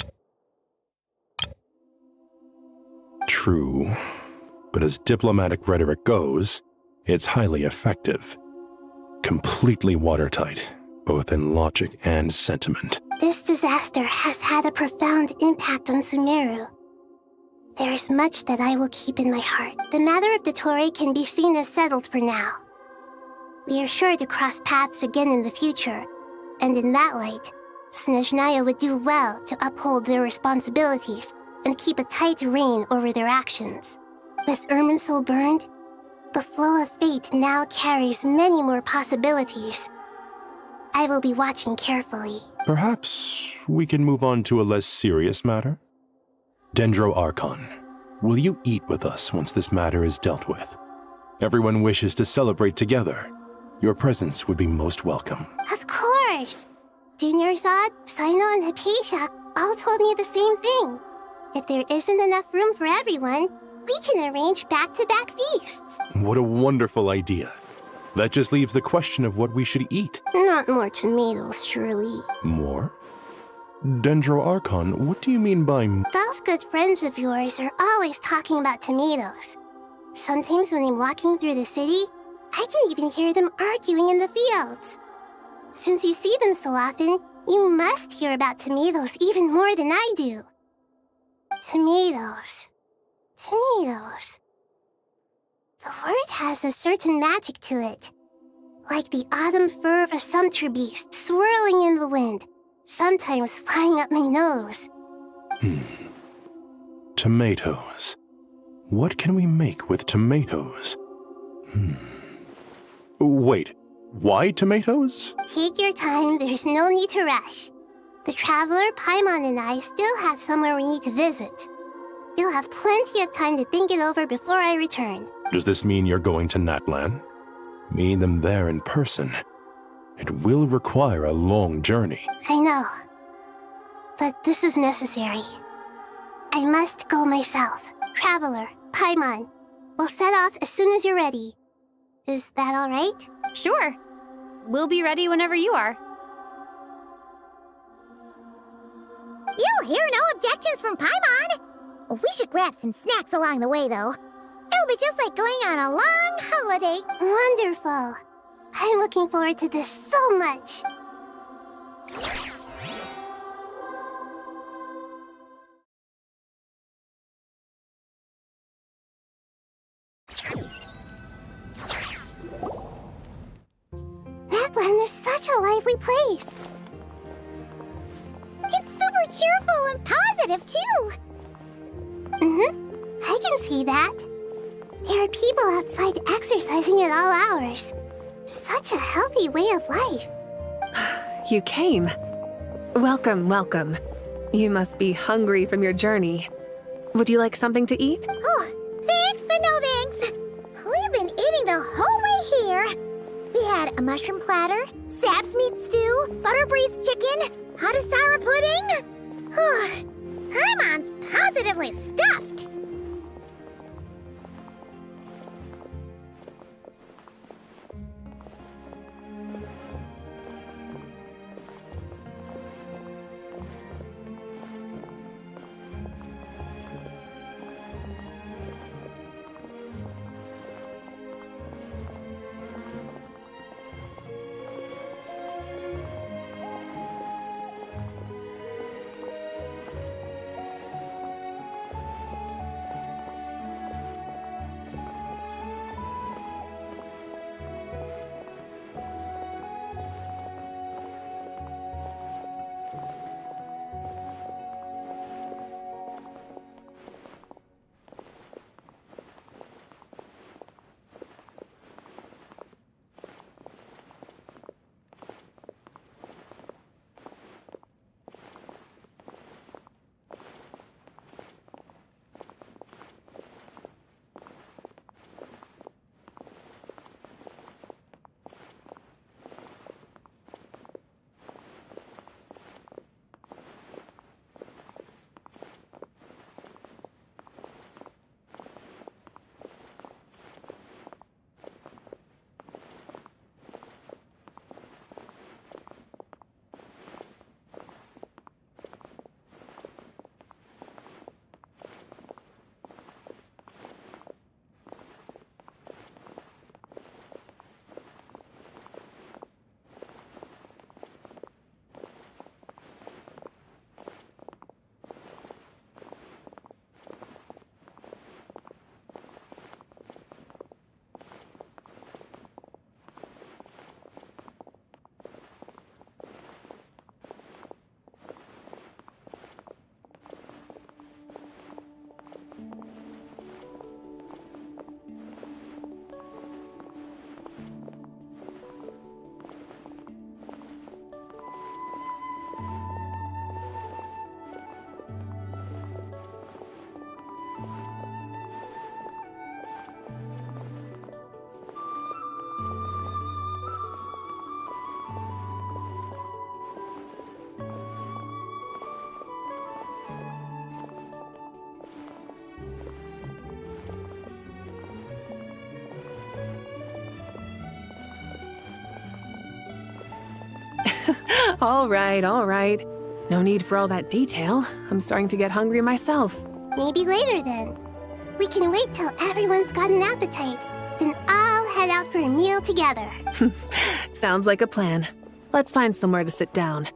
True, but as diplomatic rhetoric goes, it's highly effective. Completely watertight, both in logic and sentiment. This disaster has had a profound impact on Sumeru. There is much that I will keep in my heart. The matter of Dottore can be seen as settled for now. We are sure to cross paths again in the future, and in that light, Snezhnaya would do well to uphold their responsibilities and keep a tight rein over their actions. With Irminsul burned, the flow of fate now carries many more possibilities. I will be watching carefully. Perhaps we can move on to a less serious matter? Dendro Archon, will you eat with us once this matter is dealt with? Everyone wishes to celebrate together. Your presence would be most welcome. Of course! Junior Zod, Sino, and Hypatia all told me the same thing. If there isn't enough room for everyone, we can arrange back-to-back feasts. What a wonderful idea. That just leaves the question of what we should eat. Not more tomatoes, surely. More? Dendro Archon, what do you mean by... Those good friends of yours are always talking about tomatoes. Sometimes when I'm walking through the city, I can even hear them arguing in the fields. Since you see them so often, you must hear about tomatoes even more than I do. Tomatoes. Tomatoes. The word has a certain magic to it. Like the autumn fur of a sumpter beast swirling in the wind, sometimes flying up my nose. Tomatoes. What can we make with tomatoes? Wait, why tomatoes? Take your time, there's no need to rush. The traveler, Paimon, and I still have somewhere we need to visit. You'll have plenty of time to think it over before I return. Does this mean you're going to Natlan? Meeting them there in person. It will require a long journey. I know. But this is necessary. I must go myself. Traveler, Paimon, we'll set off as soon as you're ready. Is that all right? Sure. We'll be ready whenever you are. You'll hear no objections from Paimon. We should grab some snacks along the way, though. It'll be just like going on a long holiday. Wonderful. I'm looking forward to this so much. Natlan is such a lively place. It's super cheerful and positive, too. I can see that. There are people outside exercising at all hours. Such a healthy way of life. You came. Welcome, welcome. You must be hungry from your journey. Would you like something to eat? Oh, thanks, but no thanks. We've been eating the whole way here. We had a mushroom platter, sap's meat stew, butter braised chicken, Hadasara pudding. Paimon's positively stuffed. All right, all right. No need for all that detail. I'm starting to get hungry myself. Maybe later then. We can wait till everyone's got an appetite. Then I'll head out for a meal together. Sounds like a plan. Let's find somewhere to sit down.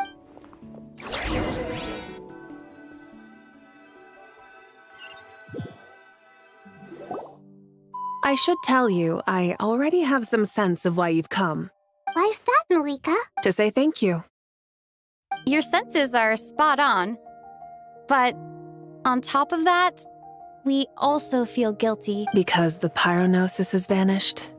I should tell you, I already have some sense of why you've come. Why's that, Malika? To say thank you. Your senses are spot on. But on top of that, we also feel guilty. Because the pyronosis has vanished?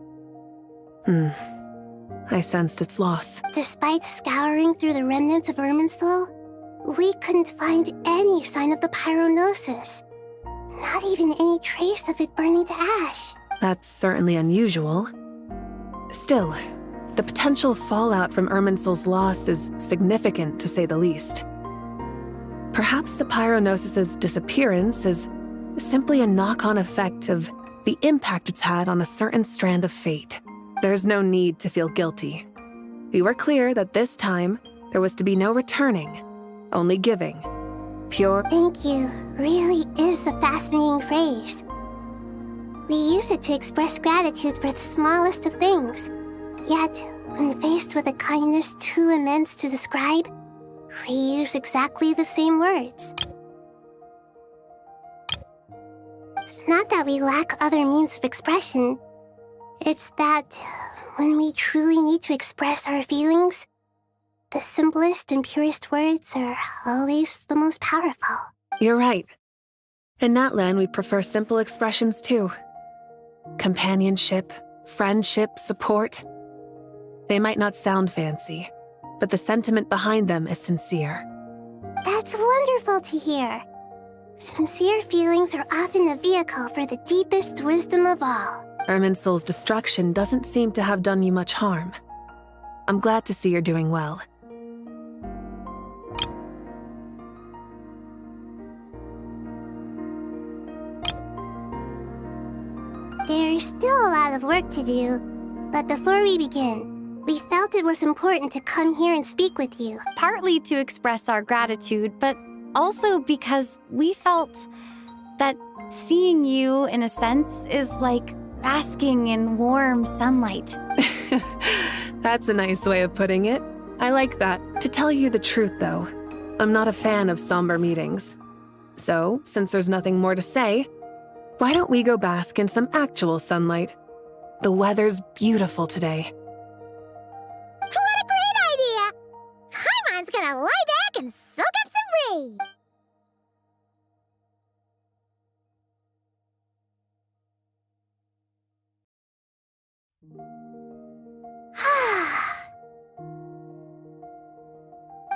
I sensed its loss. Despite scouring through the remnants of Irminsul, we couldn't find any sign of the pyronosis. Not even any trace of it burning to ash. That's certainly unusual. Still, the potential fallout from Irminsul's loss is significant, to say the least. Perhaps the pyronosis's disappearance is simply a knock-on effect of the impact it's had on a certain strand of fate. There's no need to feel guilty. We were clear that this time, there was to be no returning, only giving. Pure— Thank you really is a fascinating phrase. We use it to express gratitude for the smallest of things. Yet, when faced with a kindness too immense to describe, we use exactly the same words. It's not that we lack other means of expression. It's that when we truly need to express our feelings, the simplest and purest words are always the most powerful. You're right. In Natlan, we prefer simple expressions too. Companionship, friendship, support. They might not sound fancy, but the sentiment behind them is sincere. That's wonderful to hear. Sincere feelings are often a vehicle for the deepest wisdom of all. Irminsul's destruction doesn't seem to have done you much harm. I'm glad to see you're doing well. There's still a lot of work to do, but before we begin, we felt it was important to come here and speak with you. Partly to express our gratitude, but also because we felt that seeing you, in a sense, is like basking in warm sunlight. That's a nice way of putting it. I like that. To tell you the truth, though, I'm not a fan of somber meetings. So, since there's nothing more to say, why don't we go bask in some actual sunlight? The weather's beautiful today. What a great idea! Paimon's gonna lie back and soak up some rain!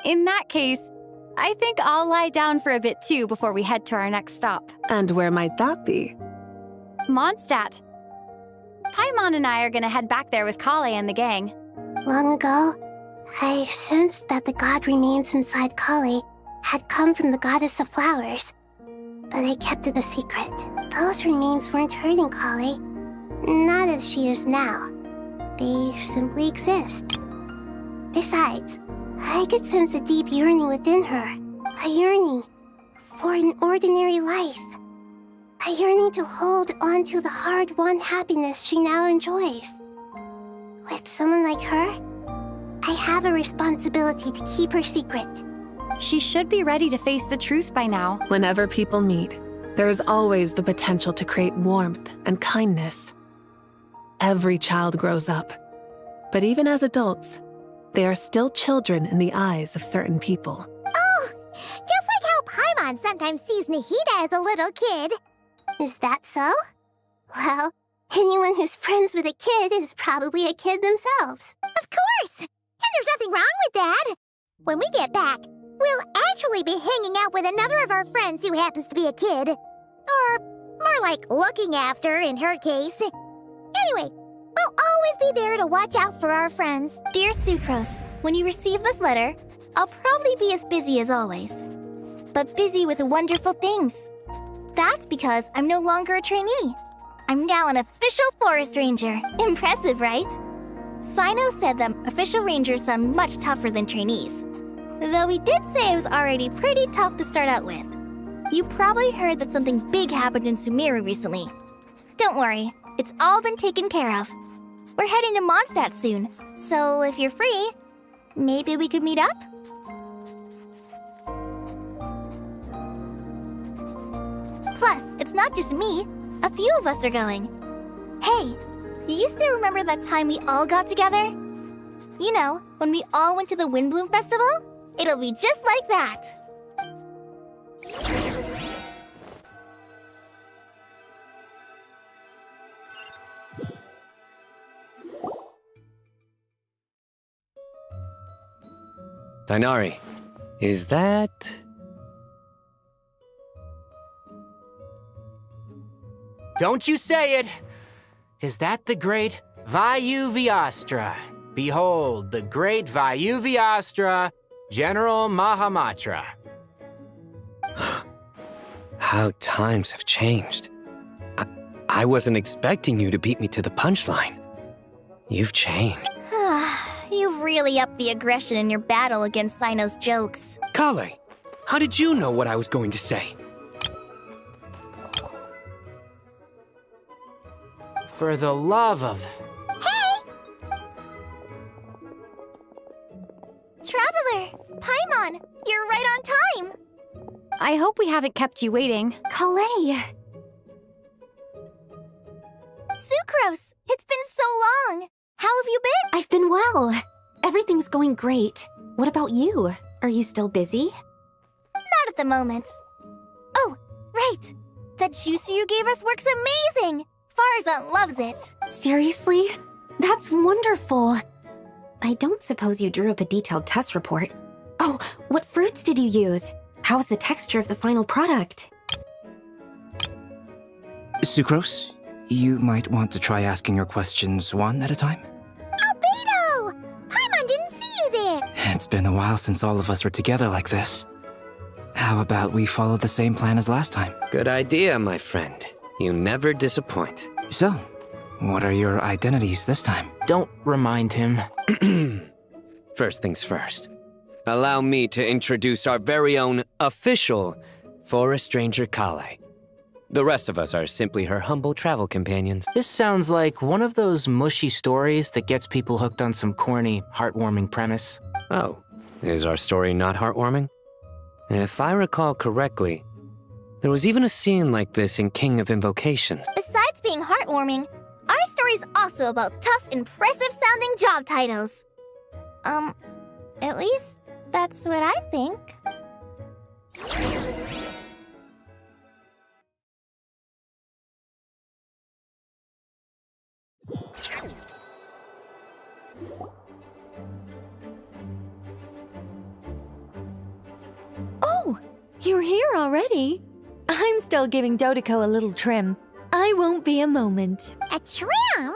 In that case, I think I'll lie down for a bit too before we head to our next stop. And where might that be? Mondstadt. Paimon and I are gonna head back there with Kale and the gang. Long ago, I sensed that the god remains inside Kale had come from the goddess of flowers, but I kept it a secret. Those remains weren't hurting Kale, not as she is now. They simply exist. Besides, I could sense a deep yearning within her. A yearning for an ordinary life. A yearning to hold on to the hard-won happiness she now enjoys. With someone like her, I have a responsibility to keep her secret. She should be ready to face the truth by now. Whenever people meet, there is always the potential to create warmth and kindness. Every child grows up, but even as adults, they are still children in the eyes of certain people. Oh, just like how Paimon sometimes sees Nahida as a little kid. Is that so? Well, anyone who's friends with a kid is probably a kid themselves. Of course! And there's nothing wrong with that. When we get back, we'll actually be hanging out with another of our friends who happens to be a kid. Or more like looking after, in her case. Anyway, we'll always be there to watch out for our friends. Dear Sucrose, when you receive this letter, I'll probably be as busy as always. But busy with wonderful things. That's because I'm no longer a trainee. I'm now an official forest ranger. Impressive, right? Sino said that official rangers sound much tougher than trainees. Though he did say it was already pretty tough to start out with. You probably heard that something big happened in Sumeru recently. Don't worry, it's all been taken care of. We're heading to Mondstadt soon, so if you're free, maybe we could meet up? Plus, it's not just me. A few of us are going. Hey, do you still remember that time we all got together? You know, when we all went to the Windbloom Festival? It'll be just like that. Dainari, is that... Don't you say it! Is that the great Vayu-Vyastra? Behold, the great Vayu-Vyastra, General Mahamatra. How times have changed. I wasn't expecting you to beat me to the punchline. You've changed. You've really upped the aggression in your battle against Sino's jokes. Kale, how did you know what I was going to say? For the love of... Hey! Traveler! Paimon! You're right on time! I hope we haven't kept you waiting. Kalei! Sucrose! It's been so long! How have you been? I've been well. Everything's going great. What about you? Are you still busy? Not at the moment. Oh, right! That juicer you gave us works amazing! Farzan loves it. Seriously? That's wonderful. I don't suppose you drew up a detailed test report. Oh, what fruits did you use? How's the texture of the final product? Sucrose, you might want to try asking your questions one at a time. Albedo! Paimon didn't see you there! It's been a while since all of us were together like this. How about we follow the same plan as last time? Good idea, my friend. You never disappoint. So, what are your identities this time? Don't remind him. First things first. Allow me to introduce our very own official Forest Ranger Kale. The rest of us are simply her humble travel companions. This sounds like one of those mushy stories that gets people hooked on some corny, heartwarming premise. Oh, is our story not heartwarming? If I recall correctly, there was even a scene like this in King of Invocations. Besides being heartwarming, our story's also about tough, impressive-sounding job titles. At least that's what I think. Oh, you're here already? I'm still giving Dodeko a little trim. I won't be a moment. A trim?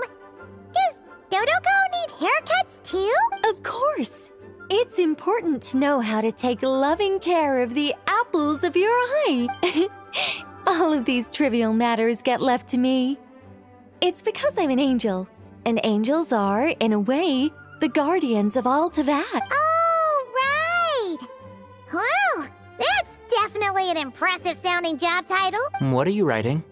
Does Dodeko need haircuts too? Of course. It's important to know how to take loving care of the apples of your eye. All of these trivial matters get left to me. It's because I'm an angel, and angels are, in a way, the guardians of all Teyvat. Oh, right! Well, that's definitely an impressive-sounding job title. What are you writing?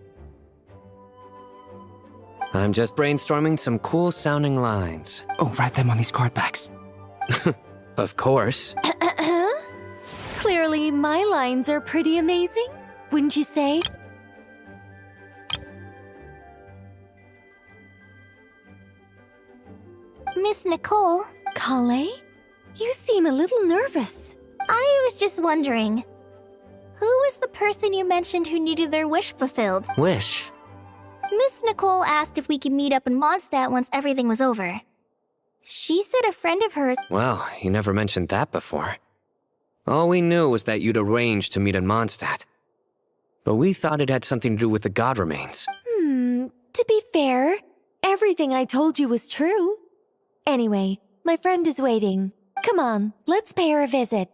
I'm just brainstorming some cool-sounding lines. Oh, write them on these card backs. Of course. Clearly, my lines are pretty amazing, wouldn't you say? Miss Nicole? Kale? You seem a little nervous. I was just wondering, who was the person you mentioned who needed their wish fulfilled? Wish? Miss Nicole asked if we could meet up in Mondstadt once everything was over. She said a friend of hers... Well, you never mentioned that before. All we knew was that you'd arranged to meet in Mondstadt. But we thought it had something to do with the god remains. To be fair, everything I told you was true. Anyway, my friend is waiting. Come on, let's pay her a visit.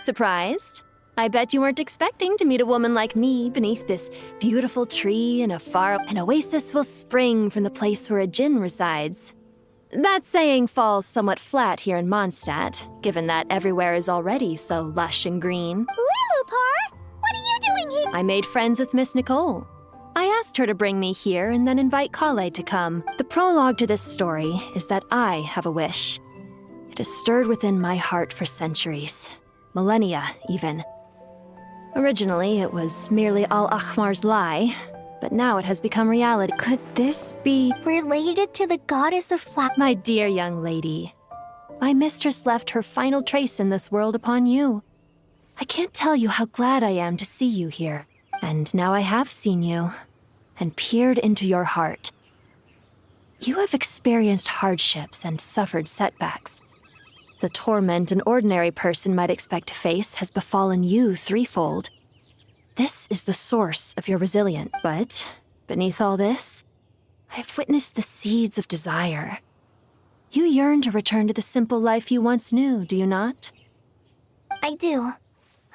Surprised? I bet you weren't expecting to meet a woman like me beneath this beautiful tree in an oasis will spring from the place where a djinn resides. That saying falls somewhat flat here in Mondstadt, given that everywhere is already so lush and green. Lilupar, what are you doing here? I made friends with Miss Nicole. I asked her to bring me here and then invite Kale to come. The prologue to this story is that I have a wish. It has stirred within my heart for centuries. Millennia, even. Originally, it was merely Al-Ahmar's lie, but now it has become reality. Could this be related to the goddess of flowers? My dear young lady, my mistress left her final trace in this world upon you. I can't tell you how glad I am to see you here. And now I have seen you, and peered into your heart. You have experienced hardships and suffered setbacks. The torment an ordinary person might expect to face has befallen you threefold. This is the source of your resilience. But beneath all this, I have witnessed the seeds of desire. You yearn to return to the simple life you once knew, do you not? I do.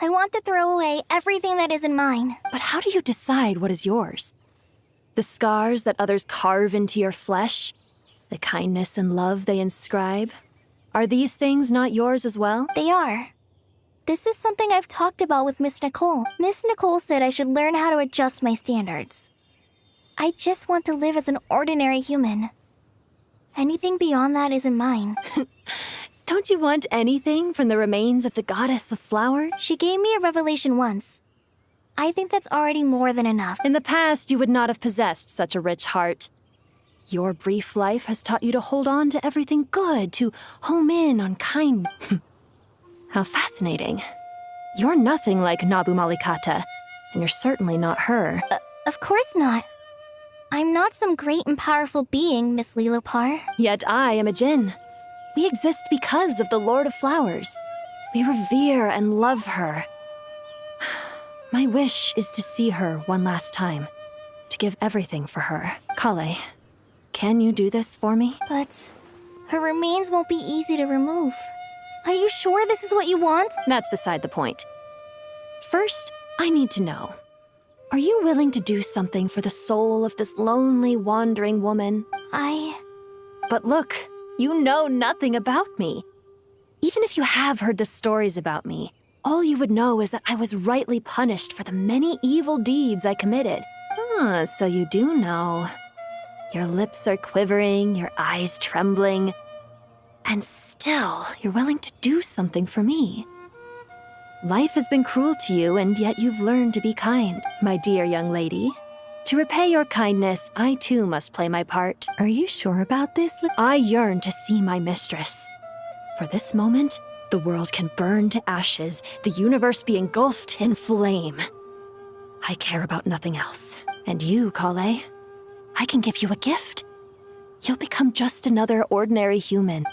I want to throw away everything that isn't mine. But how do you decide what is yours? The scars that others carve into your flesh? The kindness and love they inscribe? Are these things not yours as well? They are. This is something I've talked about with Miss Nicole. Miss Nicole said I should learn how to adjust my standards. I just want to live as an ordinary human. Anything beyond that isn't mine. Don't you want anything from the remains of the goddess of flowers? She gave me a revelation once. I think that's already more than enough. In the past, you would not have possessed such a rich heart. Your brief life has taught you to hold on to everything good, to home in on kindness. How fascinating. You're nothing like Nabu Malikata, and you're certainly not her. Of course not. I'm not some great and powerful being, Miss Lilupar. Yet I am a djinn. We exist because of the Lord of Flowers. We revere and love her. My wish is to see her one last time, to give everything for her. Kale, can you do this for me? But her remains won't be easy to remove. Are you sure this is what you want? That's beside the point. First, I need to know. Are you willing to do something for the soul of this lonely, wandering woman? But look, you know nothing about me. Even if you have heard the stories about me, all you would know is that I was rightly punished for the many evil deeds I committed. So you do know. Your lips are quivering, your eyes trembling. And still, you're willing to do something for me. Life has been cruel to you, and yet you've learned to be kind, my dear young lady. To repay your kindness, I too must play my part. Are you sure about this? I yearn to see my mistress. For this moment, the world can burn to ashes, the universe be engulfed in flame. I care about nothing else. And you, Kale, I can give you a gift. You'll become just another ordinary human.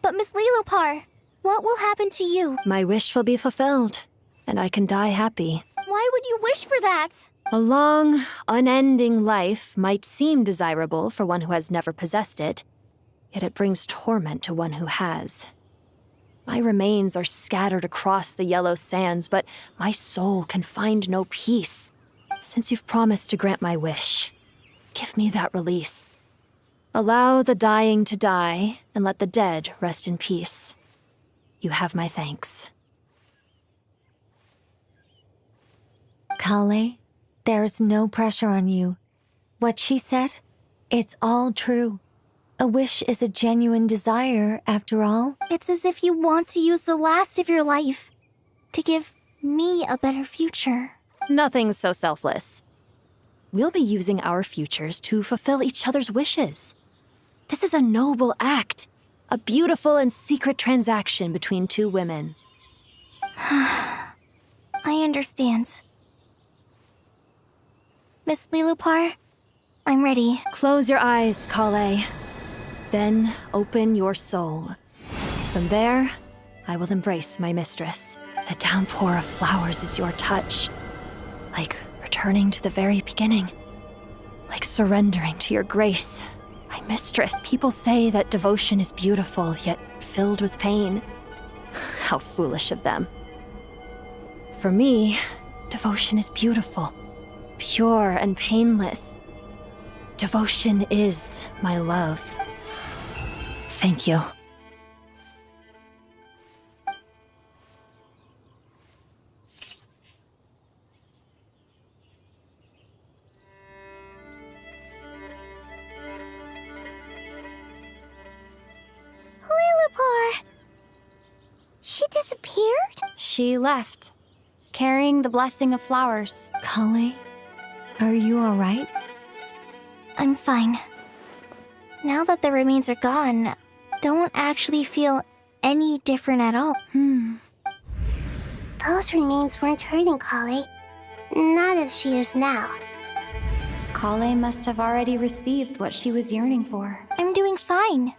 But Miss Lilupar, what will happen to you? My wish will be fulfilled, and I can die happy. Why would you wish for that? A long, unending life might seem desirable for one who has never possessed it, yet it brings torment to one who has. My remains are scattered across the yellow sands, but my soul can find no peace. Since you've promised to grant my wish, give me that release. Allow the dying to die, and let the dead rest in peace. You have my thanks. Kale, there's no pressure on you. What she said, it's all true. A wish is a genuine desire, after all. It's as if you want to use the last of your life to give me a better future. Nothing's so selfless. We'll be using our futures to fulfill each other's wishes. This is a noble act, a beautiful and secret transaction between two women. I understand. Miss Lilupar, I'm ready. Close your eyes, Kale. Then open your soul. From there, I will embrace my mistress. The downpour of flowers is your touch. Like returning to the very beginning. Like surrendering to your grace. My mistress. People say that devotion is beautiful, yet filled with pain. How foolish of them. For me, devotion is beautiful, pure and painless. Devotion is my love. Thank you. Lillipore! She disappeared? She left, carrying the blessing of flowers. Kale, are you alright? I'm fine. Now that the remains are gone, don't actually feel any different at all. Those remains weren't hurting Kale. Not as she is now. Kale must have already received what she was yearning for. I'm doing fine.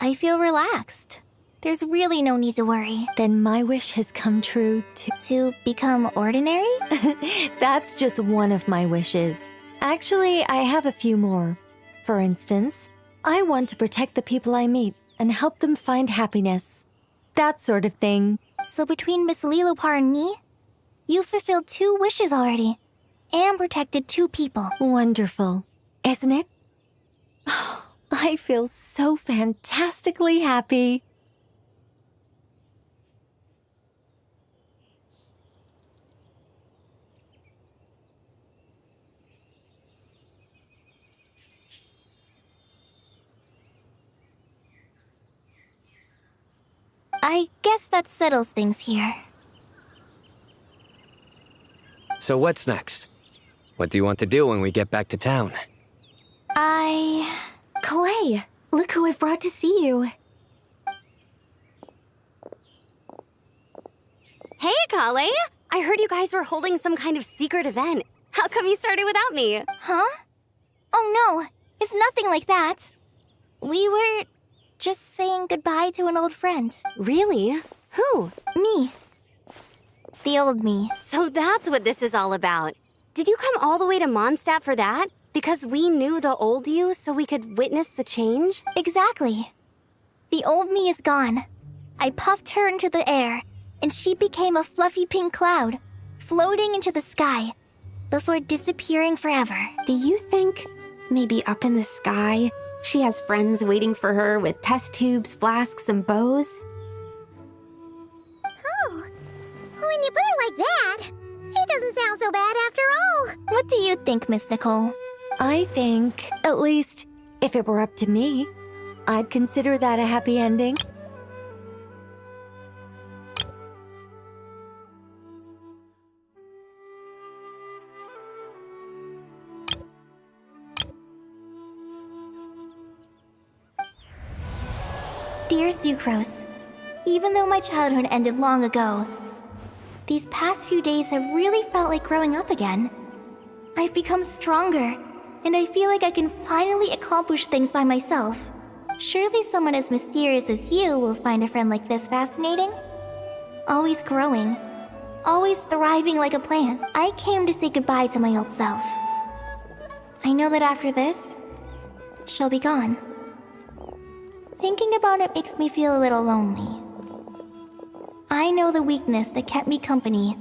I feel relaxed. There's really no need to worry. Then my wish has come true to become ordinary? That's just one of my wishes. Actually, I have a few more. For instance, I want to protect the people I meet and help them find happiness. That sort of thing. So between Miss Lillipore and me, you fulfilled 2 wishes already. And protected 2 people. Wonderful, isn't it? I feel so fantastically happy. I guess that settles things here. So what's next? What do you want to do when we get back to town? Kalei, look who I've brought to see you. Hey, Kalei! I heard you guys were holding some kind of secret event. How come you started without me? Huh? Oh no, it's nothing like that. We were just saying goodbye to an old friend. Really? Who? Me. The old me. So that's what this is all about. Did you come all the way to Mondstadt for that? Because we knew the old you so we could witness the change? Exactly. The old me is gone. I puffed her into the air, and she became a fluffy pink cloud, floating into the sky, before disappearing forever. Do you think, maybe up in the sky, she has friends waiting for her with test tubes, flasks, and bows? Oh, when you put it like that, it doesn't sound so bad after all. What do you think, Miss Nicole? I think, at least, if it were up to me, I'd consider that a happy ending. Dear Sucrose, even though my childhood ended long ago, these past few days have really felt like growing up again. I've become stronger, and I feel like I can finally accomplish things by myself. Surely someone as mysterious as you will find a friend like this fascinating? Always growing, always thriving like a plant. I came to say goodbye to my old self. I know that after this, she'll be gone. Thinking about it makes me feel a little lonely. I know the weakness that kept me company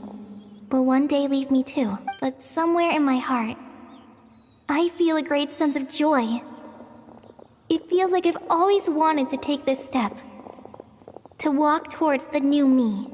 will one day leave me too, but somewhere in my heart, I feel a great sense of joy. It feels like I've always wanted to take this step, to walk towards the new me.